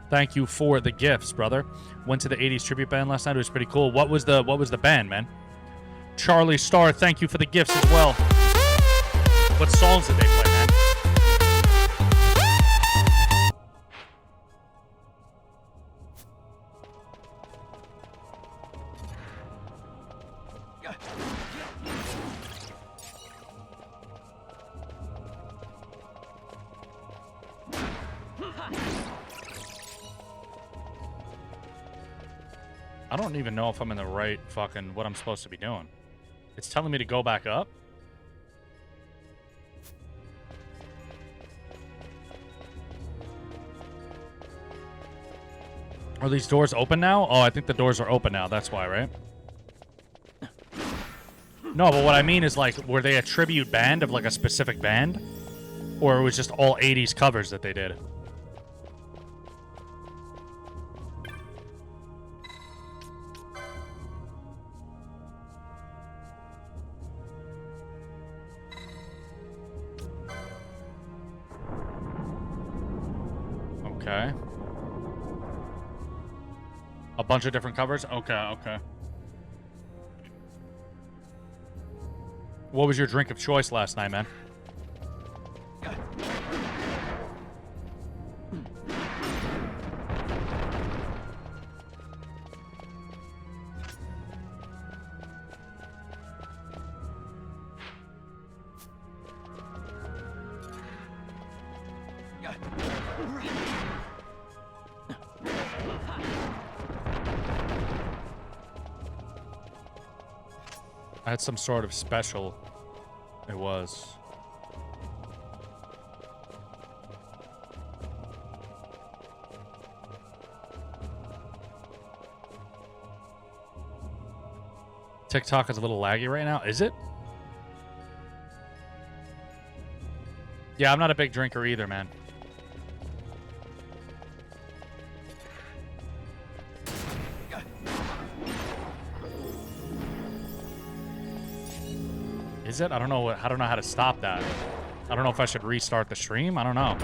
Thank you for the gifts, brother. Went to the 80s tribute band last night. It was pretty cool. What was the band, man? Charlie Starr, thank you for the gifts as well. What songs did they play, man? I don't even know if I'm in the right fucking what I'm supposed to be doing. It's telling me to go back up. Are these doors open now? Oh, I think the doors are open now. That's why, right? No, but what I mean is, like, were they a tribute band of, like, a specific band? Or it was just all 80s covers that they did? Okay. A bunch of different covers? Okay, okay. What was your drink of choice last night, man? I had some sort of special. It was. TikTok is a little laggy right now. Is it? Yeah, I'm not a big drinker either, man. Is it? I don't know how to stop that. I don't know if I should restart the stream. I don't know.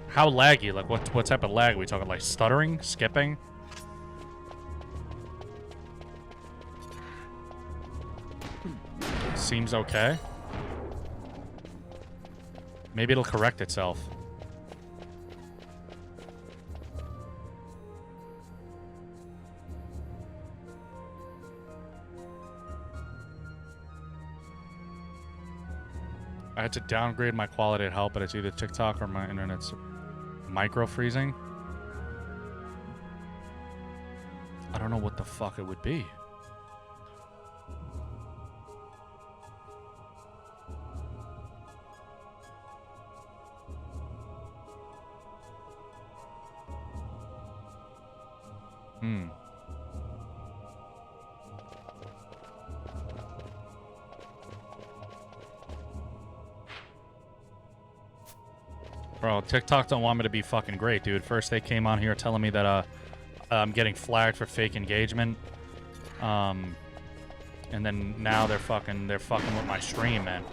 How laggy? Like what type of lag are we talking? Like stuttering, skipping? Seems okay. Maybe it'll correct itself. I had to downgrade my quality of help, but it's either TikTok or my internet's micro freezing. I don't know what the fuck it would be. Bro, TikTok don't want me to be fucking great, dude. First they came on here telling me that I'm getting flagged for fake engagement. And then now they're fucking with my stream, man.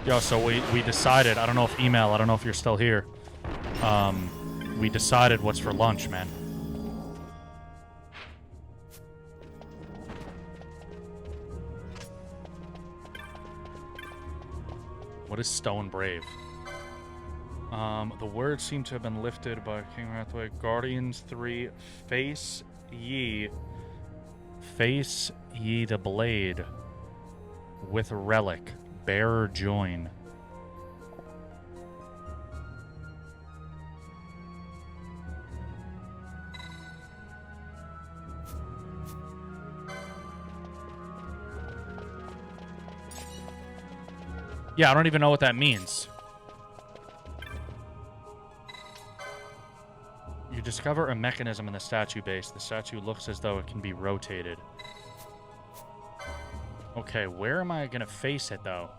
Yo, so we decided, I don't know if email, I don't know if you're still here. We decided what's for lunch, man. What is Stone Brave? The words seem to have been lifted by King Hathaway. Guardians 3, face ye the blade with relic. Bearer join. Yeah, I don't even know what that means. You discover a mechanism in the statue base. The statue looks as though it can be rotated. Okay, where am I gonna face it, though?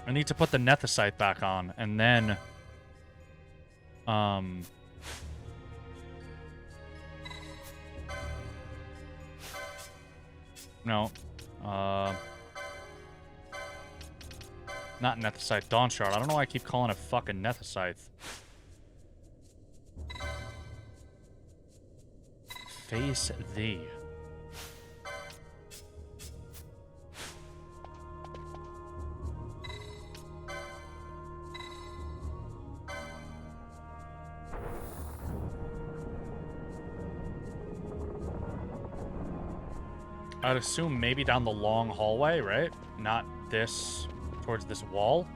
I need to put the Nethicite back on, and then... No. Not Nethicite, Dawn Shard. I don't know why I keep calling it fucking Nethicite. Face thee. I'd assume maybe down the long hallway, right? Not this, towards this wall.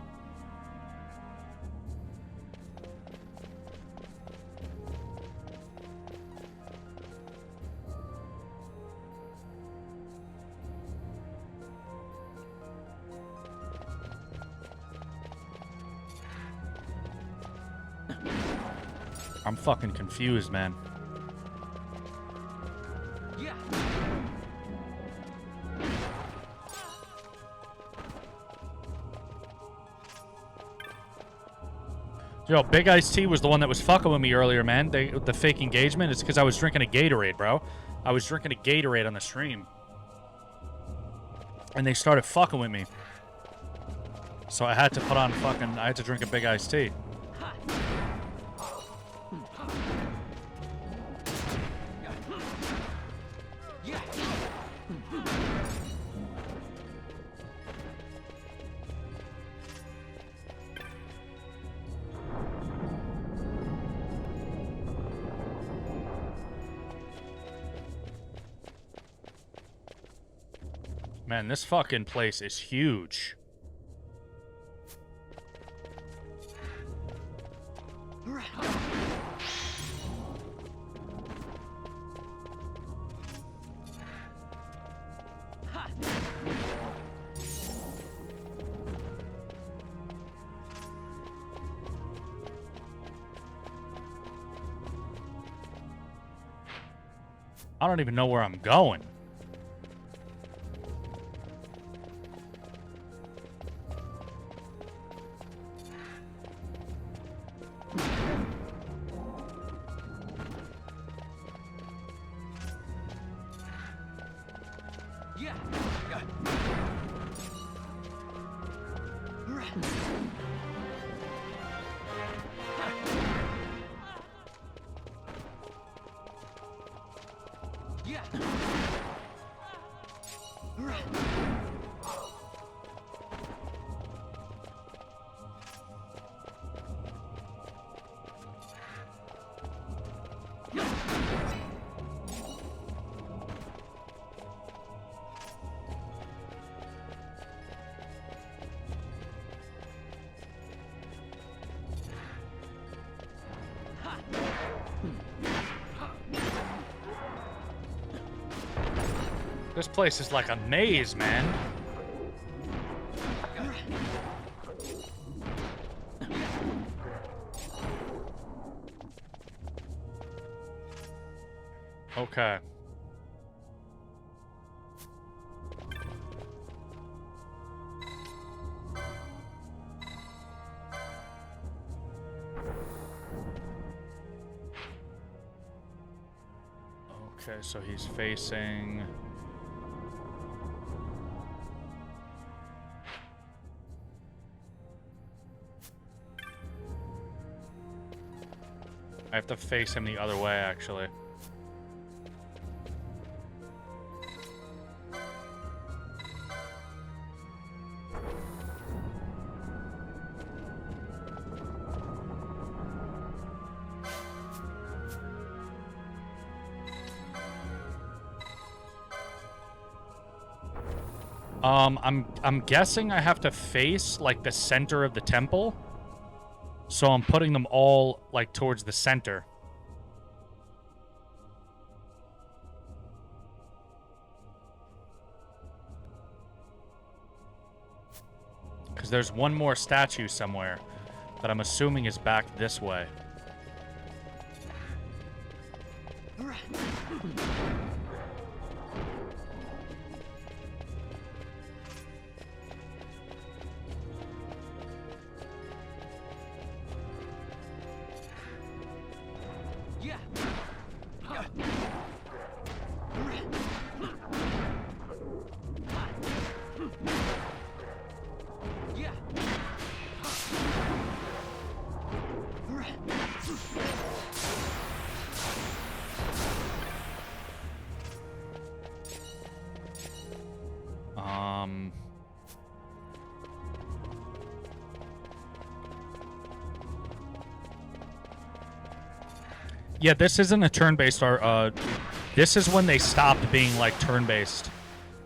I'm fucking confused, man. Yo, Big Ice T was the one that was fucking with me earlier, man. The fake engagement. It's because I was drinking a Gatorade, bro. I was drinking a Gatorade on the stream. And they started fucking with me. So I had to put on I had to drink a big iced tea. Man, this fucking place is huge. I don't even know where I'm going. This place is like a maze, man. Okay. Okay, so he's facing... I have to face him the other way, actually. I'm guessing I have to face like the center of the temple. So I'm putting them all like towards the center. Because there's one more statue somewhere that I'm assuming is back this way. Yeah, this isn't a turn-based. This is when they stopped being like turn-based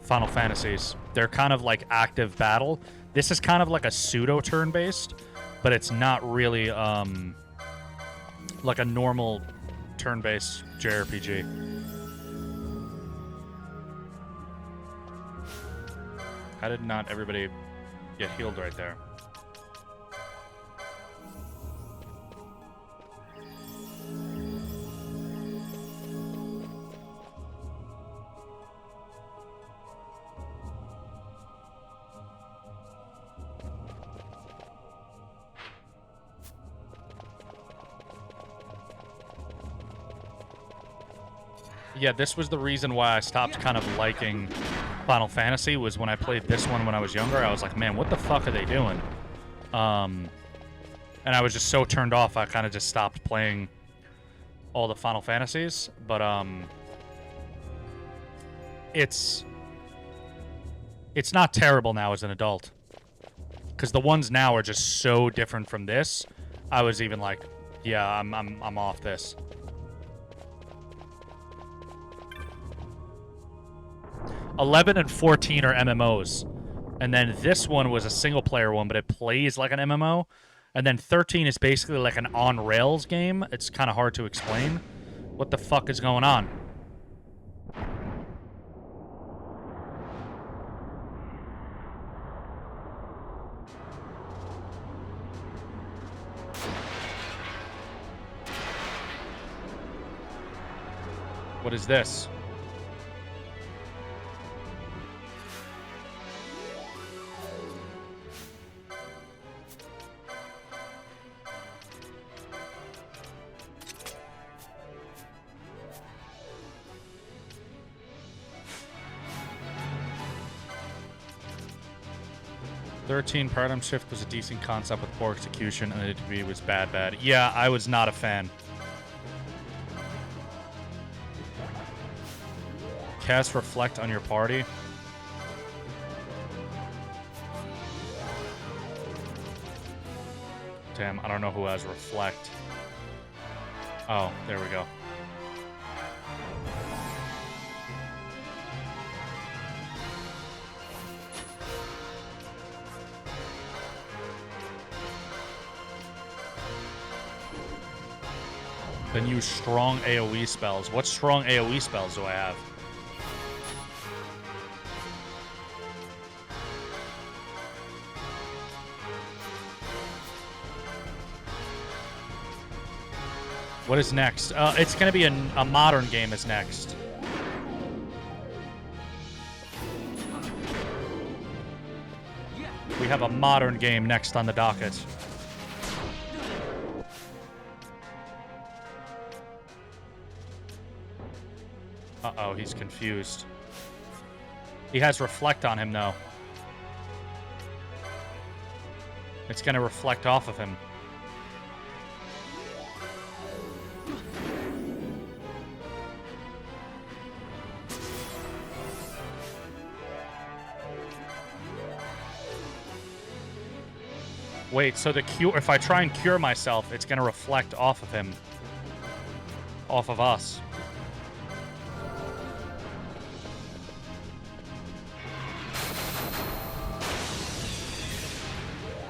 Final Fantasies. They're kind of like active battle. This is kind of like a pseudo turn-based, but it's not really like a normal turn-based JRPG. How did not everybody get healed right there? Yeah, this was the reason why I stopped kind of liking Final Fantasy, was when I played this one when I was younger. I was like, man, what the fuck are they doing? And I was just so turned off, I kind of just stopped playing all the Final Fantasies. But it's not terrible now as an adult, because the ones now are just so different from this. I was even like, yeah, I'm off this. 11 and 14 are MMOs, and then this one was a single-player one, but it plays like an MMO. And then 13 is basically like an on-rails game. It's kind of hard to explain. What the fuck is going on? What is this? "13 Paradigm Shift was a decent concept with poor execution, and the degree was bad. Yeah, I was not a fan. Cast Reflect on your party. Damn, I don't know who has Reflect. Oh, there we go. Then use strong AoE spells. What strong AoE spells do I have? What is next? It's going to be a modern game is next. We have a modern game next on the docket. Uh-oh, he's confused. He has Reflect on him, though. It's going to reflect off of him. Wait, so the cure, if I try and cure myself, it's going to reflect off of him. Off of us.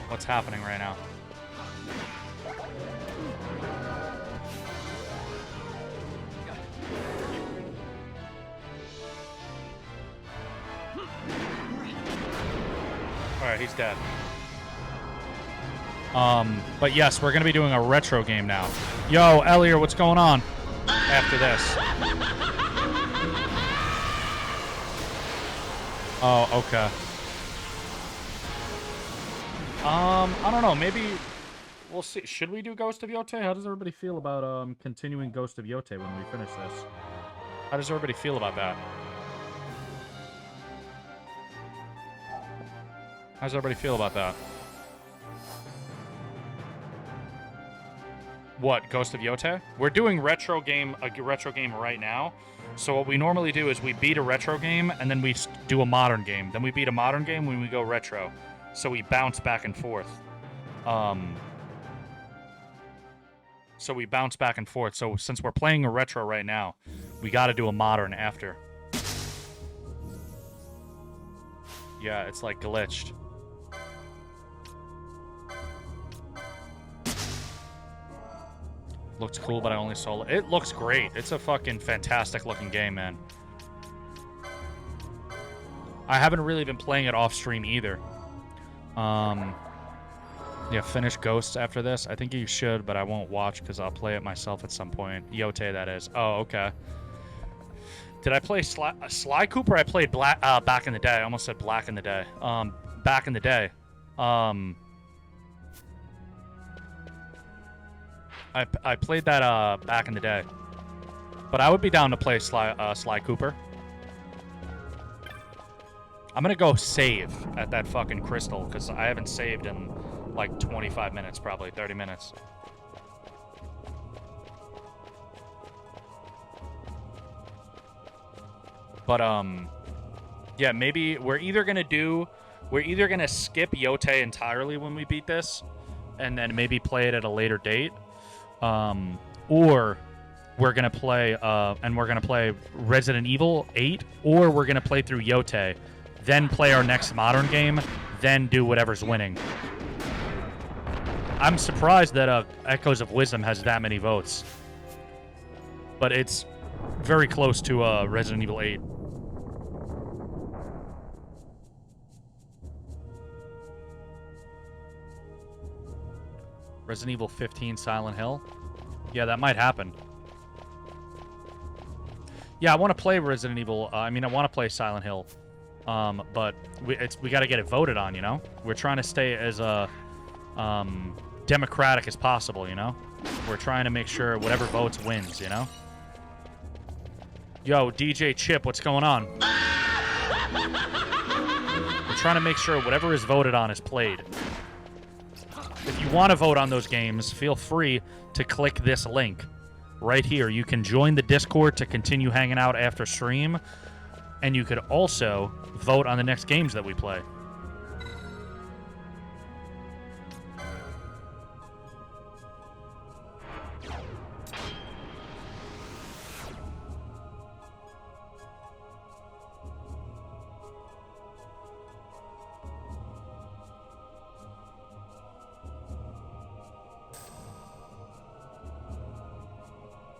What's happening right now? Alright, he's dead. But yes, we're gonna be doing a retro game now. Yo, Elliot, what's going on? After this. Oh, okay. I don't know, maybe we'll see. Should we do Ghost of Yote? How does everybody feel about continuing Ghost of Yote when we finish this? How does everybody feel about that? How does everybody feel about that? What, Ghost of Yote? We're doing a retro game right now. So what we normally do is we beat a retro game and then we do a modern game. Then we beat a modern game when we go retro. So we bounce back and forth. So since we're playing a retro right now, we got to do a modern after. Yeah, it's like glitched. Looks cool, but I only saw it. It looks great. It's a fucking fantastic looking game, man. I haven't really been playing it off stream either. Yeah, finish Ghosts after this. I think you should, but I won't watch because I'll play it myself at some point. Yote, that is. Oh, okay. Did I play Sly Cooper? I played back in the day. I almost said Black in the day. Back in the day. I played that back in the day. But I would be down to play Sly Cooper. I'm gonna go save at that fucking crystal because I haven't saved in like 25 minutes, probably 30 minutes. But yeah, maybe we're either gonna skip Yote entirely when we beat this, and then maybe play it at a later date, or we're gonna play Resident Evil 8, or we're gonna play through Yote, then play our next modern game, then do whatever's winning. I'm surprised that Echoes of Wisdom has that many votes, but it's very close to Resident Evil 8. Resident Evil 15 Silent Hill. Yeah, that might happen. Yeah, I want to play Resident Evil. I want to play Silent Hill. But we got to get it voted on, you know? We're trying to stay as democratic as possible, you know? We're trying to make sure whatever votes wins, you know? Yo, DJ Chip, what's going on? We're trying to make sure whatever is voted on is played. If you want to vote on those games, feel free to click this link right here. You can join the Discord to continue hanging out after stream, and you could also vote on the next games that we play.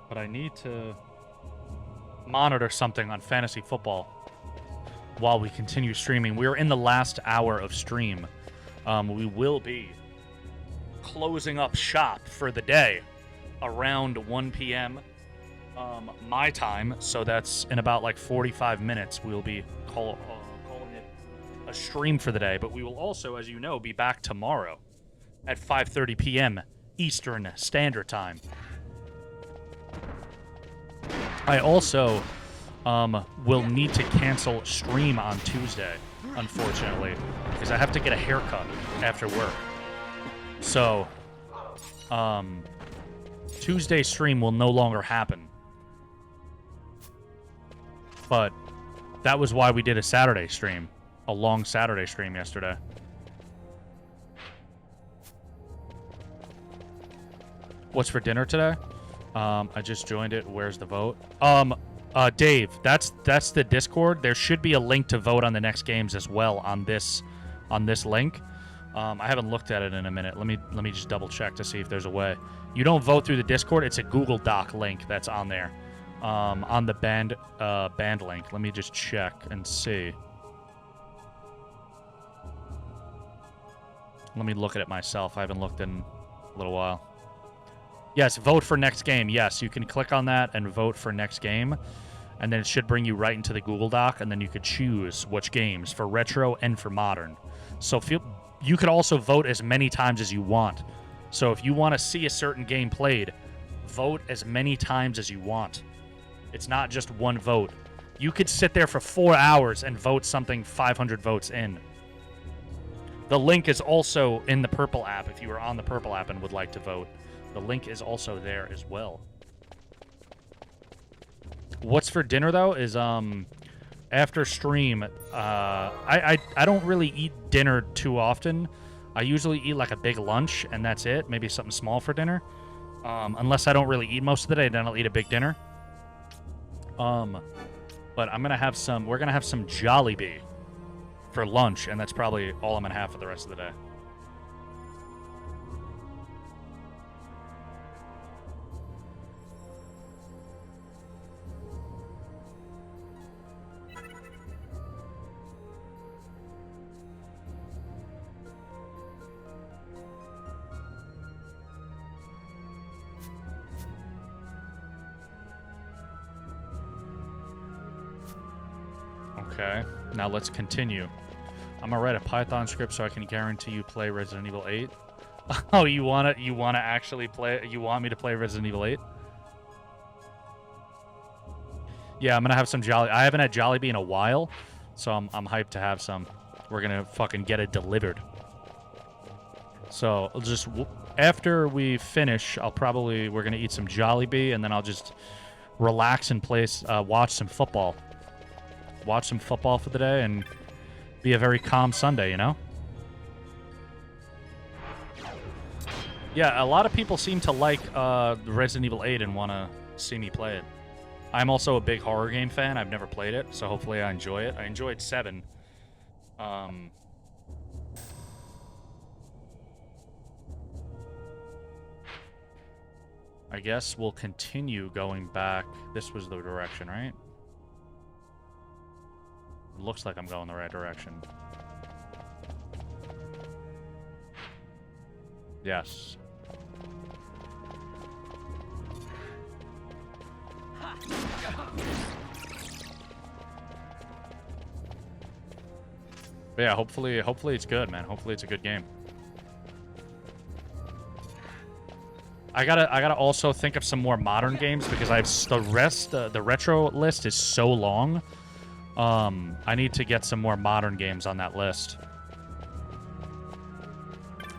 But I need to monitor something on fantasy football while we continue streaming. We're in the last hour of stream. We will be closing up shop for the day around 1 p.m. My time, so that's in about like 45 minutes. We'll be calling it a stream for the day, but we will also, as you know, be back tomorrow at 5:30 p.m. Eastern Standard Time. I also will need to cancel stream on Tuesday, unfortunately, because I have to get a haircut after work. So, Tuesday stream will no longer happen. But that was why we did a Saturday stream, a long Saturday stream yesterday. What's for dinner today? I just joined it. Where's the vote? Dave, that's the Discord. There should be a link to vote on the next games as well on this link. I haven't looked at it in a minute. Let me just double check to see if there's a way. You don't vote through the Discord. It's a Google Doc link that's on there. On the band link. Let me just check and see. Let me look at it myself. I haven't looked in a little while. Yes, vote for next game. Yes, you can click on that and vote for next game. And then it should bring you right into the Google Doc, and then you could choose which games for retro and for modern. So you could also vote as many times as you want. So if you want to see a certain game played, vote as many times as you want. It's not just one vote. You could sit there for 4 hours and vote something 500 votes in. The link is also in the Purple app if you are on the Purple app and would like to vote. The link is also there as well. What's for dinner though is after stream, I don't really eat dinner too often. I usually eat like a big lunch and that's it. Maybe something small for dinner. Unless I don't really eat most of the day, then I'll eat a big dinner. But we're gonna have some Jollibee for lunch, and that's probably all I'm gonna have for the rest of the day. Okay, now let's continue. I'm gonna write a Python script so I can guarantee you play Resident Evil 8. Oh, you wanna actually play? You want me to play Resident Evil 8? Yeah, I'm gonna have some Jolly. I haven't had Jollibee in a while, so I'm hyped to have some. We're gonna fucking get it delivered. So just after we finish, we're gonna eat some Jollibee, and then I'll just relax and watch some football. Watch some football for the day, and be a very calm Sunday, you know? Yeah, a lot of people seem to like Resident Evil 8 and want to see me play it. I'm also a big horror game fan. I've never played it, so hopefully I enjoy it. I enjoyed 7. I guess we'll continue going back. This was the direction, right? Looks like I'm going the right direction. Yes. But yeah, hopefully it's good, man. Hopefully it's a good game. I gotta also think of some more modern games because the retro list is so long. I need to get some more modern games on that list.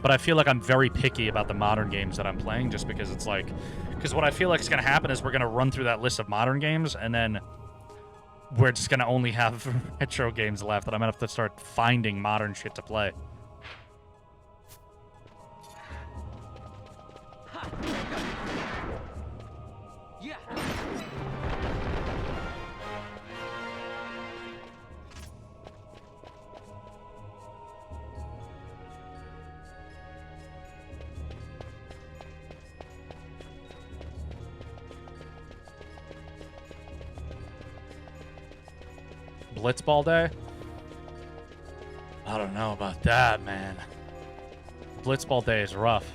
But I feel like I'm very picky about the modern games that I'm playing just because it's like... Because what I feel like is going to happen is we're going to run through that list of modern games, and then we're just going to only have retro games left, and I'm going to have to start finding modern shit to play. Yeah. Blitzball Day? I don't know about that, man. Blitzball Day is rough.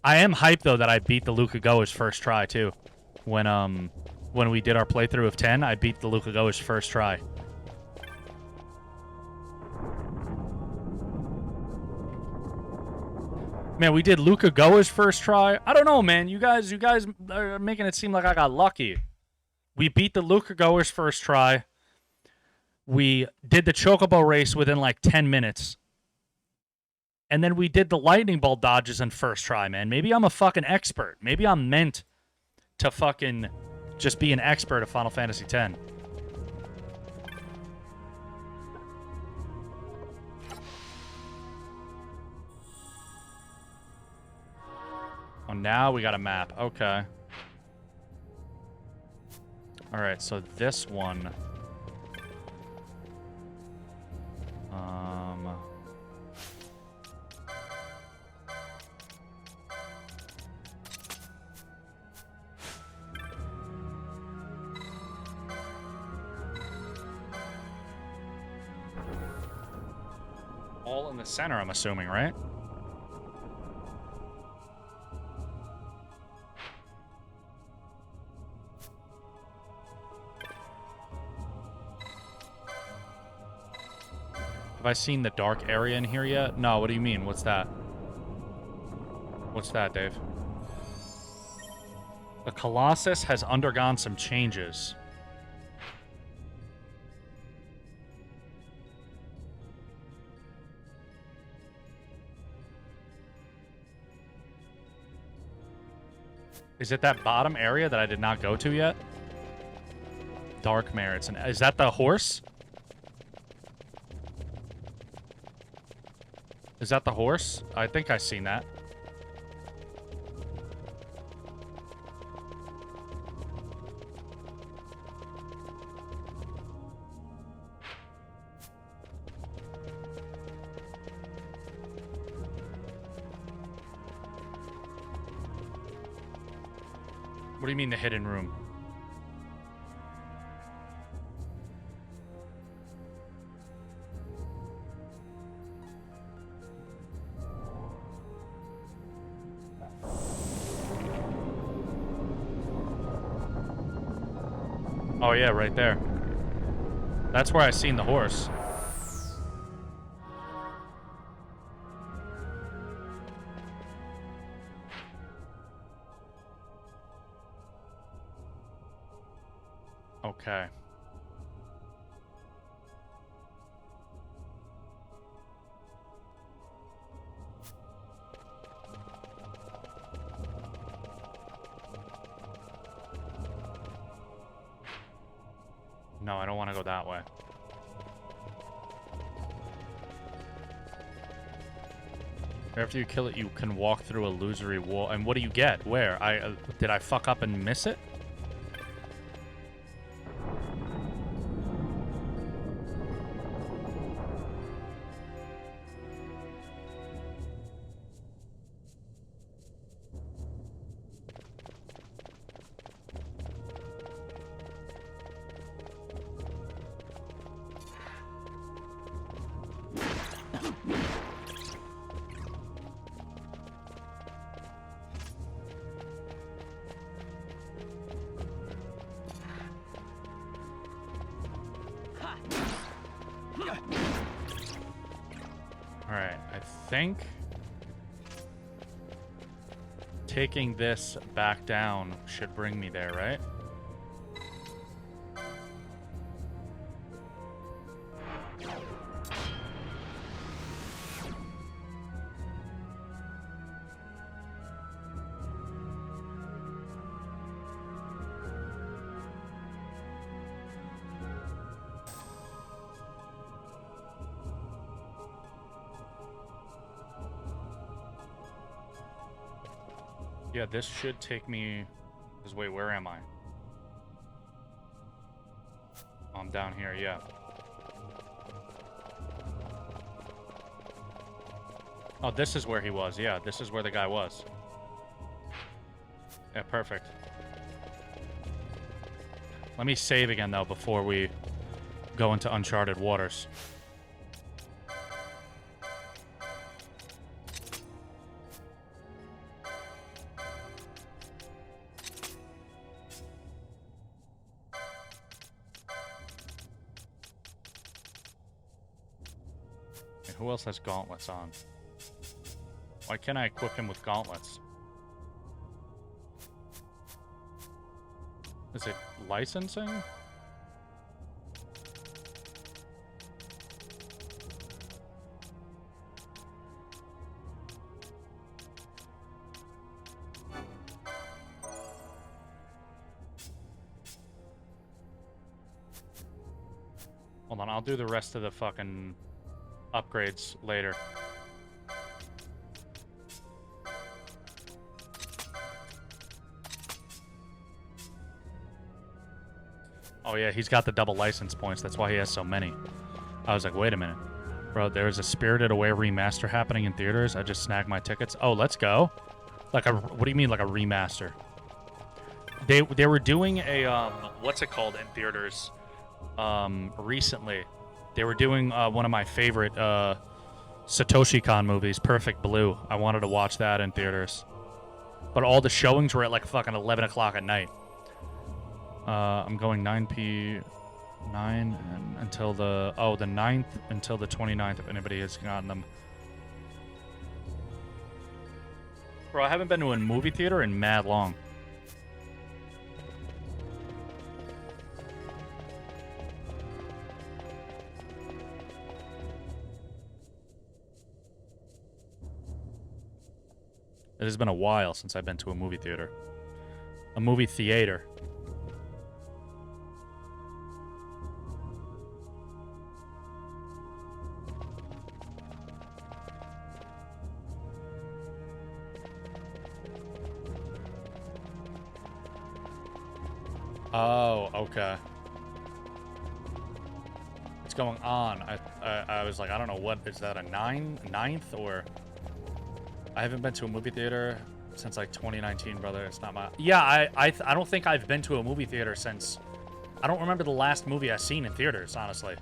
I am hyped, though, that I beat the Luca Goers first try, too. When we did our playthrough of 10, I beat the Luca Goers first try. Man, we did Luca Goers first try. I don't know, man. You guys are making it seem like I got lucky. We beat the Luca Goers first try. We did the Chocobo race within like 10 minutes. And then we did the lightning bolt dodges in first try, man. Maybe I'm a fucking expert. Maybe I'm meant to fucking just be an expert of Final Fantasy X. Oh, now we got a map. Okay. All right, so this one... all in the center, I'm assuming, right? Have I seen the dark area in here yet? No, what do you mean? What's that? What's that, Dave? The Colossus has undergone some changes. Is it that bottom area that I did not go to yet? Dark Merits. And is that the horse? Is that the horse? I think I've seen that. What do you mean the hidden room? Oh yeah, right there. That's where I seen the horse. Okay. No, I don't want to go that way. After you kill it, you can walk through a illusory wall. And what do you get? Where? Did I fuck up and miss it? Alright, I think taking this back down should bring me there, right? Yeah, this should take me... Because wait, where am I? I'm down here, yeah. Oh, this is where he was. Yeah, this is where the guy was. Yeah, perfect. Let me save again, though, before we go into uncharted waters. Who else has gauntlets on? Why can't I equip him with gauntlets? Is it licensing? Hold on, I'll do the rest of the fucking upgrades later. Oh yeah, he's got the double license points. That's why he has so many. I was like, wait a minute. Bro, there's a Spirited Away remaster happening in theaters. I just snagged my tickets. Oh, let's go. Like a, what do you mean like a remaster? They were doing a, what's it called in theaters recently. They were doing one of my favorite Satoshi Kon movies, Perfect Blue. I wanted to watch that in theaters. But all the showings were at like fucking 11 o'clock at night. I'm going 9 and until the 9th until the 29th if anybody has gotten them. Bro, I haven't been to a movie theater in mad long. It has been a while since I've been to a movie theater. A movie theater. Oh, okay. What's going on? I was like, I don't know, what is that, a 9th or... I haven't been to a movie theater since like 2019, brother. It's not my... Yeah, I don't think I've been to a movie theater since... I don't remember the last movie I've seen in theaters, honestly.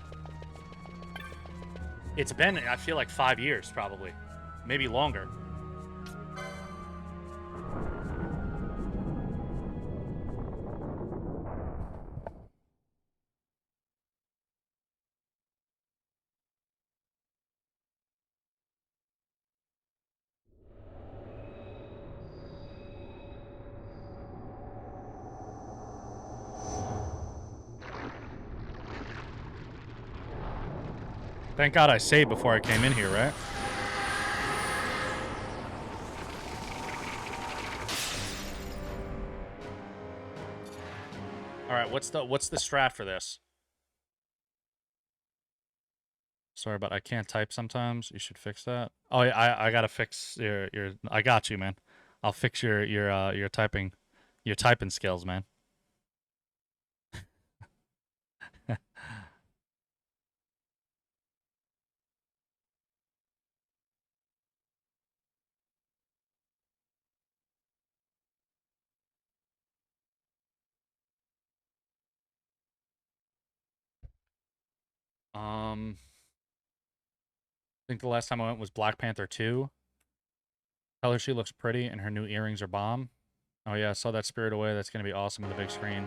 It's been, I feel like 5 years, probably. Maybe longer. Thank God I saved before I came in here, right? All right, what's the strat for this? Sorry, but I can't type sometimes. You should fix that. Oh, yeah, I gotta fix your. I got you, man. I'll fix your typing skills, man. I think the last time I went was Black Panther 2. Tell her she looks pretty and her new earrings are bomb. Oh yeah, I saw that Spirit Away. That's gonna be awesome on the big screen.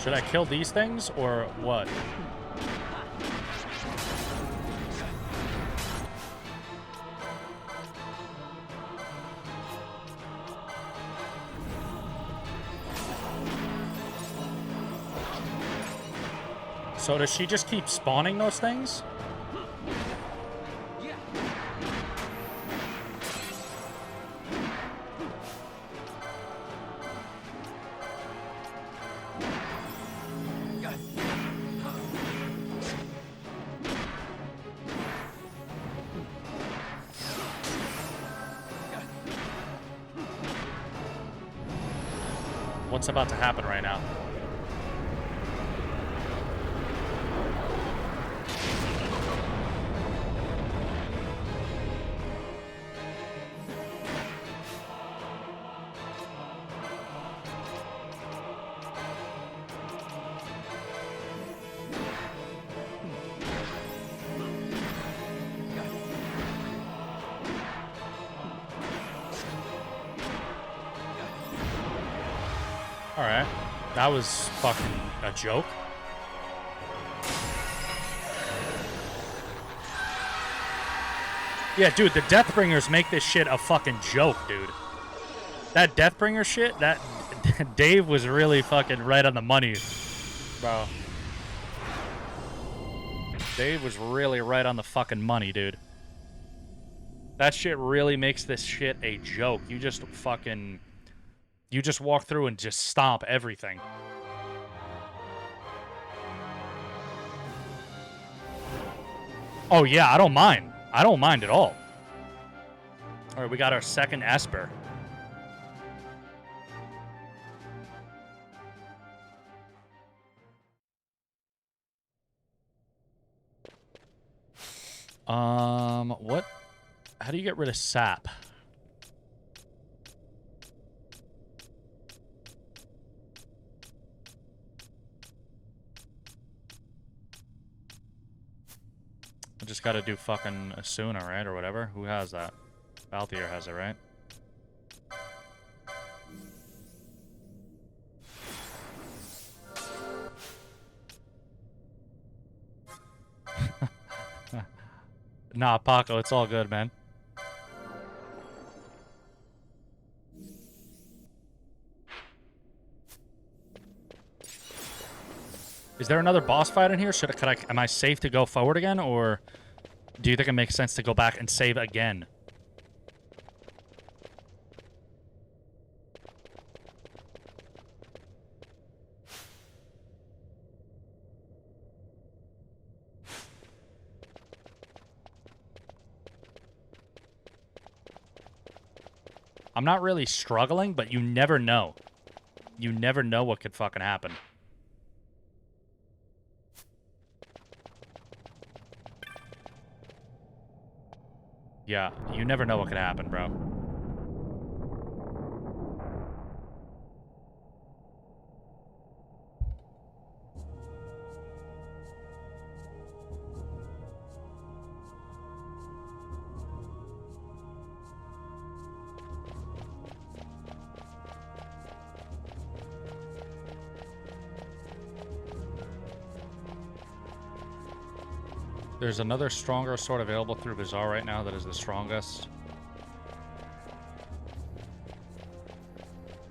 Should I kill these things or what? So does she just keep spawning those things? What's about to happen right now? Alright. That was fucking a joke. Yeah, dude, the Deathbringers make this shit a fucking joke, dude. That Deathbringer shit, that Dave was really fucking right on the money, bro. Dave was really right on the fucking money, dude. That shit really makes this shit a joke. You just fucking... You just walk through and just stomp everything. Oh yeah, I don't mind. I don't mind at all. Alright, we got our second Esper. What? How do you get rid of sap? I just gotta do fucking Asuna, right? Or whatever. Who has that? Balthier has it, right? Nah, Paco, it's all good, man. Is there another boss fight in here? Am I safe to go forward again, or do you think it makes sense to go back and save again? I'm not really struggling, but you never know. You never know what could fucking happen. Yeah, you never know what could happen, bro. There's another stronger sword available through Bazaar right now that is the strongest.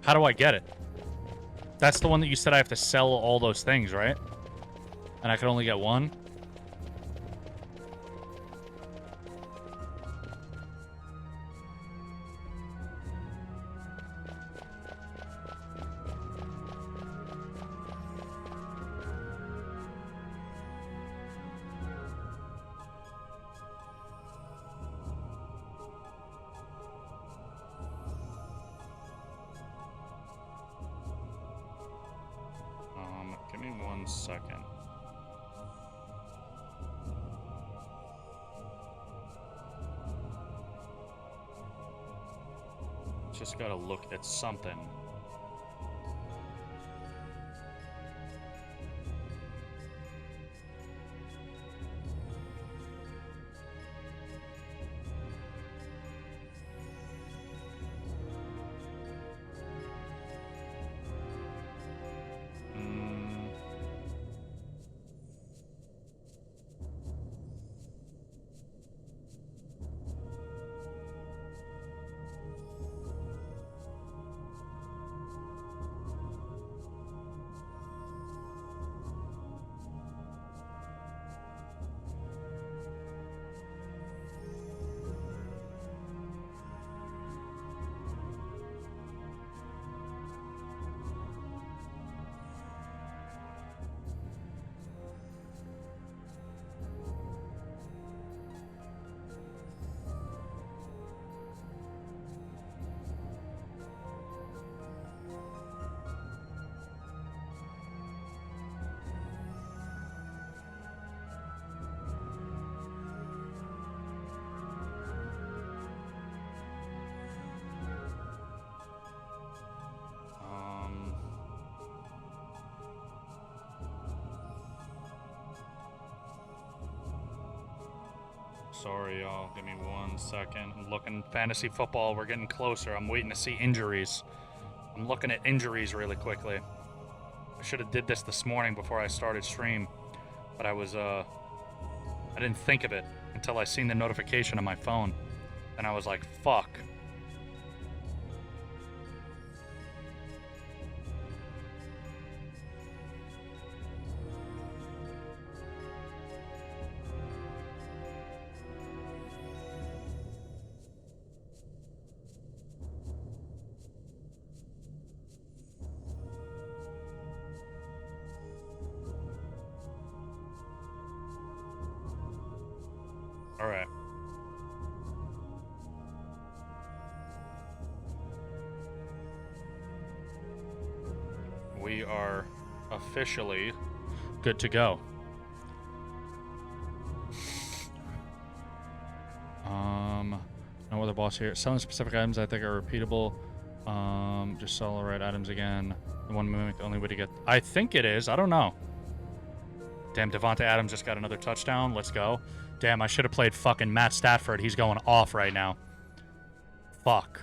How do I get it? That's the one that you said I have to sell all those things, right? And I can only get one? Give me 1 second. Just gotta look at something. Sorry, y'all. Give me 1 second. I'm looking fantasy football. We're getting closer. I'm waiting to see injuries. I'm looking at injuries really quickly. I should have did this morning before I started stream, but I didn't think of it until I seen the notification on my phone, and I was like, fuck. All right. We are officially good to go. No other boss here. Selling specific items I think are repeatable. Just sell the right items again. The one mimic, the only way to get... I think it is. I don't know. Damn, Devonta Adams just got another touchdown. Let's go. Damn, I should have played fucking Matt Stafford. He's going off right now. Fuck.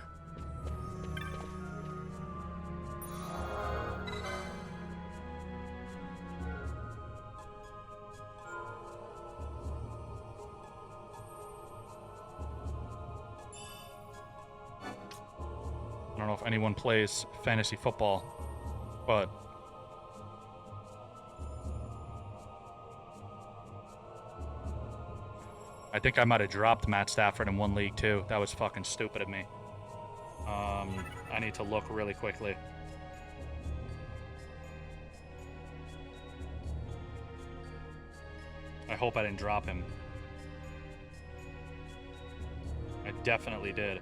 I don't know if anyone plays fantasy football, but... I think I might have dropped Matt Stafford in one league too. That was fucking stupid of me. I need to look really quickly. I hope I didn't drop him. I definitely did.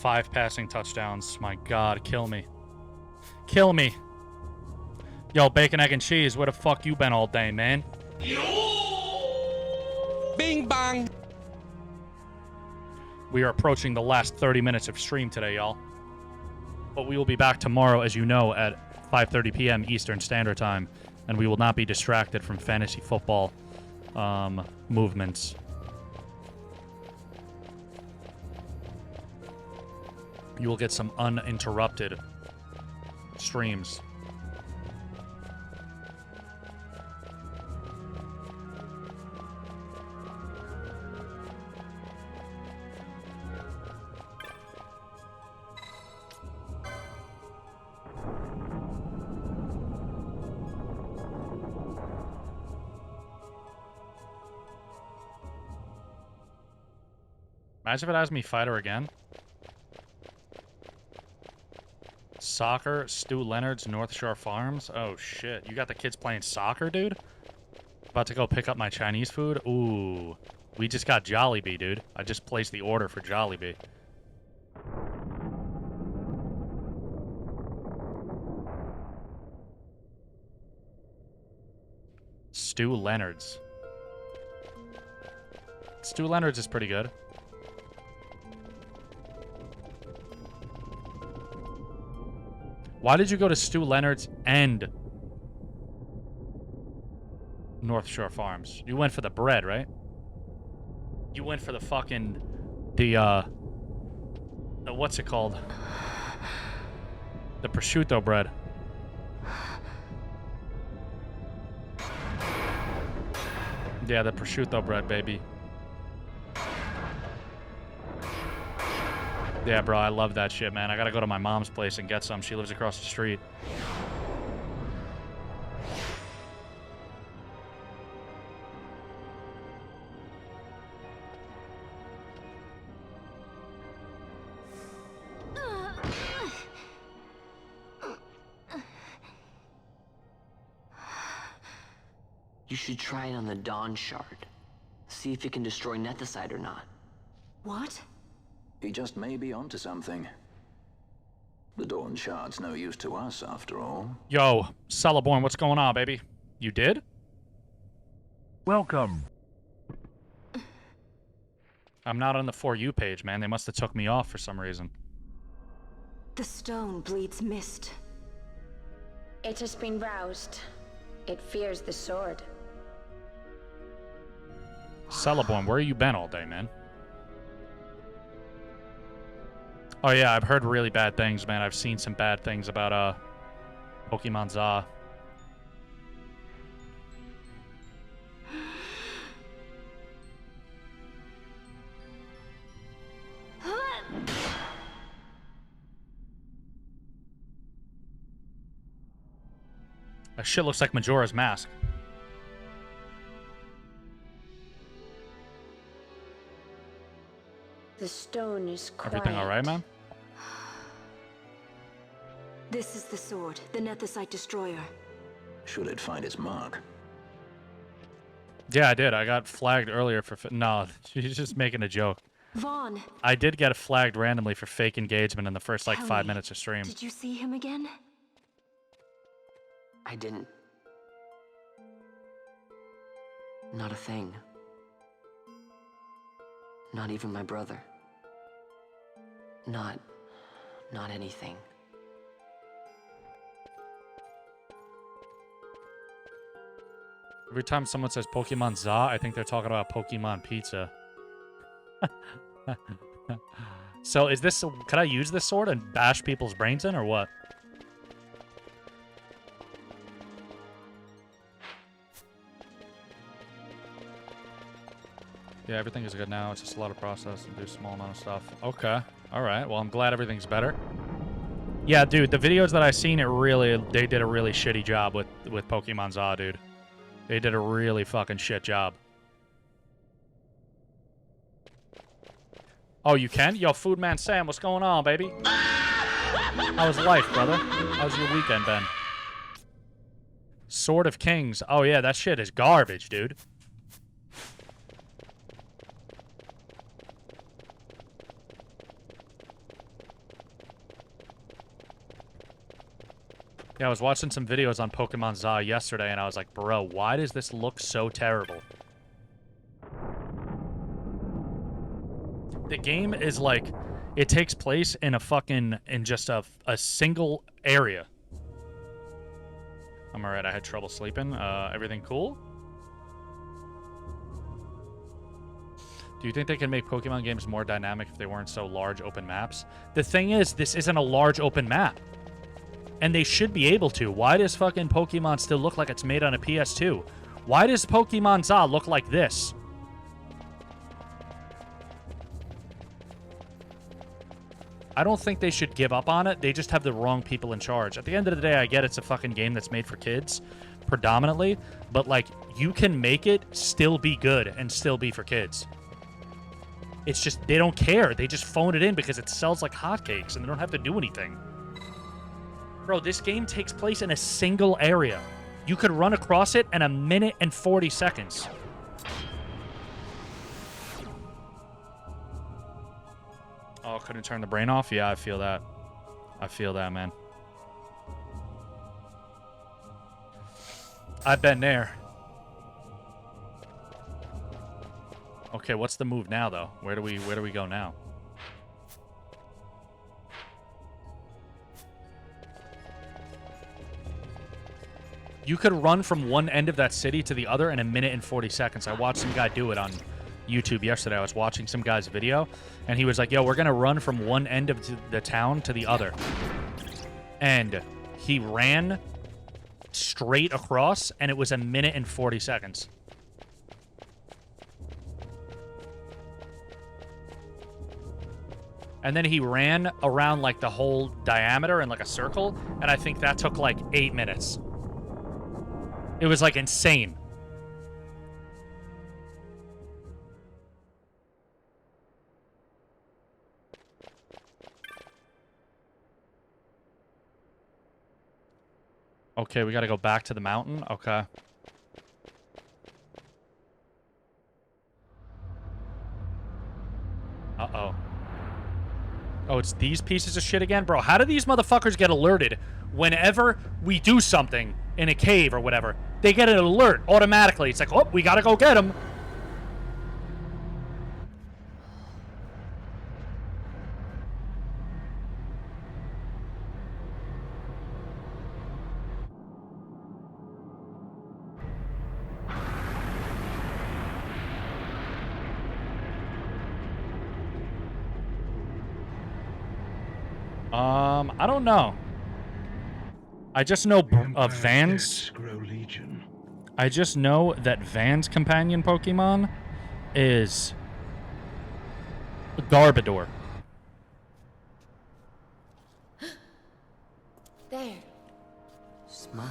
Five passing touchdowns. My God, kill me. Kill me. Yo, bacon, egg, and cheese, where the fuck you been all day, man? Bing bang. We are approaching the last 30 minutes of stream today, y'all. But we will be back tomorrow, as you know, at 5:30 p.m. Eastern Standard Time, and we will not be distracted from fantasy football movements. You will get some uninterrupted streams. Imagine if it has me fight her again. Soccer, Stu Leonard's North Shore Farms. Oh shit, you got the kids playing soccer, dude? About to go pick up my Chinese food. Ooh, we just got Jollibee, dude. I just placed the order for Jollibee. Stu Leonard's. Stu Leonard's is pretty good. Why did you go to Stu Leonard's and North Shore Farms? You went for the bread, right? You went for the fucking... what's it called? The prosciutto bread. Yeah, the prosciutto bread, baby. Yeah, bro, I love that shit, man. I gotta go to my mom's place and get some. She lives across the street. You should try it on the Dawn Shard. See if it can destroy Nethicite or not. What? He just may be onto something. The Dawn Shard's no use to us, after all. Yo, Celeborn, what's going on, baby? You did? Welcome. I'm not on the For You page, man. They must have took me off for some reason. The stone bleeds mist. It has been roused. It fears the sword. Celeborn, where you been all day, man? Oh yeah, I've heard really bad things, man. I've seen some bad things about Pokemon Za. That shit looks like Majora's Mask. The stone is quiet. Everything all right, man? This is the sword, the Nethicite Destroyer. Should it find its mark? Yeah, I did. I got flagged earlier for... No, she's just making a joke. Vaughn. I did get flagged randomly for fake engagement in the first, like, 5 minutes of stream. Did you see him again? I didn't. Not a thing. Not even my brother. Not anything. Every time someone says Pokemon Za, I think they're talking about Pokemon Pizza. So is this... Could I use this sword and bash people's brains in, or what? Yeah, everything is good now. It's just a lot of process and do a small amount of stuff. Okay. All right. Well, I'm glad everything's better. Yeah, dude, the videos that I seen, they did a really shitty job with Pokemon Za, dude. They did a really fucking shit job. Oh, you can? Yo, Foodman Sam, what's going on, baby? How was life, brother? How's your weekend been? Sword of Kings. Oh, yeah, that shit is garbage, dude. Yeah, I was watching some videos on Pokemon Za yesterday, and I was like, bro, why does this look so terrible? The game is like, it takes place in just a single area. I'm alright, I had trouble sleeping. Everything cool? Do you think they can make Pokemon games more dynamic if they weren't so large open maps? The thing is, this isn't a large open map. And they should be able to. Why does fucking Pokemon still look like it's made on a PS2? Why does Pokemon ZA look like this? I don't think they should give up on it. They just have the wrong people in charge. At the end of the day, I get it's a fucking game that's made for kids, predominantly. But, like, you can make it still be good and still be for kids. It's just, they don't care. They just phone it in because it sells like hotcakes and they don't have to do anything. Bro, this game takes place in a single area. You could run across it in 1 minute and 40 seconds. Oh, couldn't turn the brain off? Yeah, I feel that. I feel that, man. I've been there. Okay, what's the move now, though? Where do we go now? You could run from one end of that city to the other in 1 minute and 40 seconds. I watched some guy do it on YouTube yesterday. I was watching some guy's video, and he was like, yo, we're going to run from one end of the town to the other. And he ran straight across, and it was 1 minute and 40 seconds. And then he ran around, like, the whole diameter in, like, a circle, and I think that took, like, 8 minutes. It was, like, insane. Okay, we gotta go back to the mountain. Okay. Uh-oh. Oh, it's these pieces of shit again? Bro, how do these motherfuckers get alerted whenever we do something in a cave or whatever? They get an alert automatically. It's like, oh, we gotta go get them. I don't know. I just know Van's. I just know that Van's companion Pokemon is Garbodor. There. Smoke.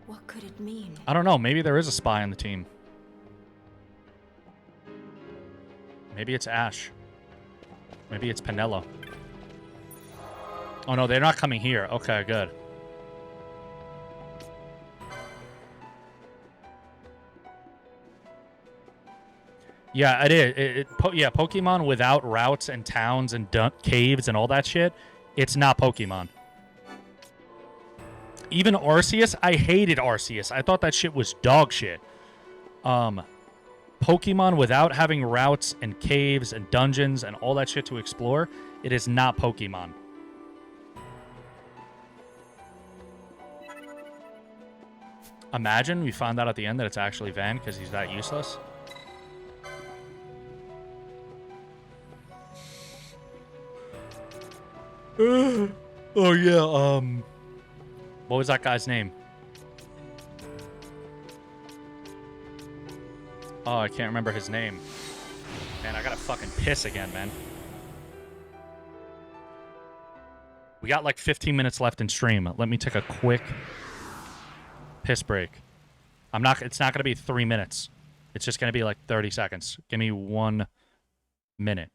What could it mean? I don't know. Maybe there is a spy on the team. Maybe it's Ash. Maybe it's Penelo. Oh, no, they're not coming here. Okay, good. Yeah, it is. Yeah, Pokemon without routes and towns and caves and all that shit, it's not Pokemon. Even Arceus, I hated Arceus. I thought that shit was dog shit. Pokemon without having routes and caves and dungeons and all that shit to explore, it is not Pokemon. Imagine we found out at the end that it's actually Van because he's that useless. Oh yeah, what was that guy's name? Oh, I can't remember his name. Man, I gotta fucking piss again, man. We got like 15 minutes left in stream. Let me take a quick piss break. It's not gonna be 3 minutes. It's just gonna be like 30 seconds. Give me 1 minute.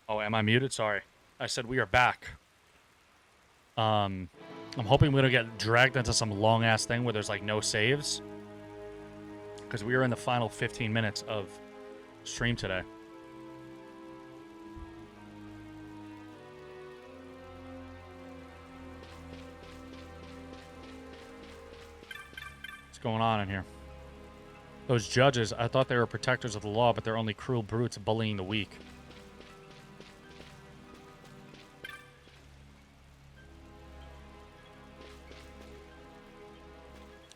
Oh, am I muted? Sorry. I said we are back. I'm hoping we don't get dragged into some long-ass thing where there's, like, no saves. Because we are in the final 15 minutes of stream today. What's going on in here? Those judges, I thought they were protectors of the law, but they're only cruel brutes bullying the weak.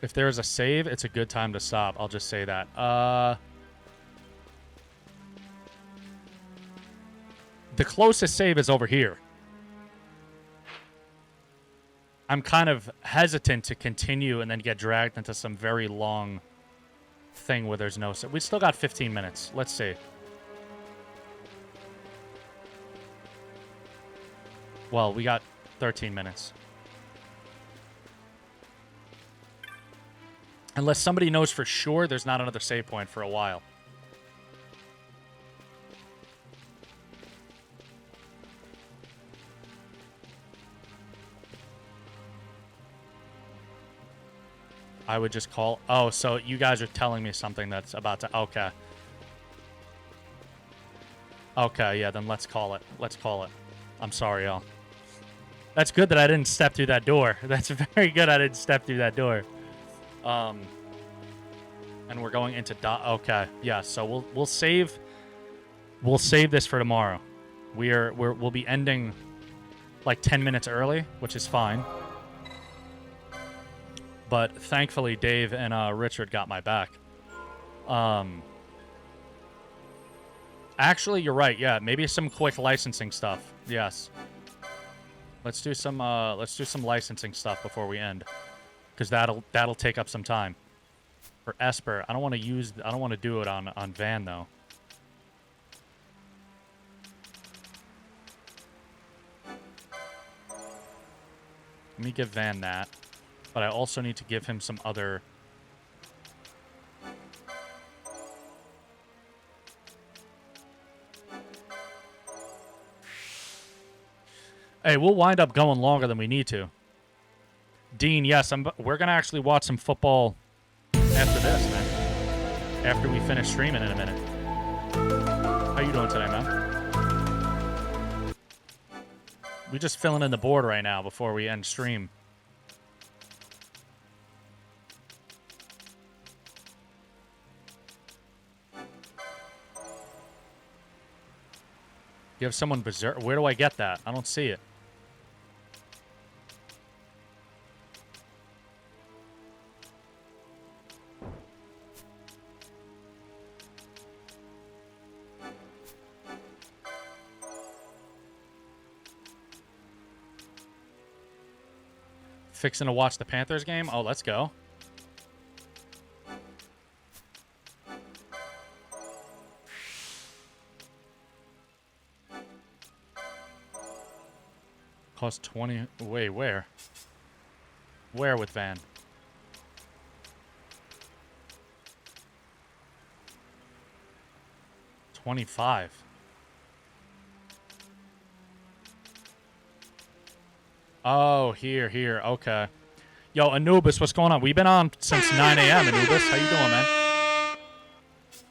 If there is a save, it's a good time to stop. I'll just say that. The closest save is over here. I'm kind of hesitant to continue and then get dragged into some very long thing where there's no save. We still got 15 minutes. Let's see. Well, we got 13 minutes. Unless somebody knows for sure there's not another save point for a while. I would just call... Oh, so you guys are telling me something that's about to... Okay. Okay, yeah, then let's call it. Let's call it. I'm sorry, y'all. That's good that I didn't step through that door. That's very good I didn't step through that door. And we're going into okay, yeah. So we'll save this for tomorrow. We'll be ending like 10 minutes early, which is fine. But thankfully, Dave and Richard got my back. Actually, you're right. Yeah, maybe some quick licensing stuff. Yes. Let's do some licensing stuff before we end. Because that'll take up some time. For Esper, I don't want to do it on Van though. Let me give Van that, but I also need to give him some other. Hey, we'll wind up going longer than we need to. Dean, yes, we're gonna actually watch some football after this, man. After we finish streaming in a minute. How you doing today, man? We're just filling in the board right now before we end stream. You have someone berserk. Where do I get that? I don't see it. Fixing to watch the Panthers game? Oh, let's go. Cost 20. Wait, where? Where with Van? $25. Oh, here. Okay. Yo, Anubis, what's going on? We've been on since 9 a.m., Anubis. How you doing, man?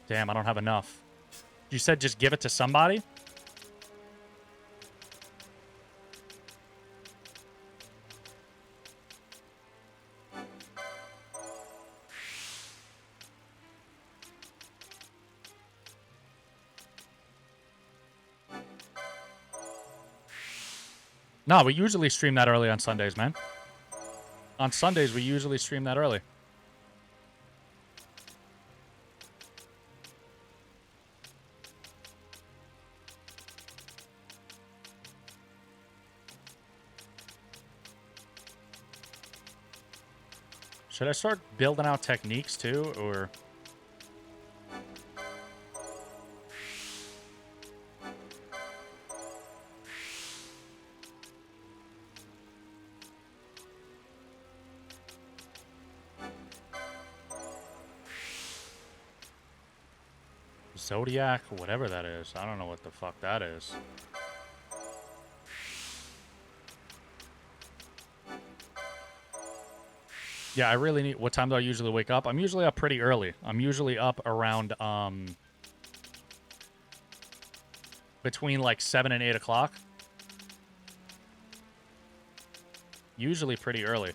Damn, I don't have enough. You said just give it to somebody? No, we usually stream that early on Sundays, man. On Sundays, we usually stream that early. Should I start building out techniques too, or... Zodiac, whatever that is. I don't know what the fuck that is. Yeah, I really need... What time do I usually wake up? I'm usually up pretty early. I'm usually up around, between, like, 7 and 8 o'clock. Usually pretty early.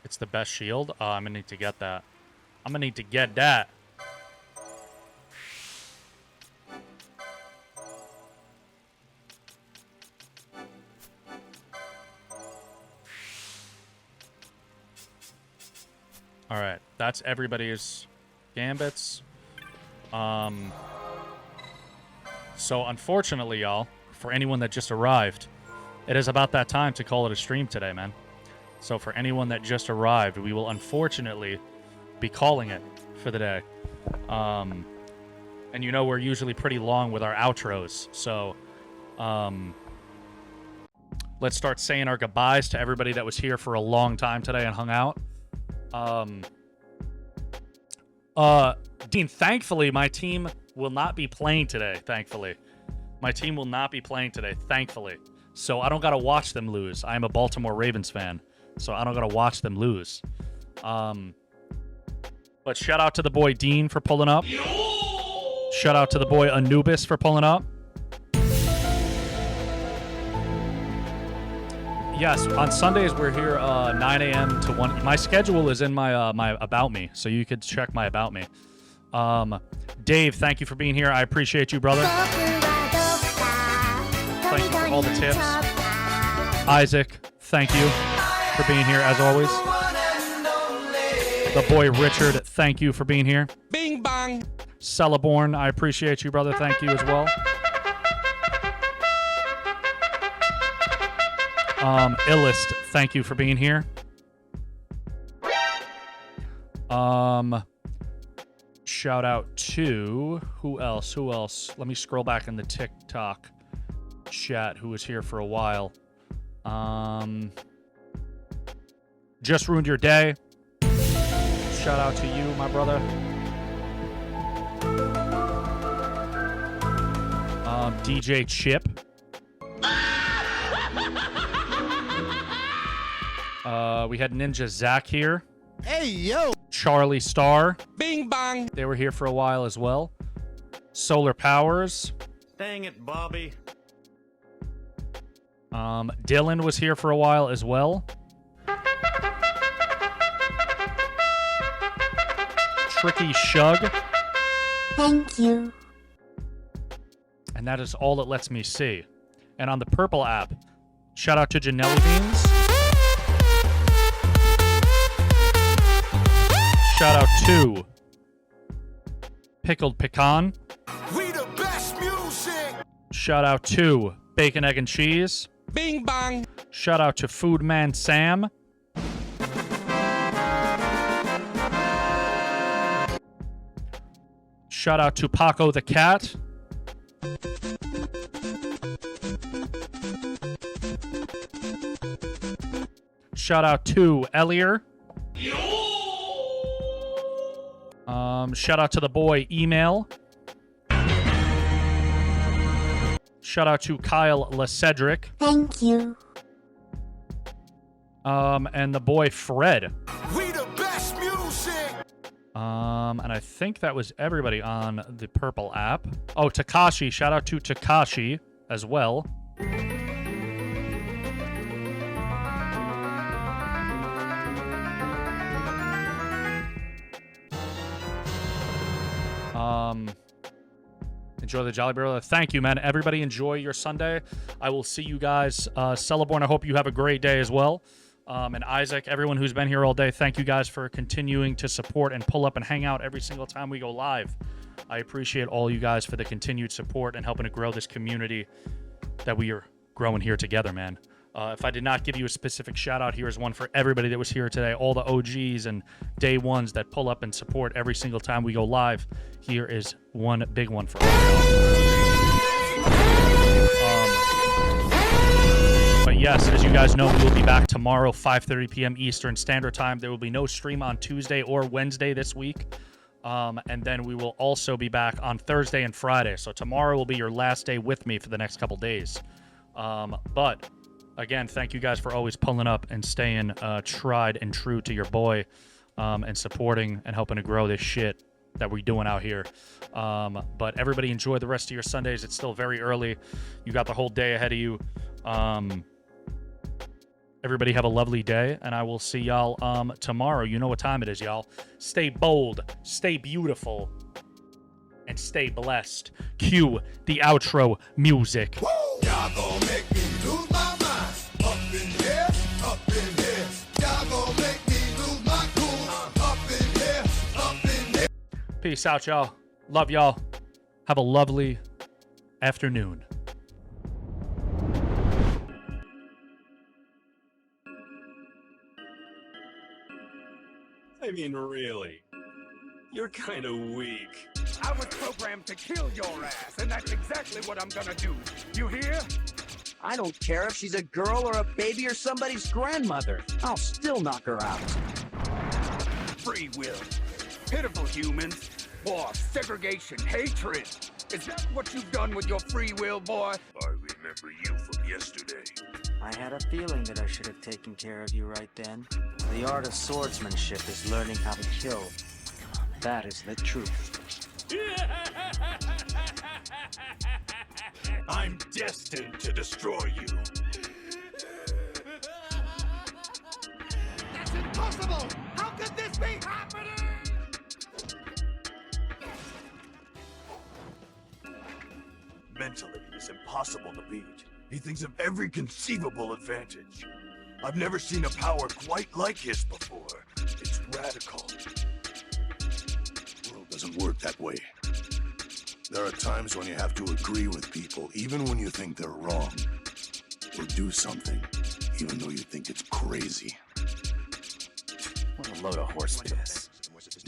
It's the best shield? Oh, I'm gonna need to get that. I'm gonna need to get that. Alright, that's everybody's gambits. So unfortunately, y'all, for anyone that just arrived, it is about that time to call it a stream today, man. So for anyone that just arrived, we will unfortunately be calling it for the day. And you know we're usually pretty long with our outros. So let's start saying our goodbyes to everybody that was here for a long time today and hung out. Dean, thankfully, my team will not be playing today, thankfully. My team will not be playing today, thankfully. So I don't got to watch them lose. I am a Baltimore Ravens fan. So I don't got to watch them lose. But shout out to the boy Dean for pulling up. Shout out to the boy Anubis for pulling up. Yes, on Sundays we're here 9 a.m. to 1. My schedule is in my my About Me, so you could check my About Me. Dave, thank you for being here. I appreciate you, brother. Thank you for all the tips. Isaac, thank you for being here as always. The boy Richard, thank you for being here. Bing bang. Celeborn, I appreciate you, brother. Thank you as well. Illist, thank you for being here. Shout out to who else? Let me scroll back in the TikTok chat who was here for a while. Just ruined your day. Shout out to you, my brother. DJ Chip. We had Ninja Zach here. Hey, yo. Charlie Star. Bing bang. They were here for a while as well. Solar Powers. Dang it, Bobby. Dylan was here for a while as well. Tricky Shug. Thank you. And that is all it lets me see. And on the Purple app, shout out to Janelli Beans. Shout out to Pickled Pecan. We the best music. Shout out to Bacon, Egg, and Cheese. Bing bang. Shout out to Foodman Sam. Shout out to Paco the Cat. Shout out to Elier. Shout out to the boy Email. Shout out to Kyle LeCedric. Thank you. And the boy Fred. We the best music. And I think that was everybody on the Purple app. Oh, Takashi. Shout out to Takashi as well. Enjoy the Jolly Barrel. Thank you, man. Everybody enjoy your Sunday. I will see you guys. Celeborn, I hope you have a great day as well. And Isaac, everyone who's been here all day, thank you guys for continuing to support and pull up and hang out every single time we go live. I appreciate all you guys for the continued support and helping to grow this community that we are growing here together, man. If I did not give you a specific shout out, here is one for everybody that was here today, all the OGs and day ones that pull up and support every single time we go live. Here is one big one for all y'all. But yeah. yes, as you guys know, we will be back tomorrow, 5:30 p.m. Eastern Standard Time. There will be no stream on Tuesday or Wednesday this week. And then we will also be back on Thursday and Friday. So tomorrow will be your last day with me for the next couple days. But again, thank you guys for always pulling up and staying tried and true to your boy, and supporting and helping to grow this shit that we're doing out here. But everybody enjoy the rest of your Sundays. It's still very early. You got the whole day ahead of you. Everybody have a lovely day, and I will see y'all tomorrow. You know what time it is, y'all. Stay bold, stay beautiful, and stay blessed. Cue the outro music. Y'all gon' make me lose my mind. Up in here, up in here. Y'all gon' make me lose my cool. Up in here, up in here. Peace out, y'all. Love y'all. Have a lovely afternoon. I mean, really? You're kind of weak. I was programmed to kill your ass, and that's exactly what I'm gonna do. You hear? I don't care if she's a girl or a baby or somebody's grandmother. I'll still knock her out. Free will. Pitiful humans. War, segregation, hatred. Is that what you've done with your free will, boy? I remember you from yesterday. I had a feeling that I should have taken care of you right then. The art of swordsmanship is learning how to kill. That is the truth. I'm destined to destroy you. That's impossible! How could this be happening? Mentally, it's impossible to beat. He thinks of every conceivable advantage. I've never seen a power quite like his before. It's radical. The world doesn't work that way. There are times when you have to agree with people, even when you think they're wrong. Or do something, even though you think it's crazy. What a load of horse piss.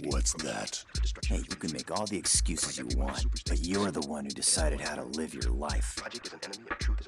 What's that? Hey, you can make all the excuses you want, but you're the one who decided how to live your life. Logic is an enemy of truth.